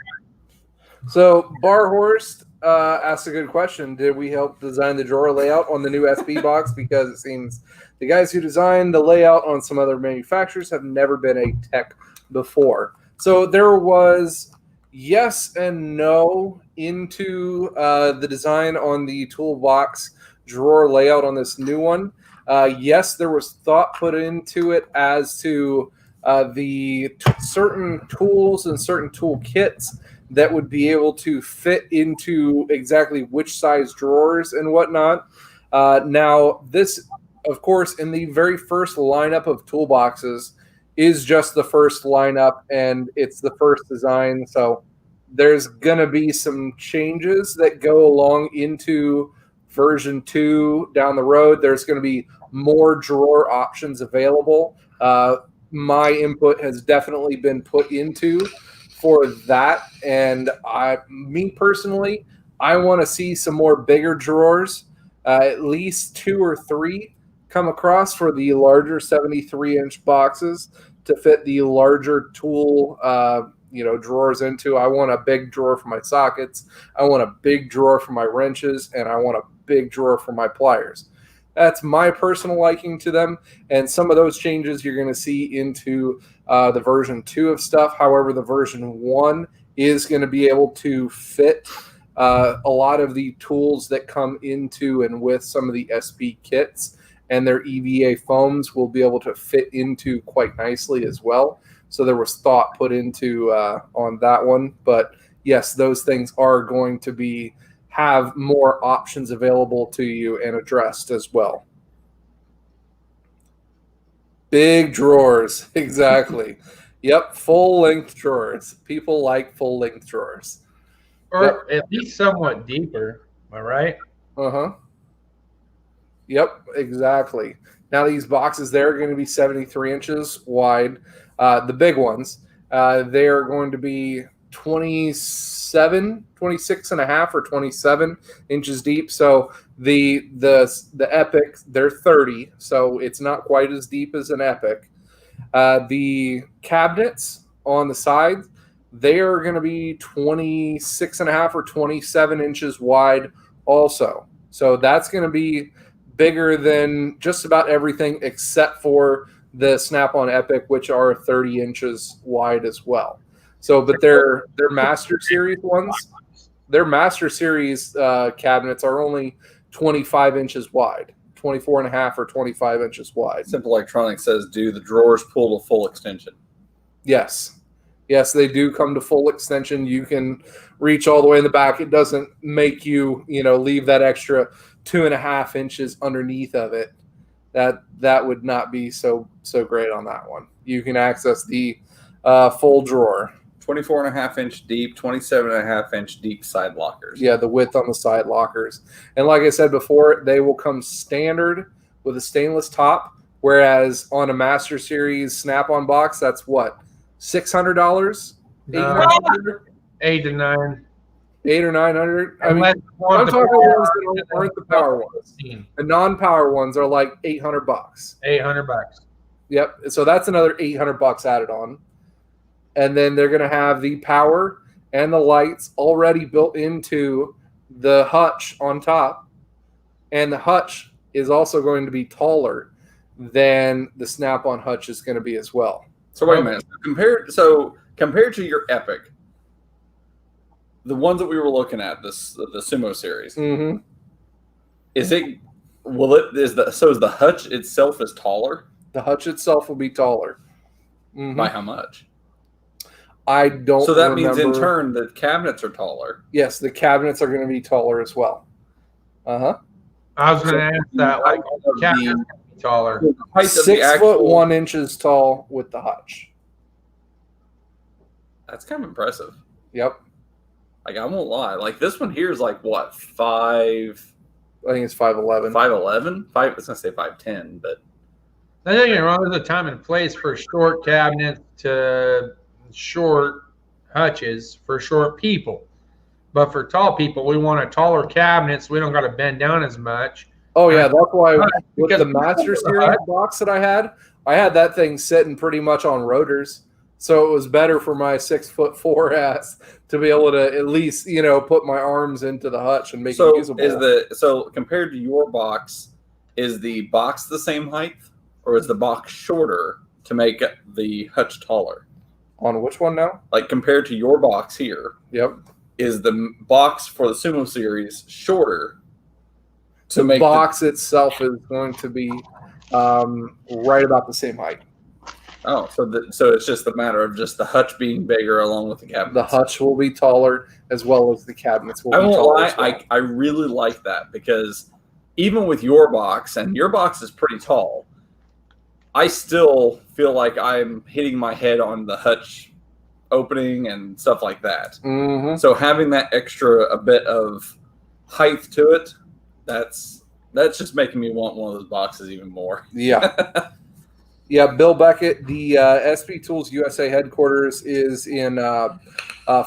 So Barhorst asked a good question. Did we help design the drawer layout on the new SB box? Because it seems the guys who designed the layout on some other manufacturers have never been a tech before. So there was yes and no into the design on the Toolbox drawer layout on this new one. Yes, there was thought put into it as to the certain tools and certain tool kits that would be able to fit into exactly which size drawers and whatnot. Now, this, of course, in the very first lineup of toolboxes is just the first lineup and it's the first design. So there's going to be some changes that go along into version 2 down the road. There's going to be more drawer options available. My input has definitely been put into for that. And me personally, I want to see some more bigger drawers, at least 2 or 3 come across for the larger 73-inch boxes to fit the larger tool drawers into. I want a big drawer for my sockets. I want a big drawer for my wrenches, and I want a big drawer for my pliers. That's my personal liking to them, and some of those changes you're going to see into the version 2 of stuff. However, the version 1 is going to be able to fit a lot of the tools that come into and with some of the SB kits, and their EVA foams will be able to fit into quite nicely as well. So there was thought put into on that one. But yes, those things are going to have more options available to you and addressed as well. Big drawers, exactly. Yep, full-length drawers. People like full-length drawers. Or at least somewhat deeper, am I right? Uh-huh. Yep, exactly. Now these boxes, they're going to be 73 inches wide. The big ones, they are going to be 26 and a half or 27 inches deep. So the Epic, they're 30, so it's not quite as deep as an Epic. The cabinets on the side, they are going to be 26 and a half or 27 inches wide also. So that's going to be bigger than just about everything except for the Snap-on Epic, which are 30 inches wide as well. So, but they're Master Series ones. Their Master Series cabinets are only 25 inches wide, 24 and a half or 25 inches wide. Simple Electronics says, do the drawers pull to full extension? Yes. Yes, they do come to full extension. You can reach all the way in the back. It doesn't make you, leave that extra 2.5 inches underneath of it. That would not be so great on that one. You can access the full drawer. 24 and a half inch deep, 27 and a half inch deep side lockers. Yeah, the width on the side lockers. And like I said before, they will come standard with a stainless top, whereas on a Master Series Snap-on box, that's what, $600? $800? 8 to 9. 800 or 900. I mean, Unless you want I'm the talking power ones that aren't the power ones. The non-power ones are like $800. $800. Yep. So that's another $800 added on. And then they're going to have the power and the lights already built into the hutch on top. And the hutch is also going to be taller than the Snap-on hutch is going to be as well. So wait a minute. Compared to your Epic, the ones that we were looking at, the Sumo series, mm-hmm. is the hutch itself is taller? The hutch itself will be taller. Mm-hmm. By how much? I don't. So that remember. means in turn the cabinets are taller. Yes, the cabinets are going to be taller as well. I was going to ask that. Like, cabinets be taller. The height of the 6 actual, foot 1 inches tall with the hutch. That's kind of impressive. Yep. Like, I won't lie. Like, this one here is like, what, 5... I think it's 5'11". 5'11"? I was going to say 5'10", but... I think you're wrong. There's a time and place for short cabinets to short hutches for short people. But for tall people, we want a taller cabinet so we don't got to bend down as much. Oh, yeah. That's why with because the Master Series box that I had that thing sitting pretty much on rotors. So it was better for my 6'4" ass to be able to at least, put my arms into the hutch and make it usable. So compared to your box, is the box the same height, or is the box shorter to make the hutch taller? On which one now? Like compared to your box here. Yep. Is the box for the Sumo series shorter? The box itself is going to be right about the same height. Oh, so it's just a matter of just the hutch being bigger along with the cabinets. The hutch will be taller as well as the cabinets will be taller. I won't lie, as well. I really like that because even with your box, and your box is pretty tall, I still feel like I'm hitting my head on the hutch opening and stuff like that. Mm-hmm. So having that a bit of height to it, that's just making me want one of those boxes even more. Yeah. Yeah, Bill Beckett, the SP Tools USA headquarters is in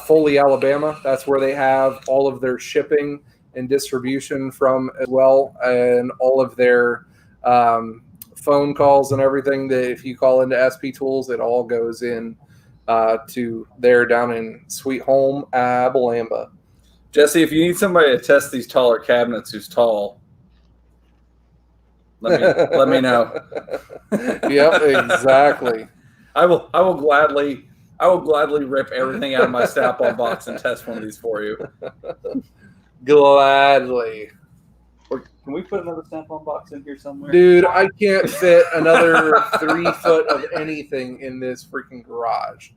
Foley, Alabama. That's where they have all of their shipping and distribution from as well, and all of their phone calls and everything that if you call into SP Tools, it all goes in to there down in Sweet Home, Alabama. Jesse, if you need somebody to test these taller cabinets who's tall, let me know. Yep, exactly. I will gladly rip everything out of my Snap-on box and test one of these for you. Gladly. Or can we put another Snap-on box in here somewhere? Dude, I can't fit another 3 foot of anything in this freaking garage.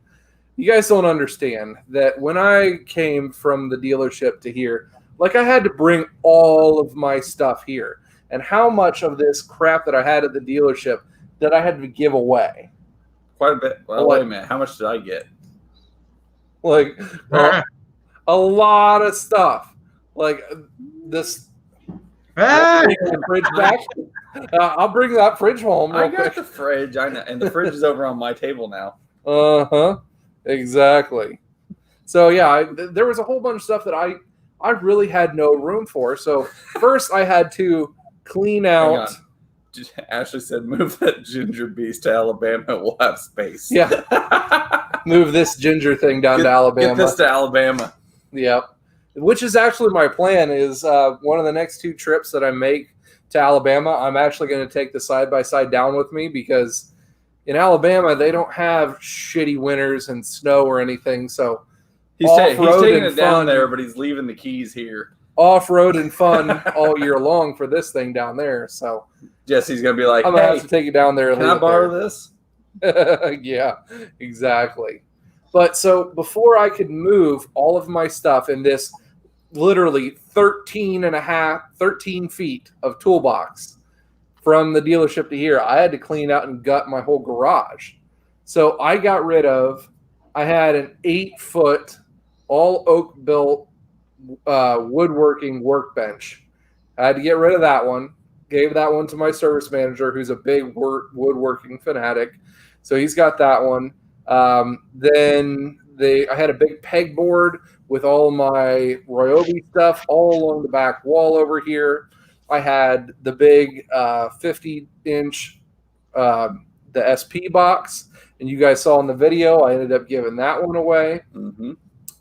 You guys don't understand that when I came from the dealership to here, like I had to bring all of my stuff here. And how much of this crap that I had at the dealership that I had to give away? Quite a bit. Well, wait a minute. How much did I get? Like a lot of stuff. Like this. The fridge back. I'll bring that fridge home. I got the fridge. I know, and the fridge is over on my table now. Exactly. So yeah, there was a whole bunch of stuff that I really had no room for. So first I had to clean out. Ashley said, "Move that ginger beast to Alabama. We'll have space." Yeah. Move this ginger thing down to Alabama. Get this to Alabama. Yep. Which is actually my plan is one of the next 2 trips that I make to Alabama, I'm actually going to take the side-by-side down with me because in Alabama, they don't have shitty winters and snow or anything. So he's taking it down there, but he's leaving the keys here. Off-road and fun all year long for this thing down there. So Jesse's going to be like, I'm going to have to take it down there. Can I borrow this? Yeah, exactly. But so before I could move all of my stuff in this literally 13 feet of toolbox from the dealership to here, I had to clean out and gut my whole garage. So I had an 8-foot all oak built woodworking workbench. I had to get rid of that one. Gave that one to my service manager, who's a big woodworking fanatic. So he's got that one. Then I had a big pegboard with all my Ryobi stuff all along the back wall over here. I had the big 50-inch the SP box, and you guys saw in the video, I ended up giving that one away. Mm-hmm.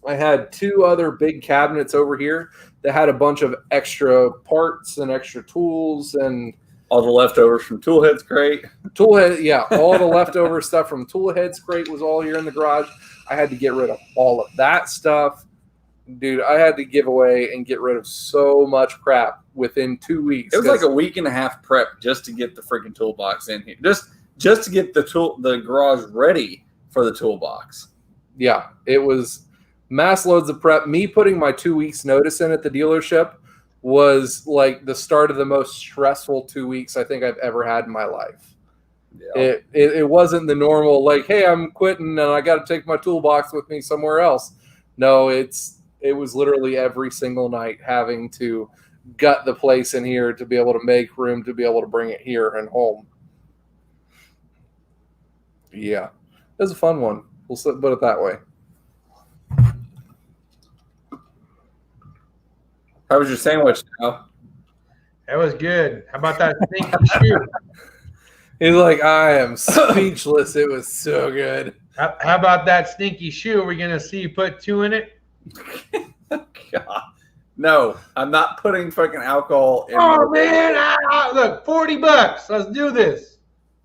I had 2 other big cabinets over here that had a bunch of extra parts and extra tools and all the leftovers from Toolhead's crate. All the leftover stuff from Toolhead's crate was all here in the garage. I had to get rid of all of that stuff. Dude, I had to give away and get rid of so much crap within 2 weeks. It was like a week and a half prep just to get the freaking toolbox in here. Just to get the garage ready for the toolbox. Yeah, it was mass loads of prep. Me putting my 2 weeks notice in at the dealership was like the start of the most stressful 2 weeks I think I've ever had in my life. Yeah. It wasn't the normal, like, hey, I'm quitting and I got to take my toolbox with me somewhere else. No, it was literally every single night having to gut the place in here to be able to make room to be able to bring it here and home. Yeah, it was a fun one. We'll put it that way. How was your sandwich, Al? That was good. How about that stinky shoe? He's like, I am speechless. It was so good. How about that stinky shoe? Are we going to see you put 2 in it? God. No, I'm not putting fucking alcohol in. Oh, man. Look, $40. Let's do this.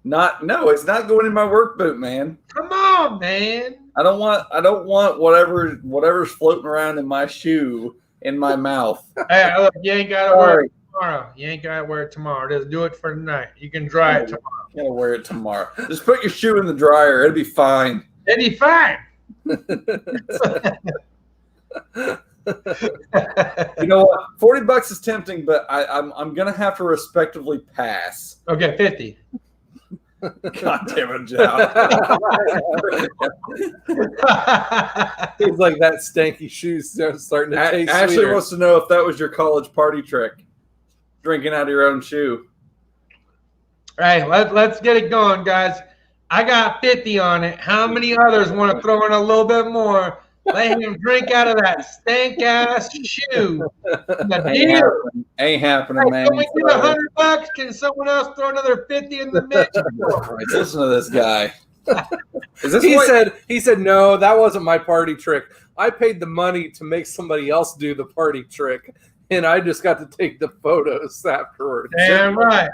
No, it's not going in my work boot, man. Come on, man. I don't want whatever's floating around in my shoe in my mouth. Hey, look, you ain't got to wear it tomorrow. You ain't got to wear it tomorrow. Just do it for tonight. You can dry it tomorrow. You gotta wear it tomorrow. Just put your shoe in the dryer. It'll be fine. It'll be fine. You know what? $40 is tempting, but I'm gonna have to respectively pass. Okay, 50. God damn it, Joe. It's like that stanky shoe's starting to taste Ashley sweeter. wants to know if that was your college party trick, drinking out of your own shoe. All right, let's get it going, guys. I got 50 on it. How many others want to throw in a little bit more? Let him drink out of that stank-ass shoe. Ain't happening, Hey, man. can we get $100? Can someone else throw another 50 in the mix? Listen to this guy. He said, no, that wasn't my party trick. I paid the money to make somebody else do the party trick, and I just got to take the photos afterwards. Damn right.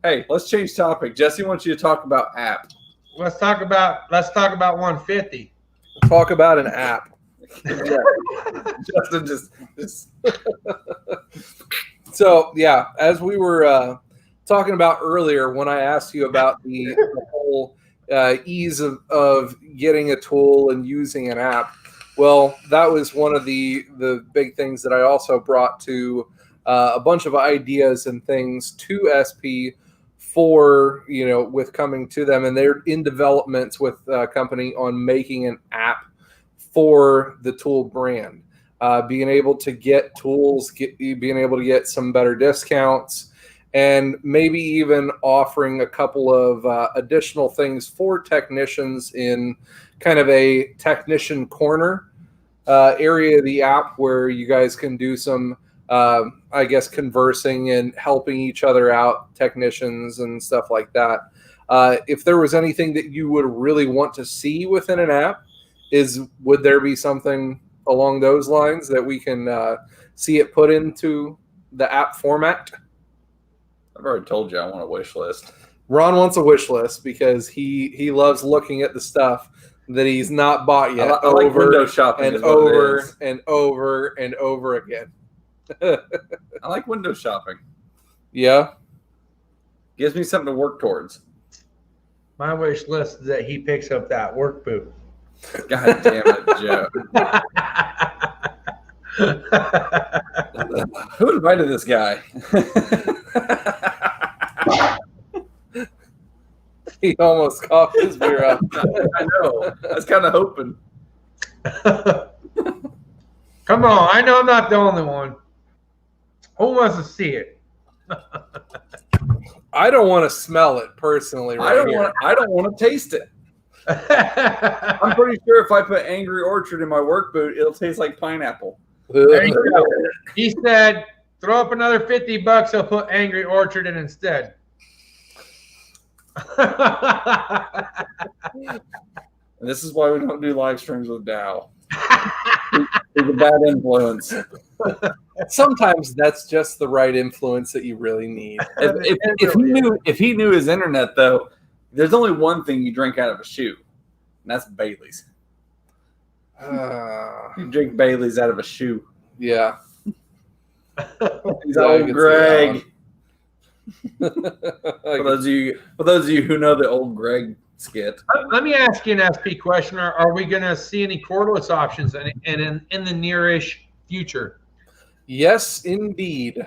Hey, let's change topic. Jesse wants you to talk about app. Let's talk about 150. Talk about an app. Justin just So yeah, as we were talking about earlier, when I asked you about the whole ease of getting a tool and using an app, well, that was one of the big things that I also brought to a bunch of ideas and things to SP for, with coming to them, and they're in developments with a company on making an app for the tool brand, being able to get tools, being able to get some better discounts, and maybe even offering a couple of additional things for technicians in kind of a technician corner area of the app where you guys can do some, conversing and helping each other out, technicians and stuff like that. If there was anything that you would really want to see within an app, would there be something along those lines that we can see it put into the app format? I've already told you I want a wish list. Ron wants a wish list because he loves looking at the stuff that he's not bought yet. I like window shopping and over and over and over again. I like window shopping. Yeah. Gives me something to work towards. My wish list is that he picks up that work boot. God damn it, Joe. Who invited this guy? He almost coughed his beer up. I know. I was kind of hoping. Come on, I know I'm not the only one. Who wants to see it? I don't want to smell it personally. I don't want to taste it. I'm pretty sure if I put Angry Orchard in my work boot, it'll taste like pineapple. There you go. He said, throw up another $50. He'll put Angry Orchard in instead. And this is why we don't do live streams with Dow. He's a bad influence. Sometimes that's just the right influence that you really need. If he knew his internet, though, there's only one thing you drink out of a shoe, and that's Bailey's. You drink Bailey's out of a shoe. Yeah. He's old Greg. For those of you who know the old Greg skit. Let me ask you an SP question. Are we going to see any cordless options in the nearish future? Yes, indeed.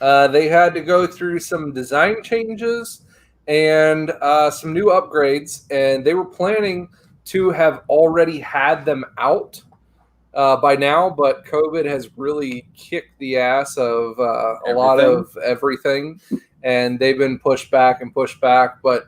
They had to go through some design changes and some new upgrades, and they were planning to have already had them out by now, but COVID has really kicked the ass of a lot of everything, and they've been pushed back and pushed back, but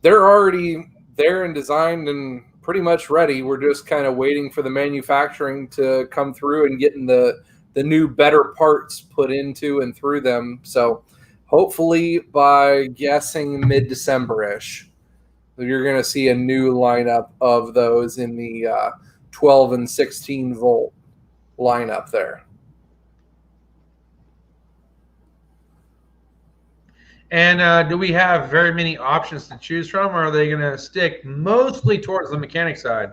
they're already there and designed and pretty much ready. We're just kind of waiting for the manufacturing to come through and getting the new better parts put into and through them. So hopefully by guessing mid-December-ish, you're going to see a new lineup of those in the 12 and 16 volt lineup there. And do we have very many options to choose from, or are they going to stick mostly towards the mechanic side?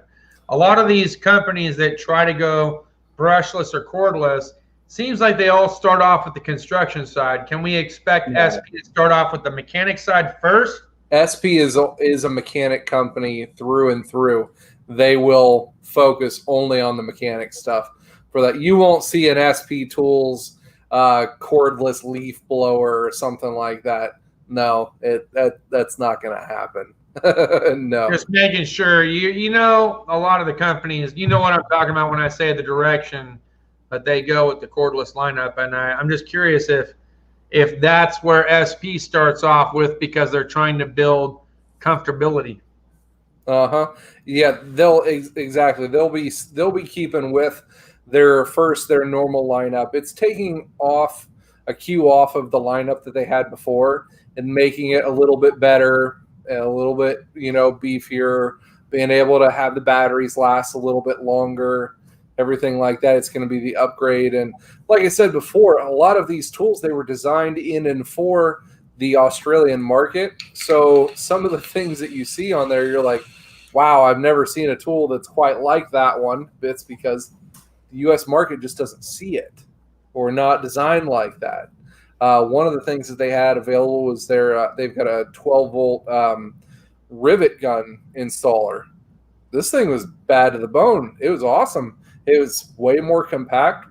A lot of these companies that try to go brushless or cordless, seems like they all start off with the construction side. Can we expect SP to start off with the mechanic side first? SP is a mechanic company through and through. They will focus only on the mechanic stuff. For that, you won't see an SP Tools cordless leaf blower or something like that. No, that's not going to happen. No. Just making sure. You know, a lot of the companies, you know what I'm talking about when I say the direction that they go with the cordless lineup. And I'm just curious if that's where SP starts off with, because they're trying to build comfortability. Yeah, exactly. They'll be keeping with their normal lineup. It's taking off a cue off of the lineup that they had before and making it a little bit better, a little bit, beefier, being able to have the batteries last a little bit longer, everything like that. It's going to be the upgrade. And like I said before, a lot of these tools, they were designed in and for the Australian market. So some of the things that you see on there, you're like, wow, I've never seen a tool that's quite like that one. It's because the U.S. market just doesn't see it or not designed like that. One of the things that they had available was they've got a 12-volt Rivet gun installer. This thing was bad to the bone. It was awesome. It was way more compact.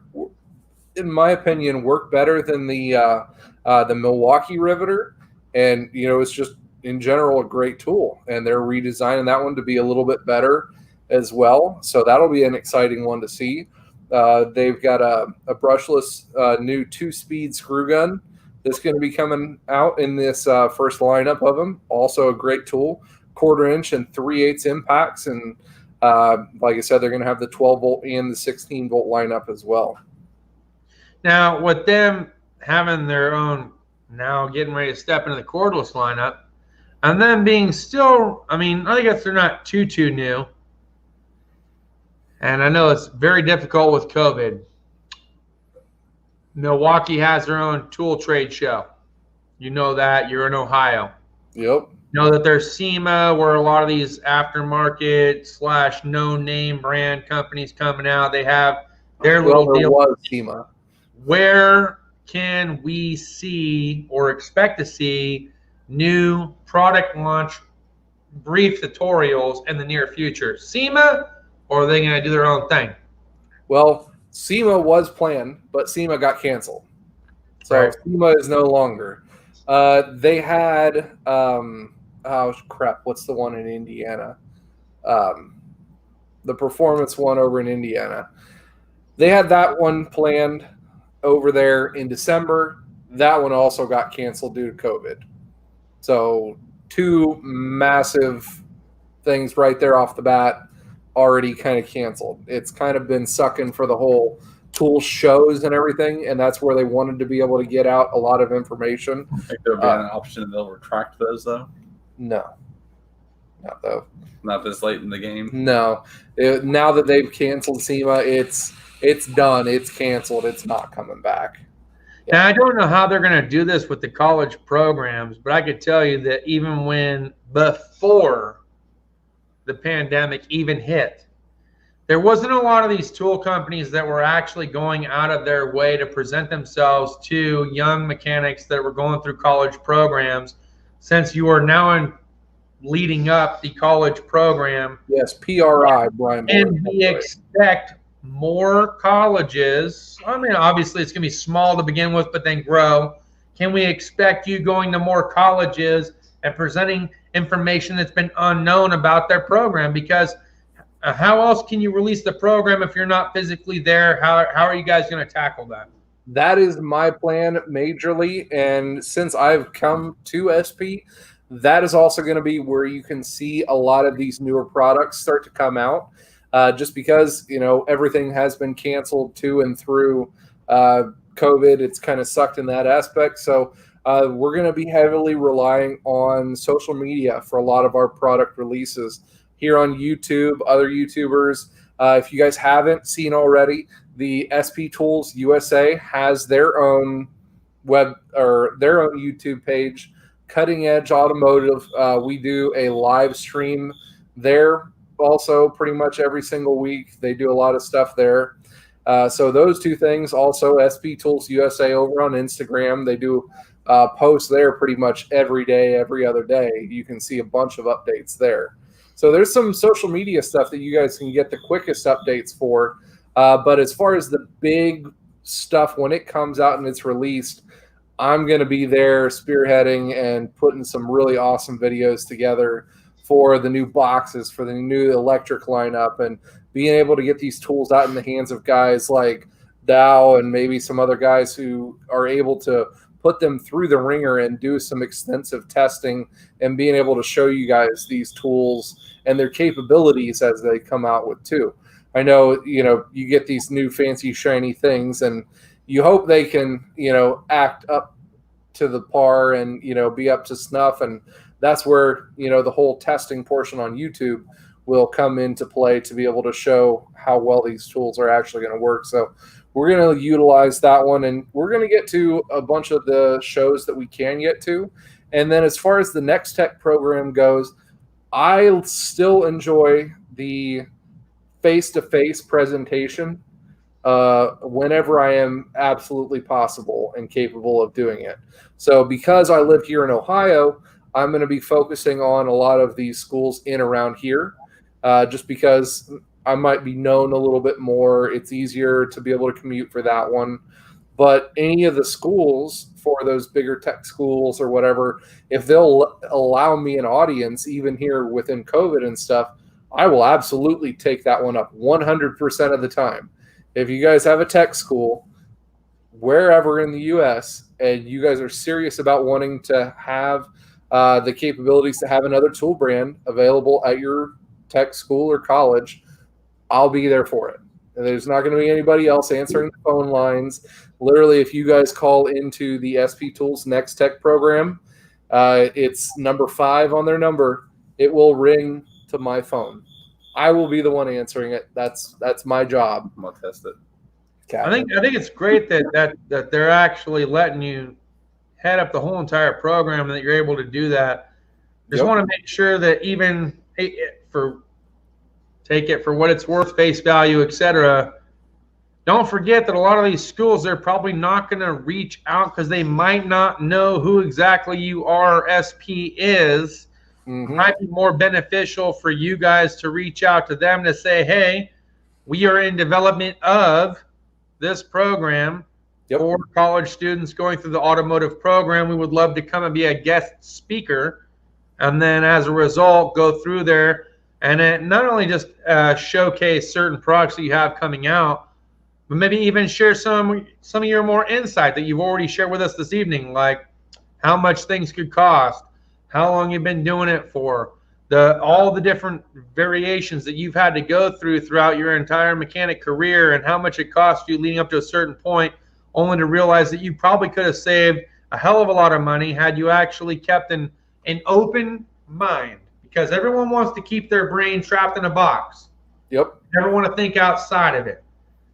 In my opinion, worked better than the Milwaukee Riveter. And, it's just, in general, a great tool. And they're redesigning that one to be a little bit better as well. So that'll be an exciting one to see. They've got a brushless new 2-speed screw gun that's going to be coming out in this first lineup of them. Also a great tool, 1/4 inch and 3/8 impacts. And like I said, they're going to have the 12-volt and the 16-volt lineup as well. Now, with them having their own, now getting ready to step into the cordless lineup, and then being still, I guess they're not too new. And I know it's very difficult with COVID. Milwaukee has their own tool trade show. You know that. You're in Ohio. Yep. You know that there's SEMA, where a lot of these aftermarket / no-name brand companies coming out. They have their little deal. Was SEMA. Where can we see or expect to see new product launch brief tutorials in the near future? SEMA, or are they going to do their own thing? Well, SEMA was planned, but SEMA got canceled. So right. SEMA is no longer. They had, what's the one in Indiana? The performance one over in Indiana. They had that one planned over there in December. That one also got canceled due to COVID. So 2 massive things right there off the bat already kind of canceled. It's kind of been sucking for the whole tool shows and everything, and that's where they wanted to be able to get out a lot of information. I think there'll be an option they'll retract those, though. No, not though. Not this late in the game. No, now that they've canceled SEMA, it's done. It's canceled. It's not coming back. Now, I don't know how they're going to do this with the college programs, but I could tell you that even before the pandemic even hit, there wasn't a lot of these tool companies that were actually going out of their way to present themselves to young mechanics that were going through college programs. Since you are now in leading up the college program. Yes, PRI, Brian. And we expect more colleges. I mean, obviously, it's going to be small to begin with, but then grow. Can we expect you going to more colleges and presenting information that's been unknown about their program? Because how else can you release the program if you're not physically there? How are you guys going to tackle that? That is my plan majorly. And since I've come to SP, that is also going to be where you can see a lot of these newer products start to come out. Just because, everything has been canceled to and through COVID, it's kind of sucked in that aspect. So we're going to be heavily relying on social media for a lot of our product releases here on YouTube, other YouTubers. If you guys haven't seen already, the SP Tools USA has their own web or their own YouTube page, Cutting Edge Automotive. We do a live stream there also pretty much every single week. They do a lot of stuff there. So those two things. Also, SP Tools USA over on Instagram. They do posts there pretty much every day, every other day. You can see a bunch of updates there. So there's some social media stuff that you guys can get the quickest updates for. But as far as the big stuff, when it comes out and it's released, I'm going to be there spearheading and putting some really awesome videos together for the new boxes, for the new electric lineup, and being able to get these tools out in the hands of guys like Dow and maybe some other guys who are able to put them through the ringer and do some extensive testing, and being able to show you guys these tools and their capabilities as they come out with too. I know, you get these new fancy shiny things and you hope they can, act up to the par and, be up to snuff. And that's where, the whole testing portion on YouTube will come into play to be able to show how well these tools are actually going to work. So we're going to utilize that one, and we're going to get to a bunch of the shows that we can get to. And then as far as the Next Tech program goes, I still enjoy the face-to-face presentation whenever I am absolutely possible and capable of doing it. So because I live here in Ohio, I'm going to be focusing on a lot of these schools in around here, just because I might be known a little bit more. It's easier to be able to commute for that one. But any of the schools, for those bigger tech schools or whatever, if they'll allow me an audience, even here within COVID and stuff, I will absolutely take that one up 100% of the time. If you guys have a tech school wherever in the U.S. and you guys are serious about wanting to have the capabilities to have another tool brand available at your tech school or college, I'll be there for it. There's not going to be anybody else answering the phone lines. Literally, if you guys call into the SP Tools Next Tech program, it's number 5 on their number. It will ring to my phone. I will be the one answering it. That's my job. I'm gonna test it. I think it's great that they're actually letting you head up the whole entire program and that you're able to do that. Just want to make sure that even take it for what it's worth, face value, etc. Don't forget that a lot of these schools, they're probably not going to reach out because they might not know who exactly you are or SP is. Mm-hmm. It might be more beneficial for you guys to reach out to them to say, hey, we are in development of this program for college students going through the automotive program. We would love to come and be a guest speaker. And then as a result, go through there and it not only just showcase certain products that you have coming out, but maybe even share some of your more insight that you've already shared with us this evening, like how much things could cost, how long you've been doing it for, all the different variations that you've had to go throughout your entire mechanic career, and how much it cost you leading up to a certain point, only to realize that you probably could have saved a hell of a lot of money had you actually kept an open mind, because everyone wants to keep their brain trapped in a box. Yep. Never want to think outside of it.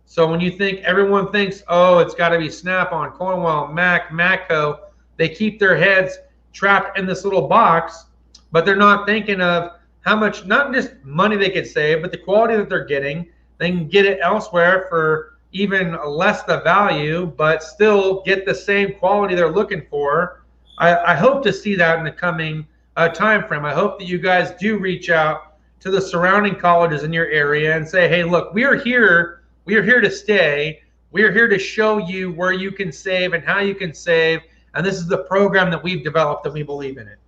So when you think everyone thinks, oh, it's got to be Snap-on, Cornwell, Mac, Matco, they keep their heads trapped in this little box, but they're not thinking of how much, not just money they could save, but the quality that they're getting. They can get it elsewhere for even less the value, but still get the same quality they're looking for. I hope to see that in the coming time frame. I hope that you guys do reach out to the surrounding colleges in your area and say, hey, look, we are here to stay. We are here to show you where you can save and how you can save. And this is the program that we've developed and we believe in it.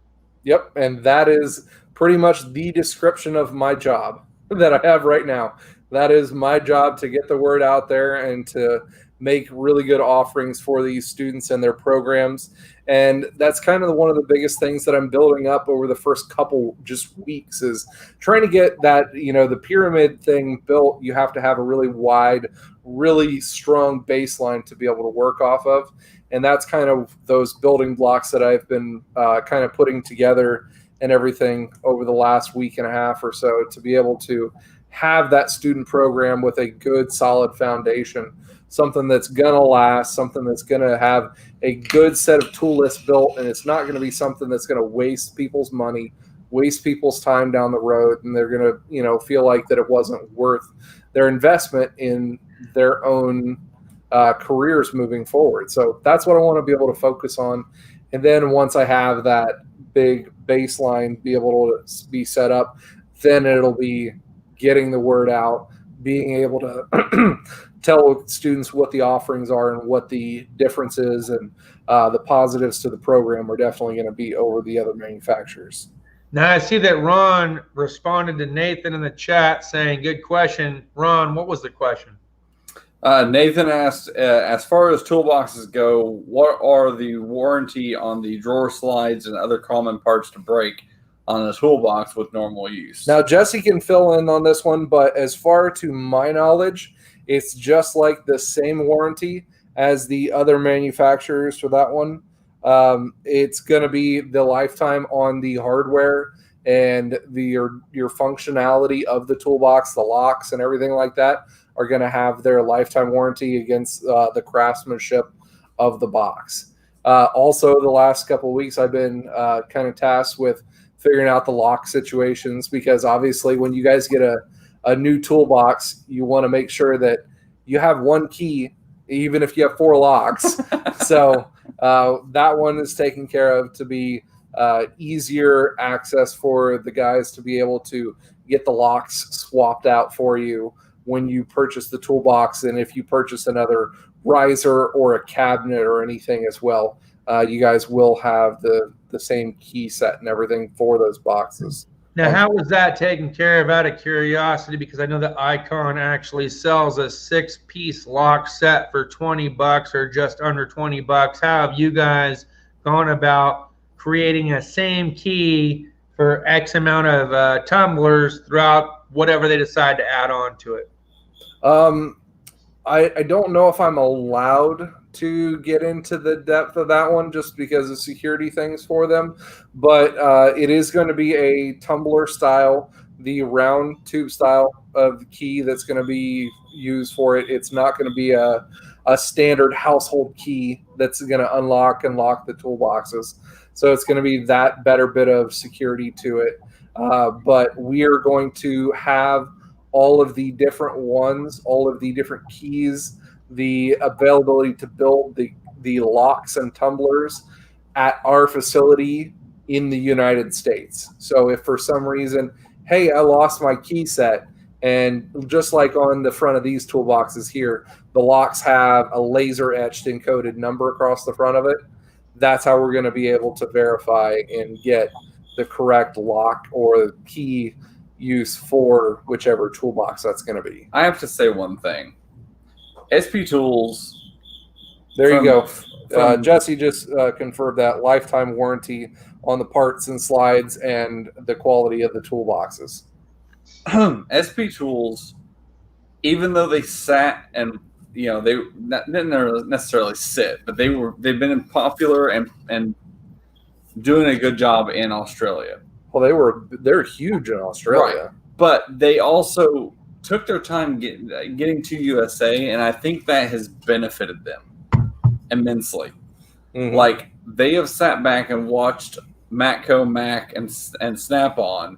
Yep, and that is pretty much the description of my job that I have right now. That is my job, to get the word out there and to make really good offerings for these students and their programs. And that's kind of one of the biggest things that I'm building up over the first couple just weeks, is trying to get that, the pyramid thing built. You have to have a really wide, really strong baseline to be able to work off of. And that's kind of those building blocks that I've been kind of putting together and everything over the last week and a half or so, to be able to have that student program with a good, solid foundation, something that's going to last, something that's going to have a good set of tool lists built, and it's not going to be something that's going to waste people's money, waste people's time down the road, and they're going to, feel like that it wasn't worth their investment in their own careers moving forward. So that's what I want to be able to focus on. And then once I have that big baseline be able to be set up, then it'll be getting the word out, being able to tell students what the offerings are and what the difference is, and the positives to the program are definitely going to be over the other manufacturers. Now I see that Ron responded to Nathan in the chat saying, good question. Ron, what was the question? Nathan asked, as far as toolboxes go, what are the warranty on the drawer slides and other common parts to break on a toolbox with normal use? Now, Jesse can fill in on this one, but as far to my knowledge, it's just like the same warranty as the other manufacturers for that one. It's going to be the lifetime on the hardware and your functionality of the toolbox, the locks and everything like that are going to have their lifetime warranty against the craftsmanship of the box. Also, the last couple of weeks, I've been kind of tasked with figuring out the lock situations, because obviously when you guys get a new toolbox, you want to make sure that you have one key, even if you have 4 locks. So that one is taken care of to be easier access for the guys to be able to get the locks swapped out for you when you purchase the toolbox. And if you purchase another riser or a cabinet or anything as well, you guys will have the same key set and everything for those boxes. Now, how was that taken care of, out of curiosity? Because I know that Icon actually sells a 6-piece lock set for $20 or just under $20. How have you guys gone about creating a same key for X amount of tumblers throughout whatever they decide to add on to it? I don't know if I'm allowed to get into the depth of that one, just because of security things for them, but it is going to be a tumbler style, the round tube style of key that's going to be used for it. It's not going to be a standard household key that's going to unlock and lock the toolboxes. So it's going to be that better bit of security to it. But we are going to have all of the different ones, all of the different keys, the availability to build the locks and tumblers at our facility in the United States. So if for some reason, hey, I lost my key set, and just like on the front of these toolboxes here, the locks have a laser etched encoded number across the front of it, that's how we're going to be able to verify and get the correct lock or key use for whichever toolbox that's going to be. I have to say one thing. SP Tools. There you go. Jesse just confirmed that lifetime warranty on the parts and slides and the quality of the toolboxes. SP Tools, even though they sat and they didn't necessarily sit, but they've been popular and doing a good job in Australia. Well, they're huge in Australia, right. But they also took their time getting to USA, and I think that has benefited them immensely. Mm-hmm. Like, they have sat back and watched Matco, Mac, and Snap-on,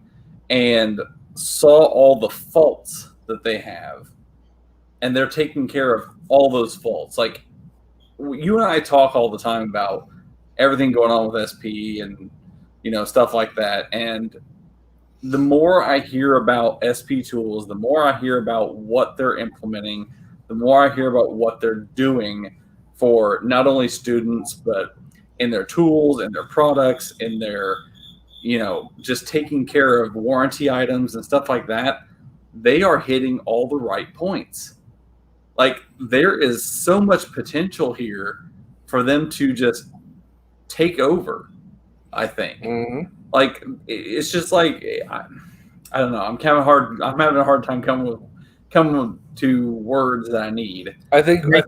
and saw all the faults that they have, and they're taking care of all those faults. Like, you and I talk all the time about everything going on with SP and stuff like that. And the more I hear about SP tools, the more I hear about what they're implementing, the more I hear about what they're doing for not only students, but in their tools, in their products, in their, just taking care of warranty items and stuff like that. They are hitting all the right points. Like, there is so much potential here for them to just take over, I think. Mm-hmm. Like, it's just like, I don't know. I'm having a hard time coming to words that I need. I think they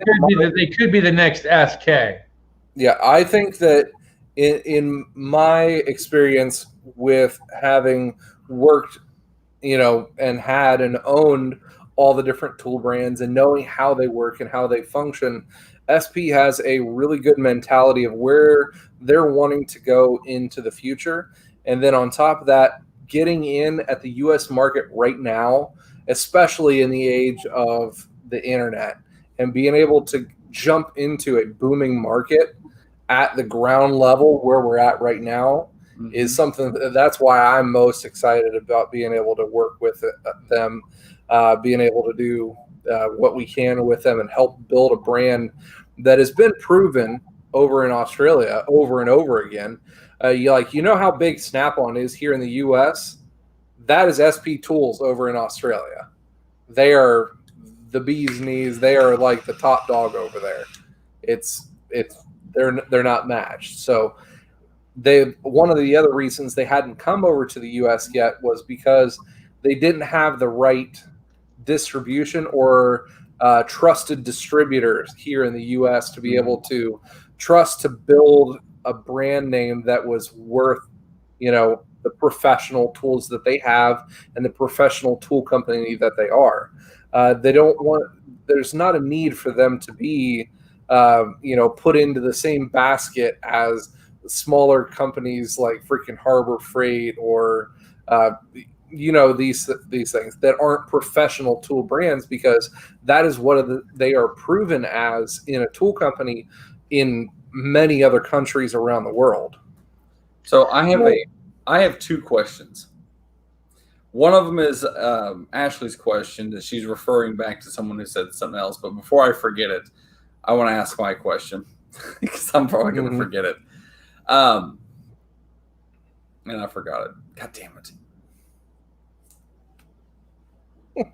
could be the next SK. Yeah, I think that in my experience with having worked, and had and owned all the different tool brands and knowing how they work and how they function, SP has a really good mentality of where they're wanting to go into the future. And then on top of that, getting in at the U.S. market right now, especially in the age of the internet, and being able to jump into a booming market at the ground level where we're at right now is something that's why I'm most excited about being able to work with them, being able to do what we can with them and help build a brand that has been proven over in Australia over and over again. How big Snap-on is here in the U.S.? That is SP Tools over in Australia. They are the bee's knees. They are like the top dog over there. They're not matched. So one of the other reasons they hadn't come over to the U.S. yet was because they didn't have the right distribution or trusted distributors here in the U.S. to be able to trust to build a brand name that was worth, the professional tools that they have and the professional tool company that they are. There's not a need for them to be, put into the same basket as smaller companies like freaking Harbor Freight or, these things that aren't professional tool brands, because that is what they are proven as in a tool company in many other countries around the world. So I have two questions. One of them is Ashley's question that she's referring back to someone who said something else. But before I forget it, I want to ask my question because I'm probably going to forget it. And I forgot it. God damn it.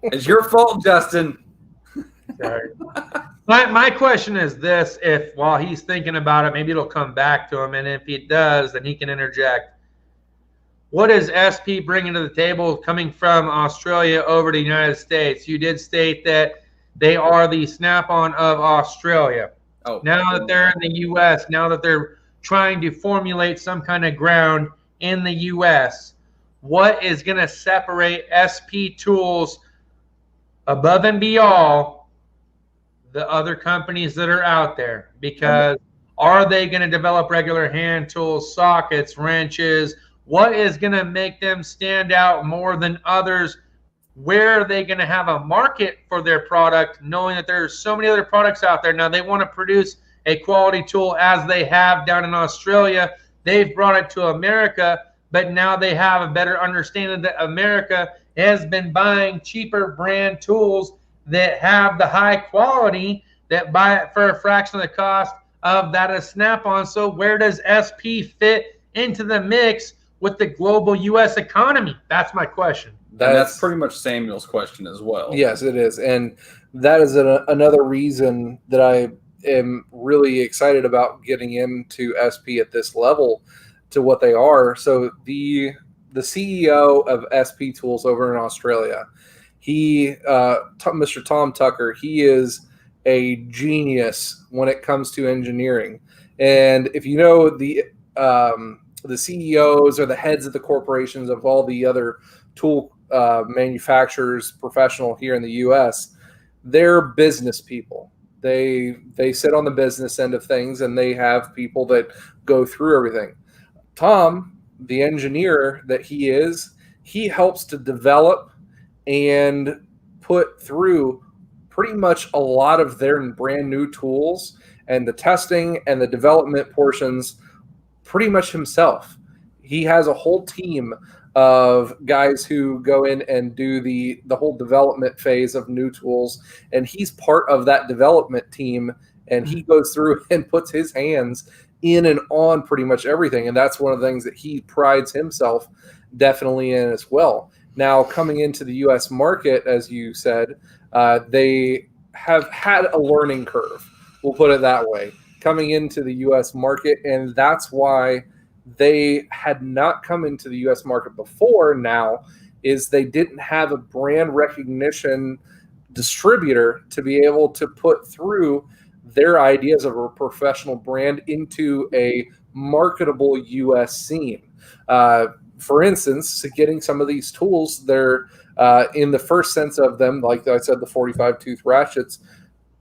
It's your fault, Justin. Sorry. My question is this: if while he's thinking about it, maybe it'll come back to him, and if it does, then he can interject. What is SP bringing to the table coming from Australia over to the United States? You did state that they are the Snap-on of Australia. Oh, now that they're in the U.S., now that they're trying to formulate some kind of ground in the U.S., what is going to separate SP Tools above and beyond the other companies that are out there? Because are they going to develop regular hand tools, sockets, wrenches? What is going to make them stand out more than others? Where are they going to have a market for their product, knowing that there's so many other products out there? Now, they want to produce a quality tool as they have down in Australia. They've brought it to America, but now they have a better understanding that America has been buying cheaper brand tools that have the high quality, that buy it for a fraction of the cost of that of Snap-on. So where does SP fit into the mix with the global U.S. economy? That's my question. That's pretty much Samuel's question as well. Yes, it is. And that is another reason that I am really excited about getting into SP at this level to what they are. So the CEO of SP Tools over in Australia, Mr. Tom Tucker, he is a genius when it comes to engineering. And if you know the CEOs or the heads of the corporations of all the other tool manufacturers, professional here in the U.S., they're business people. They sit on the business end of things, and they have people that go through everything. Tom, the engineer that he is, he helps to develop and put through pretty much a lot of their brand new tools and the testing and the development portions pretty much himself. he has a whole team of guys who go in and do the whole development phase of new tools, and he's part of that development team, and he goes through and puts his hands in and on pretty much everything, and that's one of the things that he prides himself definitely in as well. Now, coming into the U.S. market, as you said, they have had a learning curve, we'll put it that way, coming into the U.S. market, and that's why they had not come into the U.S. market before now, is they didn't have a brand recognition distributor to be able to put through their ideas of a professional brand into a marketable U.S. scene. For instance, getting some of these tools, they're in the first sense of them, like I said, the 45-tooth ratchets,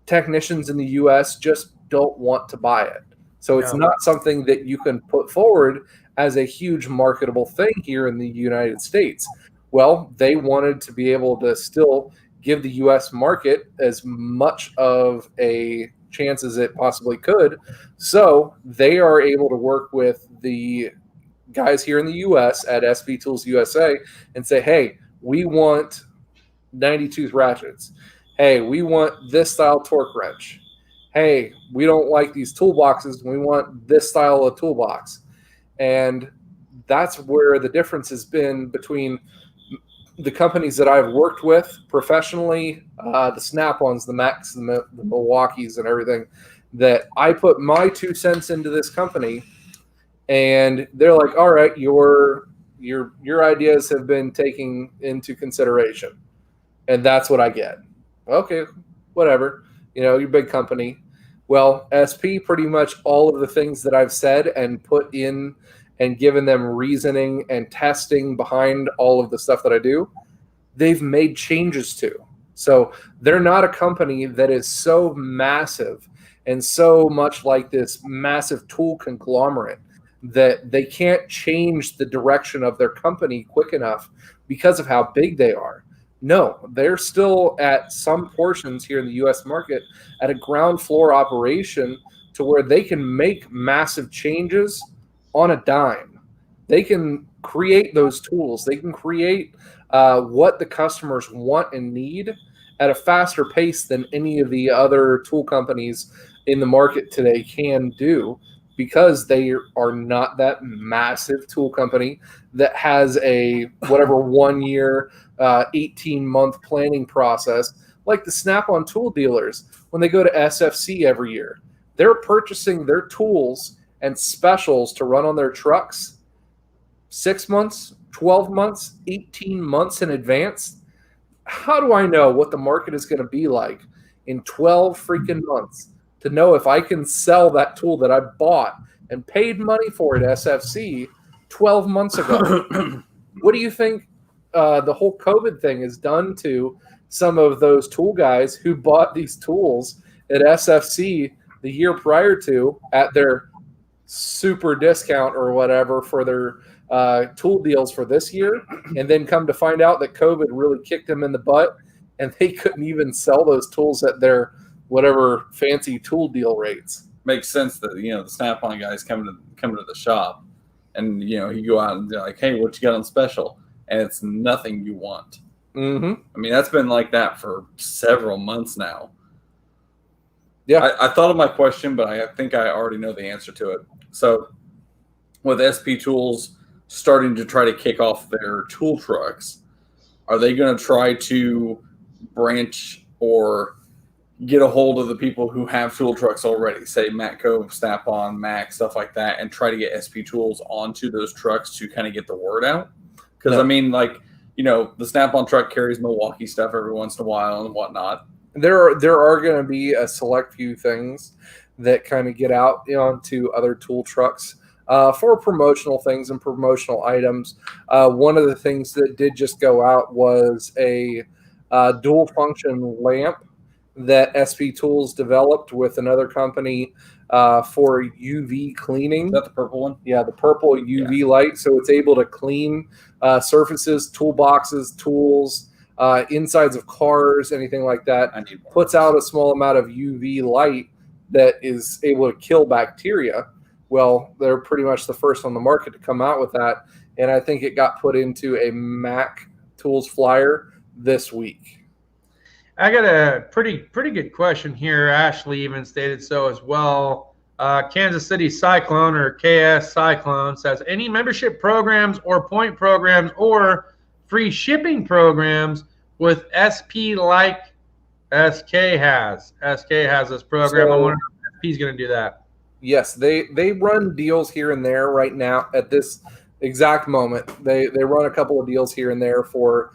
technicians in the U.S. just don't want to buy it. So it's not something that you can put forward as a huge marketable thing here in the United States. Well, they wanted to be able to still give the U.S. market as much of a chance as it possibly could. So they are able to work with the guys here in the U.S. at SP Tools USA and say, hey, we want 90-tooth ratchets. Hey, we want this style torque wrench. Hey, we don't like these toolboxes. We want this style of toolbox. And that's where the difference has been between the companies that I've worked with professionally, the Snap-ons, the Macs, the Milwaukees, and everything, that I put my 2 cents into this company, and they're like, all right, your ideas have been taken into consideration. And that's what I get. Okay, whatever. You're a big company. Well, SP, pretty much all of the things that I've said and put in and given them reasoning and testing behind all of the stuff that I do, they've made changes to. So they're not a company that is so massive and so much like this massive tool conglomerate that they can't change the direction of their company quick enough because of how big they are. No, they're still at some portions here in the U.S. market at a ground floor operation to where they can make massive changes on a dime. They can create those tools. They can create what the customers want and need at a faster pace than any of the other tool companies in the market today can do, because they are not that massive tool company that has a whatever 1 year, 18-month planning process like the Snap-on tool dealers. When they go to SFC every year, they're purchasing their tools and specials to run on their trucks 6 months, 12 months, 18 months in advance. How do I know what the market is going to be like in 12 freaking months to know if I can sell that tool that I bought and paid money for at SFC 12 months ago? What do you think the whole COVID thing has done to some of those tool guys who bought these tools at SFC the year prior to at their super discount or whatever for their tool deals for this year, and then come to find out that COVID really kicked them in the butt and they couldn't even sell those tools at their whatever fancy tool deal rates? Makes sense that the Snap-on guys come to the shop, and you go out and they're like, hey, what you got on special? And it's nothing you want. Mm-hmm. I mean, that's been like that for several months now. Yeah, I thought of my question, but I think I already know the answer to it. So with SP Tools starting to try to kick off their tool trucks, are they going to try to branch or get a hold of the people who have tool trucks already, say Matco, Snap-on, Mac, stuff like that, and try to get SP Tools onto those trucks to kind of get the word out? Because, No. I mean, the Snap-on truck carries Milwaukee stuff every once in a while and whatnot. There are going to be a select few things that kind of get out onto other tool trucks for promotional things and promotional items. One of the things that did just go out was a dual function lamp that SP Tools developed with another company for UV cleaning. Is that the purple one? Yeah, the purple UV light. So it's able to clean surfaces, toolboxes, tools, insides of cars, anything like that. I need more. Puts out a small amount of UV light that is able to kill bacteria. Well, they're pretty much the first on the market to come out with that, and I think it got put into a Mac Tools flyer this week. I got a pretty good question here. Ashley even stated so as well. Kansas City Cyclone, or KS Cyclone, says, any membership programs or point programs or free shipping programs with SP like SK has? SK has this program. So, I wonder if SP's going to do that. Yes, they run deals here and there right now at this exact moment. They run a couple of deals here and there for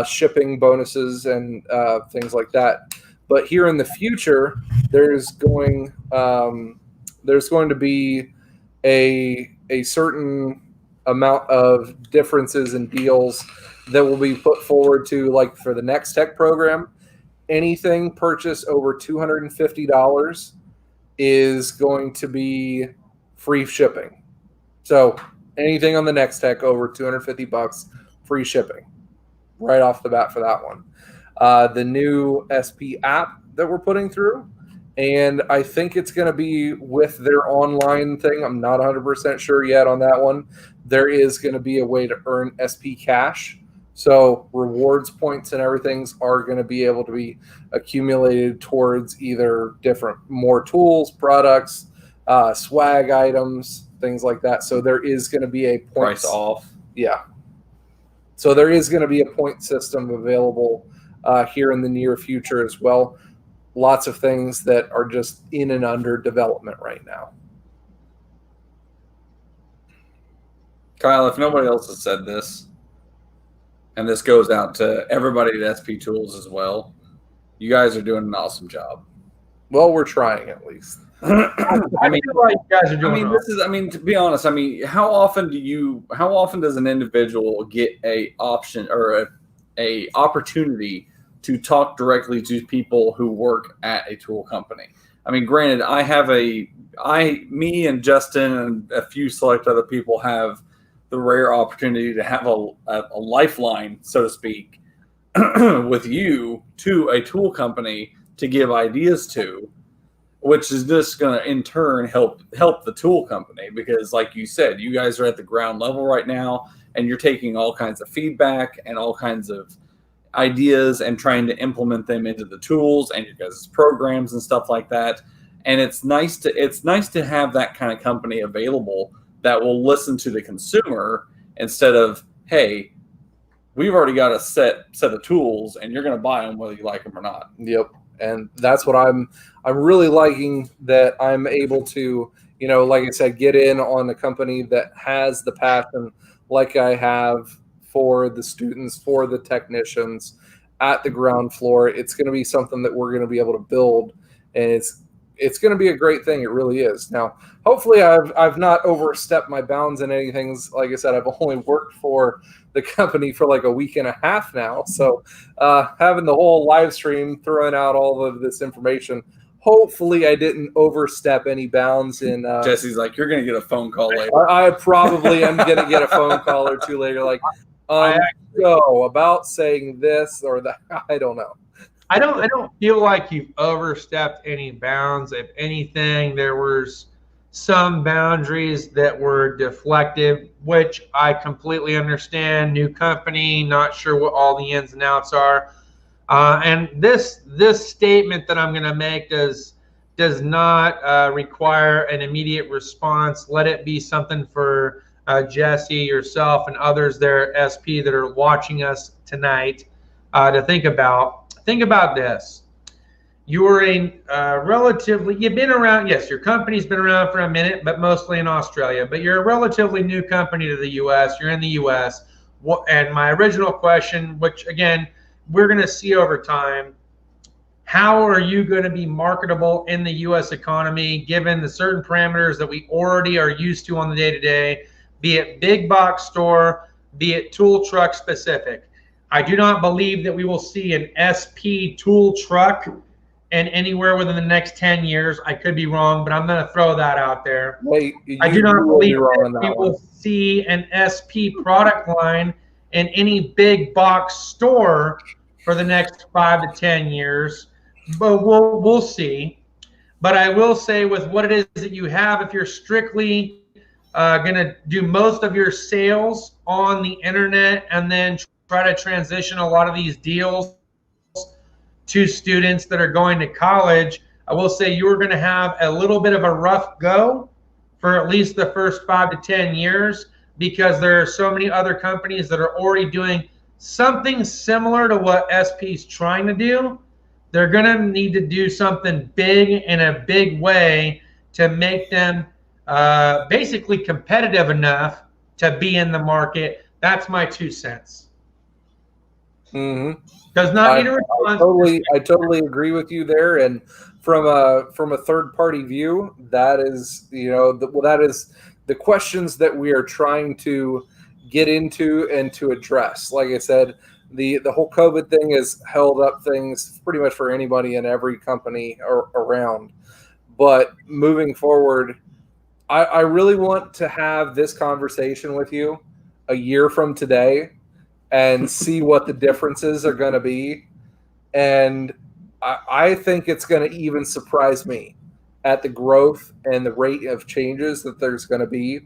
shipping bonuses and things like that. But here in the future, there's going to be a certain amount of differences in deals that will be put forward to, like, for the Next Tech program. Anything purchased over $250 is going to be free shipping. So anything on the Next Tech over $250, free shipping right off the bat for that one. The new SP app that we're putting through, and I think it's going to be with their online thing. I'm not 100% sure yet on that one. There is going to be a way to earn SP cash. So rewards points and everything are going to be able to be accumulated towards either more tools, products, swag items, things like that. So there is going to be a price off. Yeah. So there is going to be a point system available here in the near future as well. Lots of things that are just in and under development right now. Kyle, if nobody else has said this, and this goes out to everybody at SP Tools as well, you guys are doing an awesome job. Well, we're trying at least. I mean, feel like you guys are doing to be honest, how often does an individual get a option or a opportunity to talk directly to people who work at a tool company? I mean, granted, me and Justin and a few select other people have the rare opportunity to have a lifeline, so to speak, with you to a tool company to give ideas to, which is just going to in turn help the tool company, because like you said, you guys are at the ground level right now and you're taking all kinds of feedback and all kinds of ideas and trying to implement them into the tools and your guys' programs and stuff like that. And it's nice to have that kind of company available that will listen to the consumer instead of, hey, we've already got a set of tools and you're going to buy them whether you like them or not. Yep. And that's what I'm really liking, that I'm able to, like I said, get in on a company that has the passion like I have for the students, for the technicians at the ground floor. It's going to be something that we're going to be able to build, and it's going to be a great thing. It really is. Now, hopefully I've not overstepped my bounds in anything. Like I said, I've only worked for the company for like a week and a half now. So having the whole live stream, throwing out all of this information, hopefully I didn't overstep any bounds in Jesse's like, you're going to get a phone call later. I probably am going to get a phone call or two later. Like, so about saying this or that, I don't know. I don't feel like you've overstepped any bounds. If anything, there was some boundaries that were deflective, which I completely understand. New company, not sure what all the ins and outs are. And this statement that I'm going to make does not require an immediate response. Let it be something for Jesse, yourself, and others there at SP that are watching us tonight to think about. Think about this. You're you've been around, yes, your company's been around for a minute, but mostly in Australia. But you're a relatively new company to the U.S. You're in the U.S. And my original question, which, again, we're going to see over time, how are you going to be marketable in the U.S. economy, given the certain parameters that we already are used to on the day-to-day, be it big box store, be it tool truck specific? I do not believe that we will see an SP tool truck in anywhere within the next 10 years. I could be wrong, but I'm going to throw that out there. Wait, I do not believe that we will see an SP product line in any big box store for the next 5 to 10 years, but we'll see. But I will say with what it is that you have, if you're strictly going to do most of your sales on the internet and then try to transition a lot of these deals to students that are going to college, I will say you're going to have a little bit of a rough go for at least the first 5 to 10 years, because there are so many other companies that are already doing something similar to what SP is trying to do. They're going to need to do something big in a big way to make them basically competitive enough to be in the market. That's my 2 cents. Mm-hmm. Does not need a response. I totally agree with you there. And from a third party view, that is, that is the questions that we are trying to get into and to address. Like I said, the whole COVID thing has held up things pretty much for anybody in every company around. But moving forward, I really want to have this conversation with you a year from today and see what the differences are going to be. And I think it's going to even surprise me at the growth and the rate of changes that there's going to be.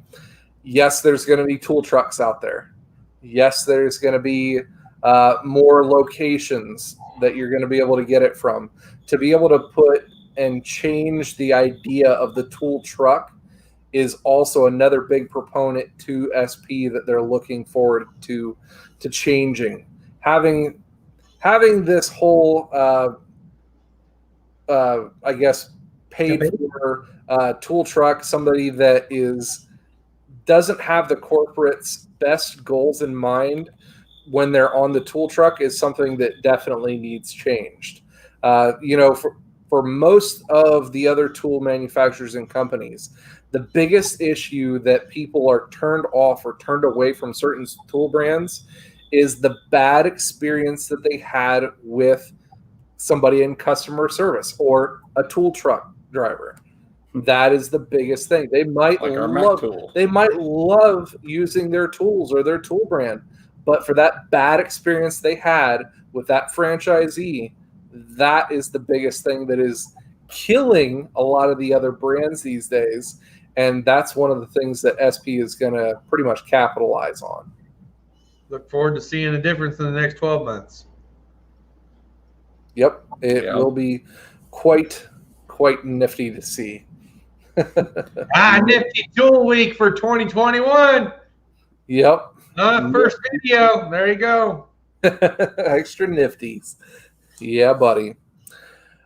Yes, there's going to be tool trucks out there. Yes, there's going to be more locations that you're going to be able to get it from. To be able to put and change the idea of the tool truck is also another big proponent to SP that they're looking forward to changing. Having this whole, I guess, paid for tool truck, somebody that doesn't have the corporate's best goals in mind when they're on the tool truck, is something that definitely needs changed. For most of the other tool manufacturers and companies, the biggest issue that people are turned off or turned away from certain tool brands is the bad experience that they had with somebody in customer service or a tool truck driver. That is the biggest thing. They might love using their tools or their tool brand, but for that bad experience they had with that franchisee, that is the biggest thing that is killing a lot of the other brands these days. And that's one of the things that SP is going to pretty much capitalize on. Look forward to seeing the difference in the next 12 months. Yep, it will be quite nifty to see. Nifty Tool Week for 2021. Yep. First video. There you go. Extra nifties. Yeah, buddy.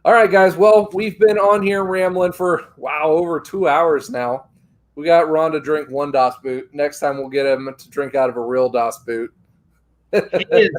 All right, guys. Well, we've been on here rambling for, over 2 hours now. We got Ron to drink one DOS boot. Next time we'll get him to drink out of a real DOS boot. He is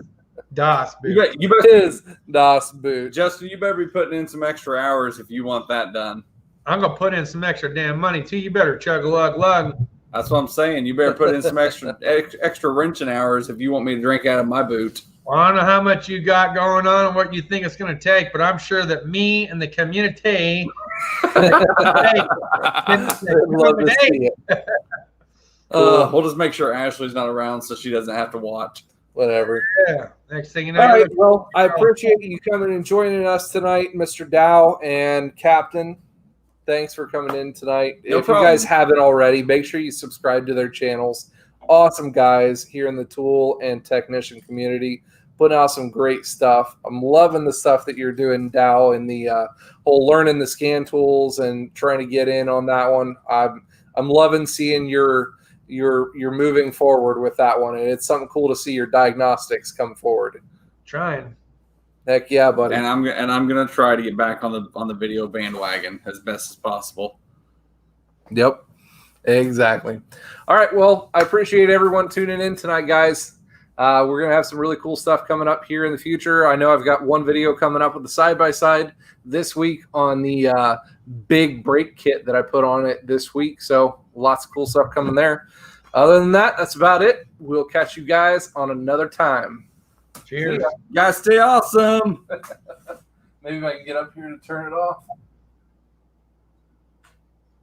DOS boot. You better is DOS boot. Justin, you better be putting in some extra hours if you want that done. I'm going to put in some extra damn money, too. You better chug-a-lug-lug. That's what I'm saying. You better put in some extra wrenching hours if you want me to drink out of my boot. Well, I don't know how much you got going on and what you think it's going to take, but I'm sure that me and the community we'll just make sure Ashley's not around so she doesn't have to watch. Whatever. Yeah. Next thing you know. All right. Well, I appreciate you coming and joining us tonight, Mr. Dow and Captain. Thanks for coming in tonight. No if problem. You guys haven't already, make sure you subscribe to their channels. Awesome guys here in the tool and technician community, putting out some great stuff. I'm loving the stuff that you're doing, Dow, and the whole learning the scan tools and trying to get in on that one. I'm loving seeing you're moving forward with that one, and it's something cool to see your diagnostics come forward. Trying. Heck yeah, buddy. And I'm gonna try to get back on the video bandwagon as best as possible. Yep, exactly. All right, well, I appreciate everyone tuning in tonight, guys. We're gonna have some really cool stuff coming up here in the future. I know I've got one video coming up with the side-by-side this week on the big brake kit that I put on it this week. So lots of cool stuff coming there. Other than that, that's about it. We'll catch you guys on another time. Cheers. Guys, stay awesome. Maybe if I can get up here to turn it off.